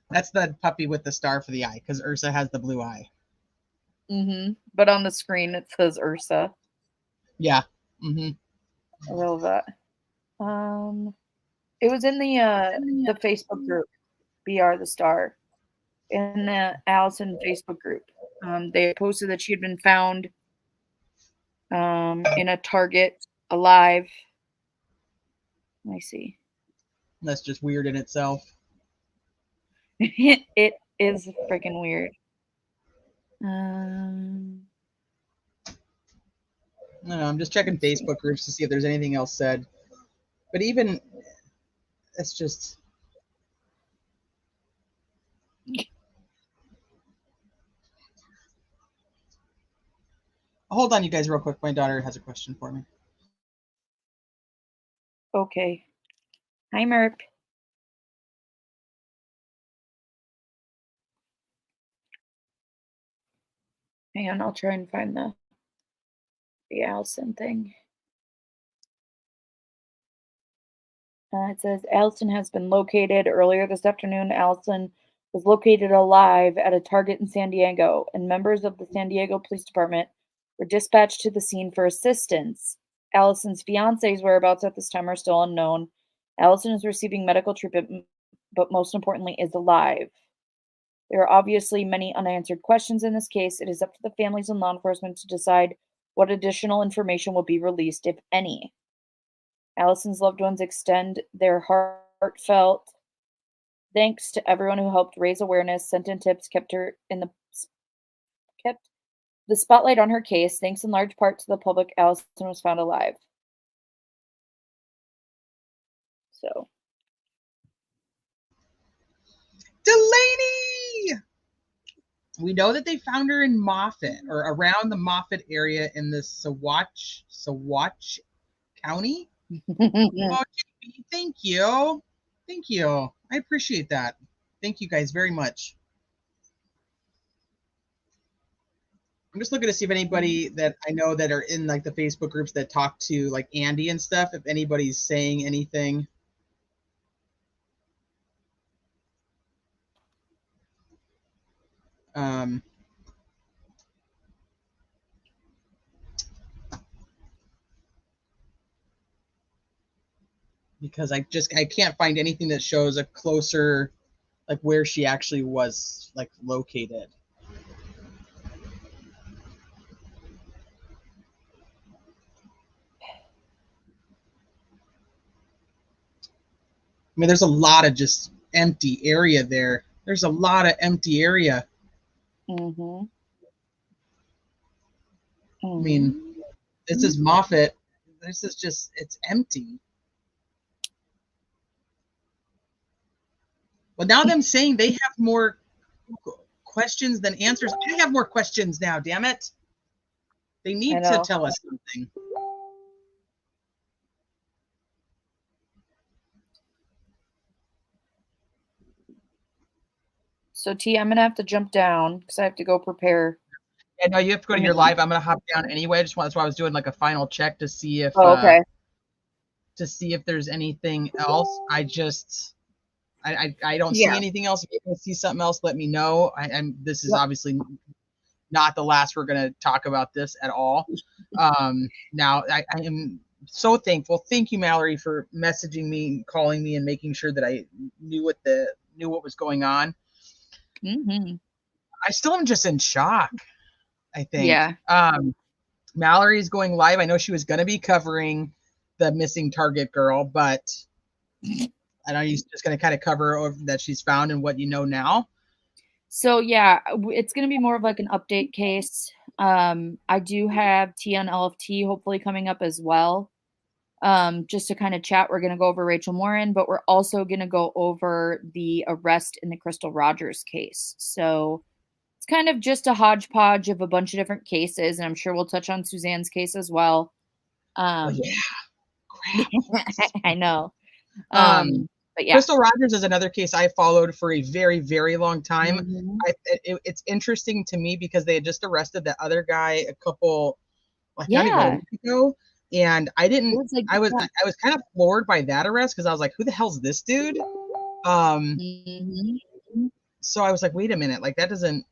That's the puppy with the star for the eye, because Ursa has the blue eye. But on the screen it says Ursa. Yeah. I love that. It was in the Facebook group, BR the Star, in the Allison Facebook group. They posted that she had been found in a Target alive. Let me see. That's just weird in itself. It is freaking weird. No, I'm just checking Facebook groups to see if there's anything else said. But even, it's just. Hold on, you guys, real quick. My daughter has a question for me. Okay. Hi, Merp. Hang on, I'll try and find the Allison thing. It says Allison has been located. Earlier this afternoon, Allison was located alive at a Target in San Diego, and members of the San Diego Police Department were dispatched to the scene for assistance. Allison's fiance's whereabouts at this time are still unknown. Allison is receiving medical treatment, but most importantly, is alive. There are obviously many unanswered questions in this case. It is up to the families and law enforcement to decide what additional information will be released, if any. Allison's loved ones extend their heartfelt thanks to everyone who helped raise awareness, sent in tips, kept the spotlight on her case. Thanks in large part to the public, Allison was found alive. So, Delaney! We know that they found her in Moffett, or around the Moffett area in the Saguache County. Oh, thank you. Thank you. I appreciate that. Thank you guys very much. I'm just looking to see if anybody that I know that are in like the Facebook groups that talk to like Andy and stuff, if anybody's saying anything. Because I can't find anything that shows a closer, like where she actually was like located. I mean, there's a lot of just empty area there. There's a lot of empty area. Mm-hmm. I mean, this is Moffett. This is just, it's empty. Well, now them saying they have more questions than answers. I have more questions now, damn it. They need to tell us something. So, T, I'm going to have to jump down because I have to go prepare. Yeah, no, you have to go to your live. I'm going to hop down anyway. That's why I was doing like a final check to see if okay. To see if there's anything else. I don't see anything else. If you can see something else, let me know. This is obviously not the last we're going to talk about this at all. Now I am so thankful. Thank you, Mallory, for messaging me, calling me, and making sure that I knew what was going on. Mm-hmm. I still am just in shock, I think. Yeah. Mallory is going live. I know she was going to be covering the missing Target girl, but I know you're just going to kind of cover that she's found and what you know now. So, yeah, it's going to be more of like an update case. I do have T on LFT hopefully coming up as well. Just to kind of chat, we're going to go over Rachel Morin, but we're also going to go over the arrest in the Crystal Rogers case. So it's kind of just a hodgepodge of a bunch of different cases, and I'm sure we'll touch on Suzanne's case as well. Oh, yeah. Crap. I know. But yeah. Crystal Rogers is another case I followed for a very, very long time. Mm-hmm. It's interesting to me because they had just arrested that other guy not even a week ago. And I was kind of floored by that arrest because I was like, who the hell's this dude? So I was like, wait a minute, like that doesn't,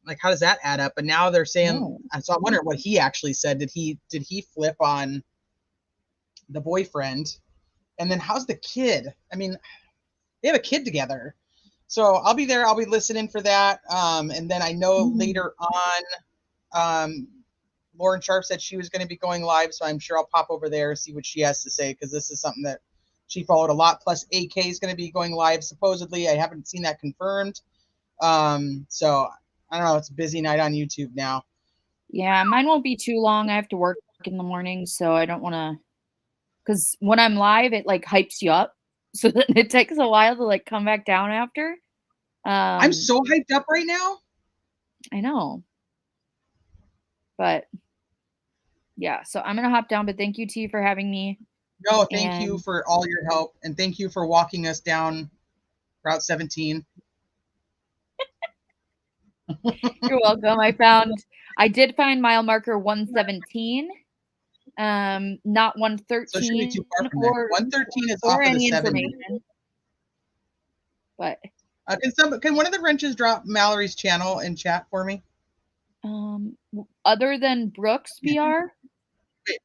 like, how does that add up? But now they're saying, so I wonder what he actually said. Did he flip on the boyfriend? And then how's the kid? I mean, they have a kid together. So I'll be there. I'll be listening for that. And then I know later on, Lauren Sharp said she was going to be going live, so I'm sure I'll pop over there and see what she has to say, because this is something that she followed a lot. Plus, AK is going to be going live, supposedly. I haven't seen that confirmed. So, I don't know. It's a busy night on YouTube now. Yeah, mine won't be too long. I have to work in the morning, so I don't want to, because when I'm live, it, like, hypes you up. So then it takes a while to, like, come back down after. I'm so hyped up right now. I know. But yeah, so I'm going to hop down, but thank you, T, for having me. No, thank you for all your help, and thank you for walking us down Route 17. You're welcome. I did find mile marker 117. Not So it shouldn't be 113 too far from there. 113 is off or of the any 70. information. But can one of the wrenches drop Mallory's channel in chat for me? Other than Brooks BR? Wait,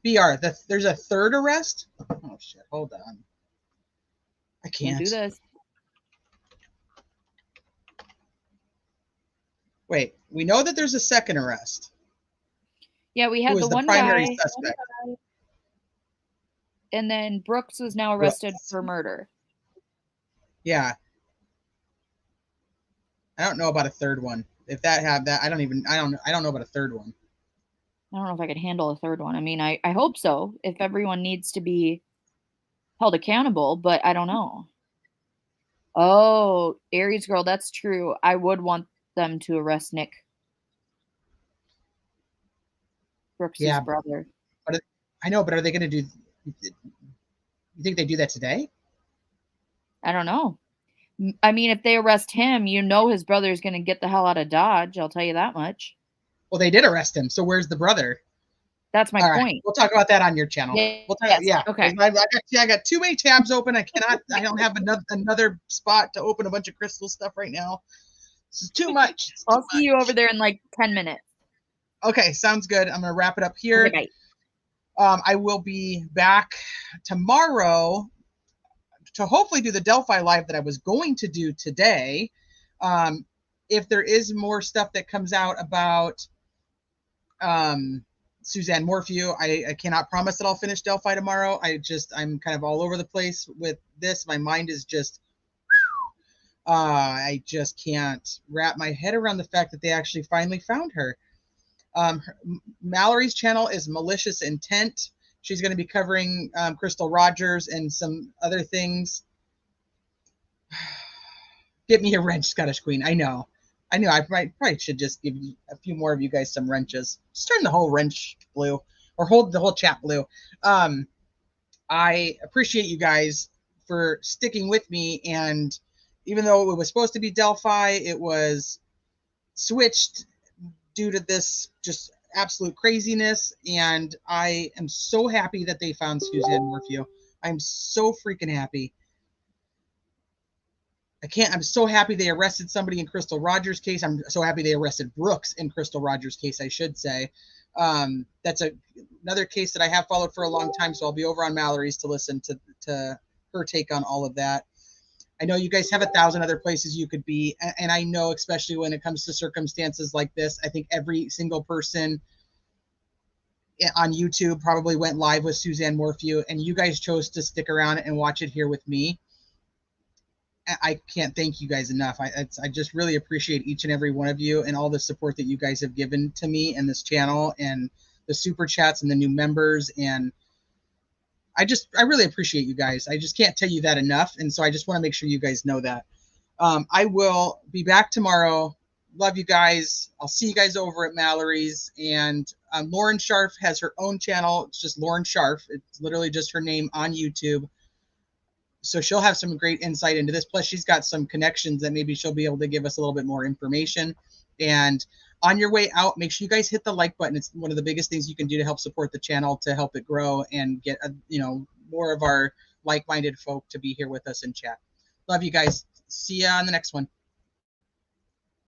BR, there's a third arrest? Oh shit, hold on. I can't do this. Wait, we know that there's a second arrest. Yeah, we had Who the is the one primary guy, suspect? and then Brooks was now arrested for murder. Yeah. I don't know about a third one. If that had that, I don't know about a third one. I don't know if I could handle a third one. I mean, I hope so, if everyone needs to be held accountable, but I don't know. Oh, Aries girl, that's true. I would want them to arrest Nick. Brooks' brother. But I know, but are they going to do? You think they do that today? I don't know. I mean, if they arrest him, you know his brother's going to get the hell out of Dodge. I'll tell you that much. Well, they did arrest him. So where's the brother? That's my point. We'll talk about that on your channel. Yeah. We'll talk, yeah. Okay. I got too many tabs open. I don't have another spot to open a bunch of crystal stuff right now. This is too much. I'll see you over there in like 10 minutes. Okay, sounds good. I'm going to wrap it up here. Okay, bye. I will be back tomorrow to hopefully do the Delphi live that I was going to do today. If there is more stuff that comes out about Suzanne Morphew, I cannot promise that I'll finish Delphi tomorrow. I'm kind of all over the place with this. My mind is just, I just can't wrap my head around the fact that they actually finally found her. Mallory's channel is Malicious Intent. She's going to be covering Crystal Rogers and some other things. Get me a wrench, Scottish Queen. I know. I probably should just give a few more of you guys some wrenches. Just turn the whole wrench blue, or hold the whole chat blue. I appreciate you guys for sticking with me. And even though it was supposed to be Delphi, it was switched due to this just absolute craziness. And I am so happy that they found Suzanne Morphew. I'm so freaking happy. I'm so happy they arrested somebody in Crystal Rogers' case. I'm so happy they arrested Brooks in Crystal Rogers' case, I should say. That's another case that I have followed for a long time, so I'll be over on Mallory's to listen to her take on all of that. I know you guys have 1,000 other places you could be, and I know, especially when it comes to circumstances like this, I think every single person on YouTube probably went live with Suzanne Morphew, and you guys chose to stick around and watch it here with me. I can't thank you guys enough. I just really appreciate each and every one of you and all the support that you guys have given to me and this channel, and the super chats and the new members. And I really appreciate you guys. I just can't tell you that enough. And so I just want to make sure you guys know that. I will be back tomorrow. Love you guys. I'll see you guys over at Mallory's. And Lauren Scharf has her own channel. It's just Lauren Scharf. It's literally just her name on YouTube. So she'll have some great insight into this. Plus, she's got some connections that maybe she'll be able to give us a little bit more information. And on your way out, make sure you guys hit the like button. It's one of the biggest things you can do to help support the channel, to help it grow and get more of our like-minded folk to be here with us in chat. Love you guys. See ya on the next one.